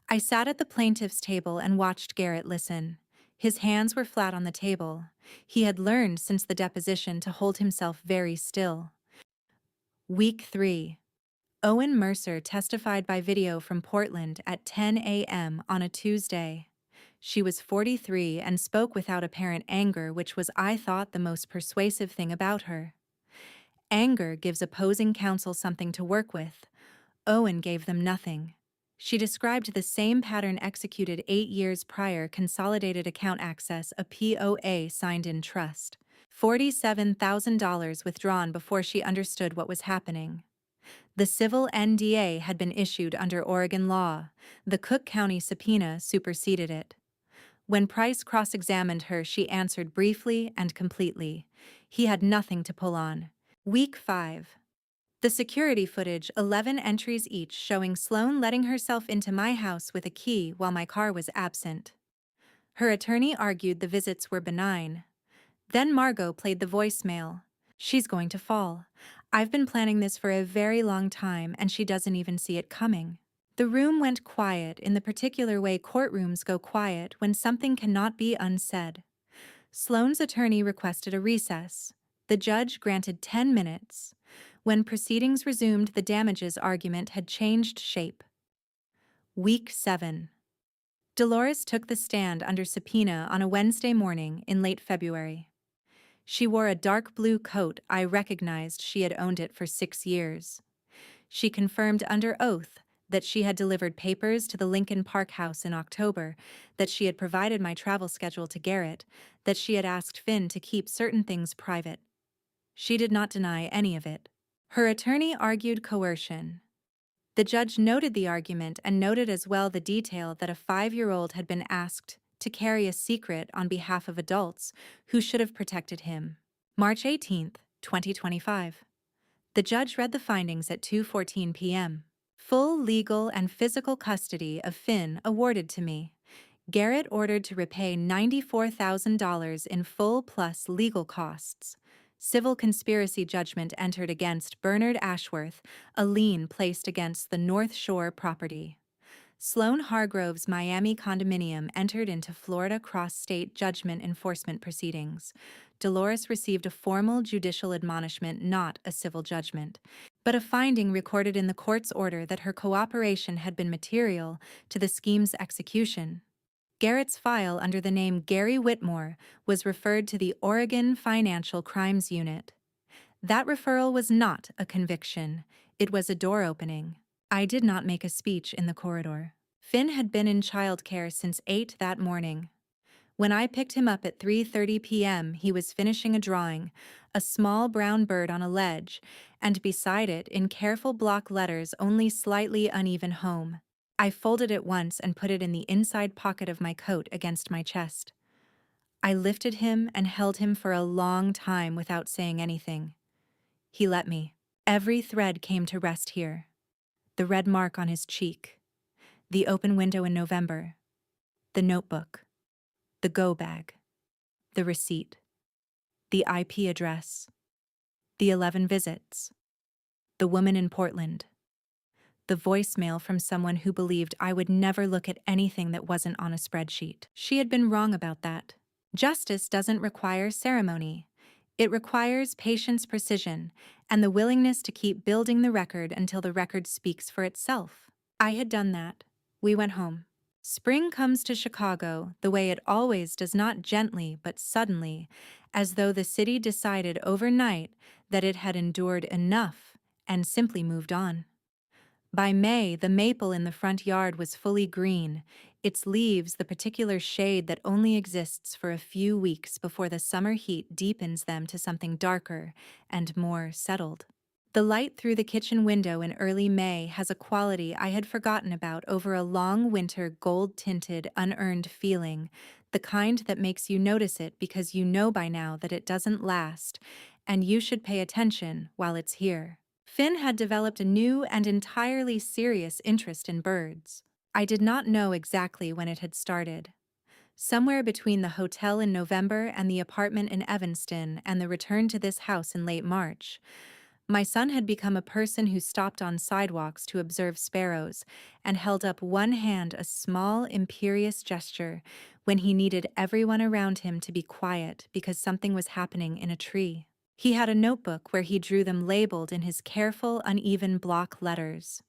I sat at the plaintiff's table and watched Garrett listen. His hands were flat on the table. He had learned since the deposition to hold himself very still. Week 3. Owen Mercer testified by video from Portland at 10 a.m. on a Tuesday. She was 43 and spoke without apparent anger, which was, I thought, the most persuasive thing about her. Anger gives opposing counsel something to work with. Owen gave them nothing. She described the same pattern executed 8 years prior: consolidated account access, a POA signed in trust. $47,000 withdrawn before she understood what was happening. The civil NDA had been issued under Oregon law. The Cook County subpoena superseded it. When Price cross-examined her, she answered briefly and completely. He had nothing to pull on. Week 5. The security footage, 11 entries each, showing Sloan letting herself into my house with a key while my car was absent. Her attorney argued the visits were benign. Then Margot played the voicemail. She's going to fall. I've been planning this for a very long time, and she doesn't even see it coming. The room went quiet in the particular way courtrooms go quiet when something cannot be unsaid. Sloane's attorney requested a recess. The judge granted 10 minutes. When proceedings resumed, the damages argument had changed shape. Week 7. Dolores took the stand under subpoena on a Wednesday morning in late February. She wore a dark blue coat. I recognized she had owned it for 6 years. She confirmed under oath that she had delivered papers to the Lincoln Park house in October, that she had provided my travel schedule to Garrett, that she had asked Finn to keep certain things private. She did not deny any of it. Her attorney argued coercion. The judge noted the argument and noted as well the detail that a 5-year-old had been asked to carry a secret on behalf of adults who should have protected him. March 18, 2025. The judge read the findings at 2:14 p.m. Full legal and physical custody of Finn awarded to me. Garrett ordered to repay $94,000 in full plus legal costs. Civil conspiracy judgment entered against Bernard Ashworth, a lien placed against the North Shore property. Sloan Hargrove's Miami condominium entered into Florida cross-state judgment enforcement proceedings. Dolores received a formal judicial admonishment, not a civil judgment, but a finding recorded in the court's order that her cooperation had been material to the scheme's execution. Garrett's file under the name Gary Whitmore was referred to the Oregon Financial Crimes Unit. That referral was not a conviction. It was a door opening. I did not make a speech in the corridor. Finn had been in childcare since 8 that morning. When I picked him up at 3:30 p.m., he was finishing a drawing, a small brown bird on a ledge, and beside it, in careful block letters, only slightly uneven, home. I folded it once and put it in the inside pocket of my coat against my chest. I lifted him and held him for a long time without saying anything. He let me. Every thread came to rest here. The red mark on his cheek, the open window in November, the notebook, the go bag, the receipt, the IP address, the 11 visits, the woman in Portland, the voicemail from someone who believed I would never look at anything that wasn't on a spreadsheet. She had been wrong about that. Justice doesn't require ceremony. It requires patience, precision, and the willingness to keep building the record until the record speaks for itself. I had done that. We went home. Spring comes to Chicago the way it always does, not gently but suddenly, as though the city decided overnight that it had endured enough and simply moved on. By May, the maple in the front yard was fully green, its leaves the particular shade that only exists for a few weeks before the summer heat deepens them to something darker and more settled. The light through the kitchen window in early May has a quality I had forgotten about over a long winter, gold-tinted, unearned feeling, the kind that makes you notice it because you know by now that it doesn't last, and you should pay attention while it's here. Finn had developed a new and entirely serious interest in birds. I did not know exactly when it had started. Somewhere between the hotel in November and the apartment in Evanston and the return to this house in late March, my son had become a person who stopped on sidewalks to observe sparrows and held up one hand, a small, imperious gesture, when he needed everyone around him to be quiet because something was happening in a tree. He had a notebook where he drew them labeled in his careful, uneven block letters.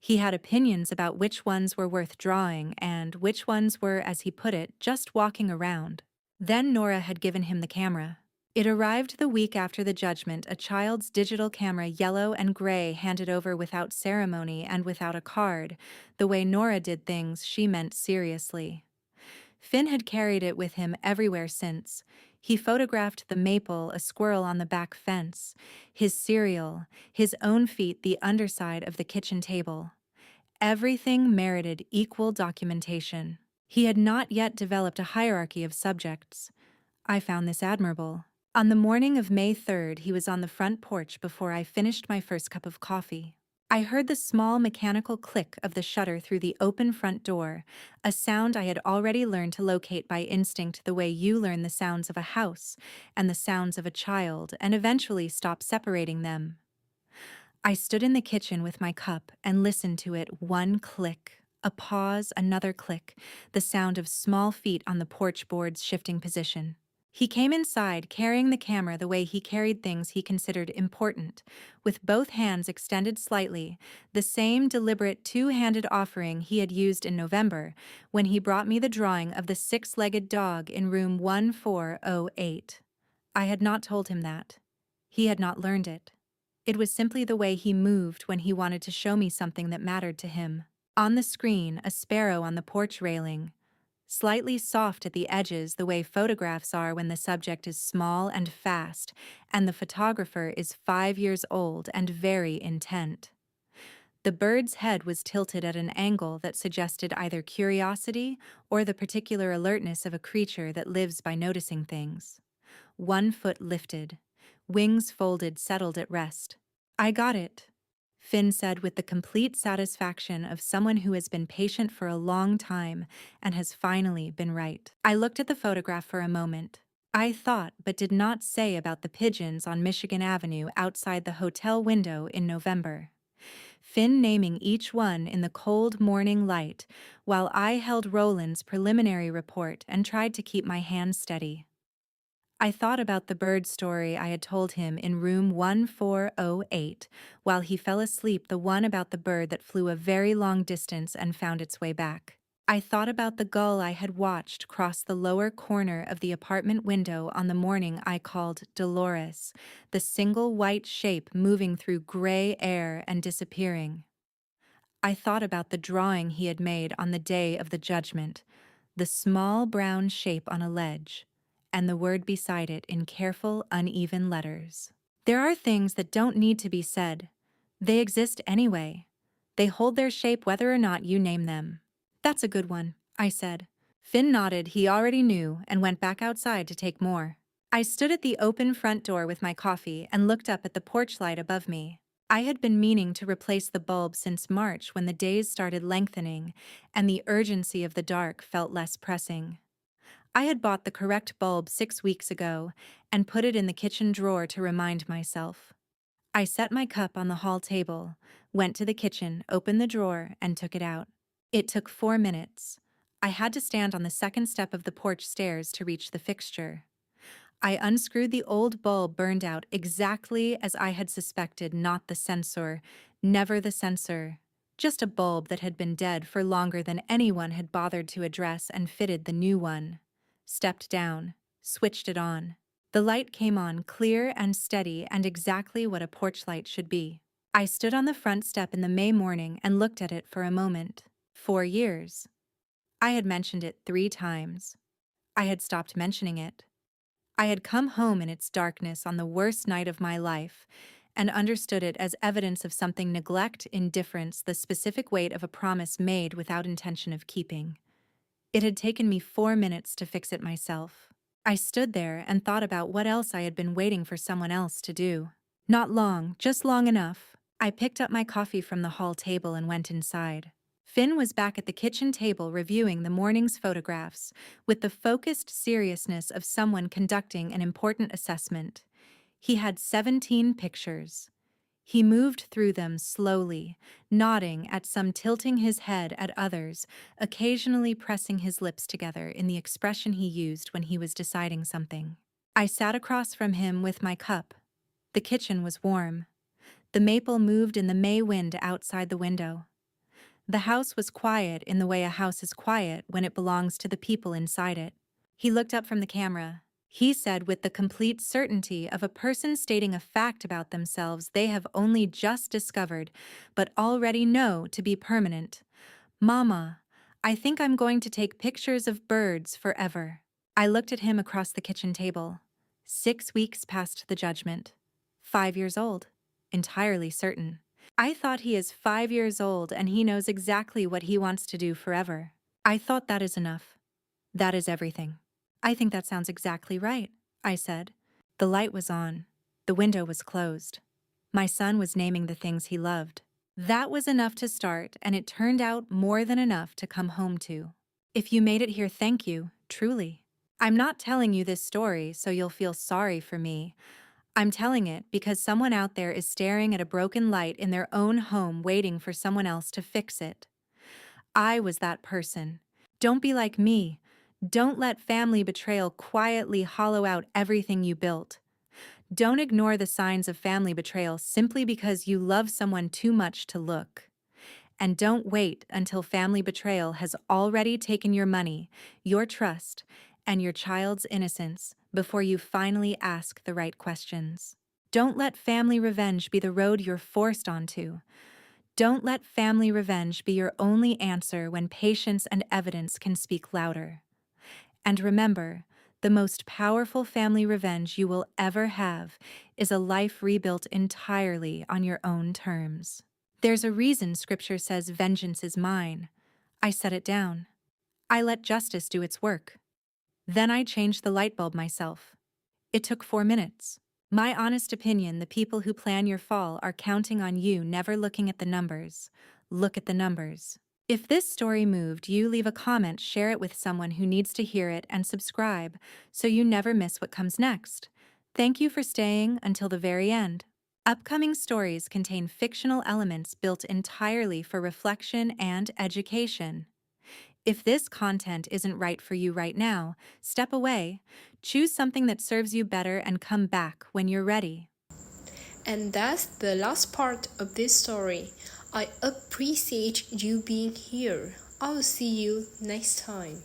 He had opinions about which ones were worth drawing and which ones were, as he put it, just walking around. Then Nora had given him the camera. It arrived the week after the judgment, a child's digital camera, yellow and gray, handed over without ceremony and without a card. The way Nora did things, she meant seriously. Finn had carried it with him everywhere since. He photographed the maple, a squirrel on the back fence, his cereal, his own feet, the underside of the kitchen table. Everything merited equal documentation. He had not yet developed a hierarchy of subjects. I found this admirable. On the morning of May 3rd, he was on the front porch before I finished my first cup of coffee. I heard the small mechanical click of the shutter through the open front door, a sound I had already learned to locate by instinct, the way you learn the sounds of a house and the sounds of a child and eventually stop separating them. I stood in the kitchen with my cup and listened to it. One click, a pause, another click, the sound of small feet on the porch board's shifting position. He came inside carrying the camera the way he carried things he considered important, with both hands extended slightly, the same deliberate two-handed offering he had used in November when he brought me the drawing of the six-legged dog in room 1408. I had not told him that. He had not learned it. It was simply the way he moved when he wanted to show me something that mattered to him. On the screen, a sparrow on the porch railing, slightly soft at the edges, the way photographs are when the subject is small and fast, and the photographer is 5 years old and very intent. The bird's head was tilted at an angle that suggested either curiosity or the particular alertness of a creature that lives by noticing things. One foot lifted, wings folded, settled at rest. "I got it," Finn said with the complete satisfaction of someone who has been patient for a long time and has finally been right. I looked at the photograph for a moment. I thought but did not say about the pigeons on Michigan Avenue outside the hotel window in November. Finn naming each one in the cold morning light while I held Roland's preliminary report and tried to keep my hand steady. I thought about the bird story I had told him in room 1408 while he fell asleep, the one about the bird that flew a very long distance and found its way back. I thought about the gull I had watched cross the lower corner of the apartment window on the morning I called Dolores, the single white shape moving through gray air and disappearing. I thought about the drawing he had made on the day of the judgment, the small brown shape on a ledge, and the word beside it in careful, uneven letters. There are things that don't need to be said. They exist anyway. They hold their shape whether or not you name them. "That's a good one," I said. Finn nodded. He already knew and went back outside to take more. I stood at the open front door with my coffee and looked up at the porch light above me. I had been meaning to replace the bulb since March when the days started lengthening and the urgency of the dark felt less pressing. I had bought the correct bulb 6 weeks ago and put it in the kitchen drawer to remind myself. I set my cup on the hall table, went to the kitchen, opened the drawer, and took it out. It took 4 minutes. I had to stand on the second step of the porch stairs to reach the fixture. I unscrewed the old bulb, burned out exactly as I had suspected, not the sensor, never the sensor. Just a bulb that had been dead for longer than anyone had bothered to address, and fitted the new one. Stepped down, switched it on. The light came on clear and steady and exactly what a porch light should be. I stood on the front step in the May morning and looked at it for a moment. 4 years. I had mentioned it 3 times. I had stopped mentioning it. I had come home in its darkness on the worst night of my life and understood it as evidence of something: neglect, indifference, the specific weight of a promise made without intention of keeping. It had taken me 4 minutes to fix it myself. I stood there and thought about what else I had been waiting for someone else to do. Not long, just long enough. I picked up my coffee from the hall table and went inside. Finn was back at the kitchen table reviewing the morning's photographs with the focused seriousness of someone conducting an important assessment. He had 17 pictures. He moved through them slowly, nodding at some, tilting his head at others, occasionally pressing his lips together in the expression he used when he was deciding something. I sat across from him with my cup, The kitchen was warm. The maple moved in the May wind outside the window. The house was quiet in the way a house is quiet when it belongs to the people inside it. He looked up from the camera. He said with the complete certainty of a person stating a fact about themselves they have only just discovered, but already know to be permanent. "Mama, I think I'm going to take pictures of birds forever." I looked at him across the kitchen table. 6 weeks past the judgment. 5 years old. Entirely certain. I thought he is 5 years old and he knows exactly what he wants to do forever. I thought that is enough. That is everything. I think that sounds exactly right, I said. The light was on. The window was closed. My son was naming the things he loved. That was enough to start, and it turned out more than enough to come home to. If you made it here, thank you, truly. I'm not telling you this story so you'll feel sorry for me. I'm telling it because someone out there is staring at a broken light in their own home waiting for someone else to fix it. I was that person. Don't be like me. Don't let family betrayal quietly hollow out everything you built. Don't ignore the signs of family betrayal simply because you love someone too much to look. And don't wait until family betrayal has already taken your money, your trust, and your child's innocence before you finally ask the right questions. Don't let family revenge be the road you're forced onto. Don't let family revenge be your only answer when patience and evidence can speak louder. And remember, the most powerful family revenge you will ever have is a life rebuilt entirely on your own terms. There's a reason Scripture says vengeance is mine. I set it down. I let justice do its work. Then I changed the light bulb myself. It took 4 minutes. My honest opinion, the people who plan your fall are counting on you never looking at the numbers. Look at the numbers. If this story moved you, leave a comment, share it with someone who needs to hear it, and subscribe so you never miss what comes next. Thank you for staying until the very end. Upcoming stories contain fictional elements built entirely for reflection and education. If this content isn't right for you right now, step away, choose something that serves you better, and come back when you're ready. And that's the last part of this story. I appreciate you being here. I'll see you next time.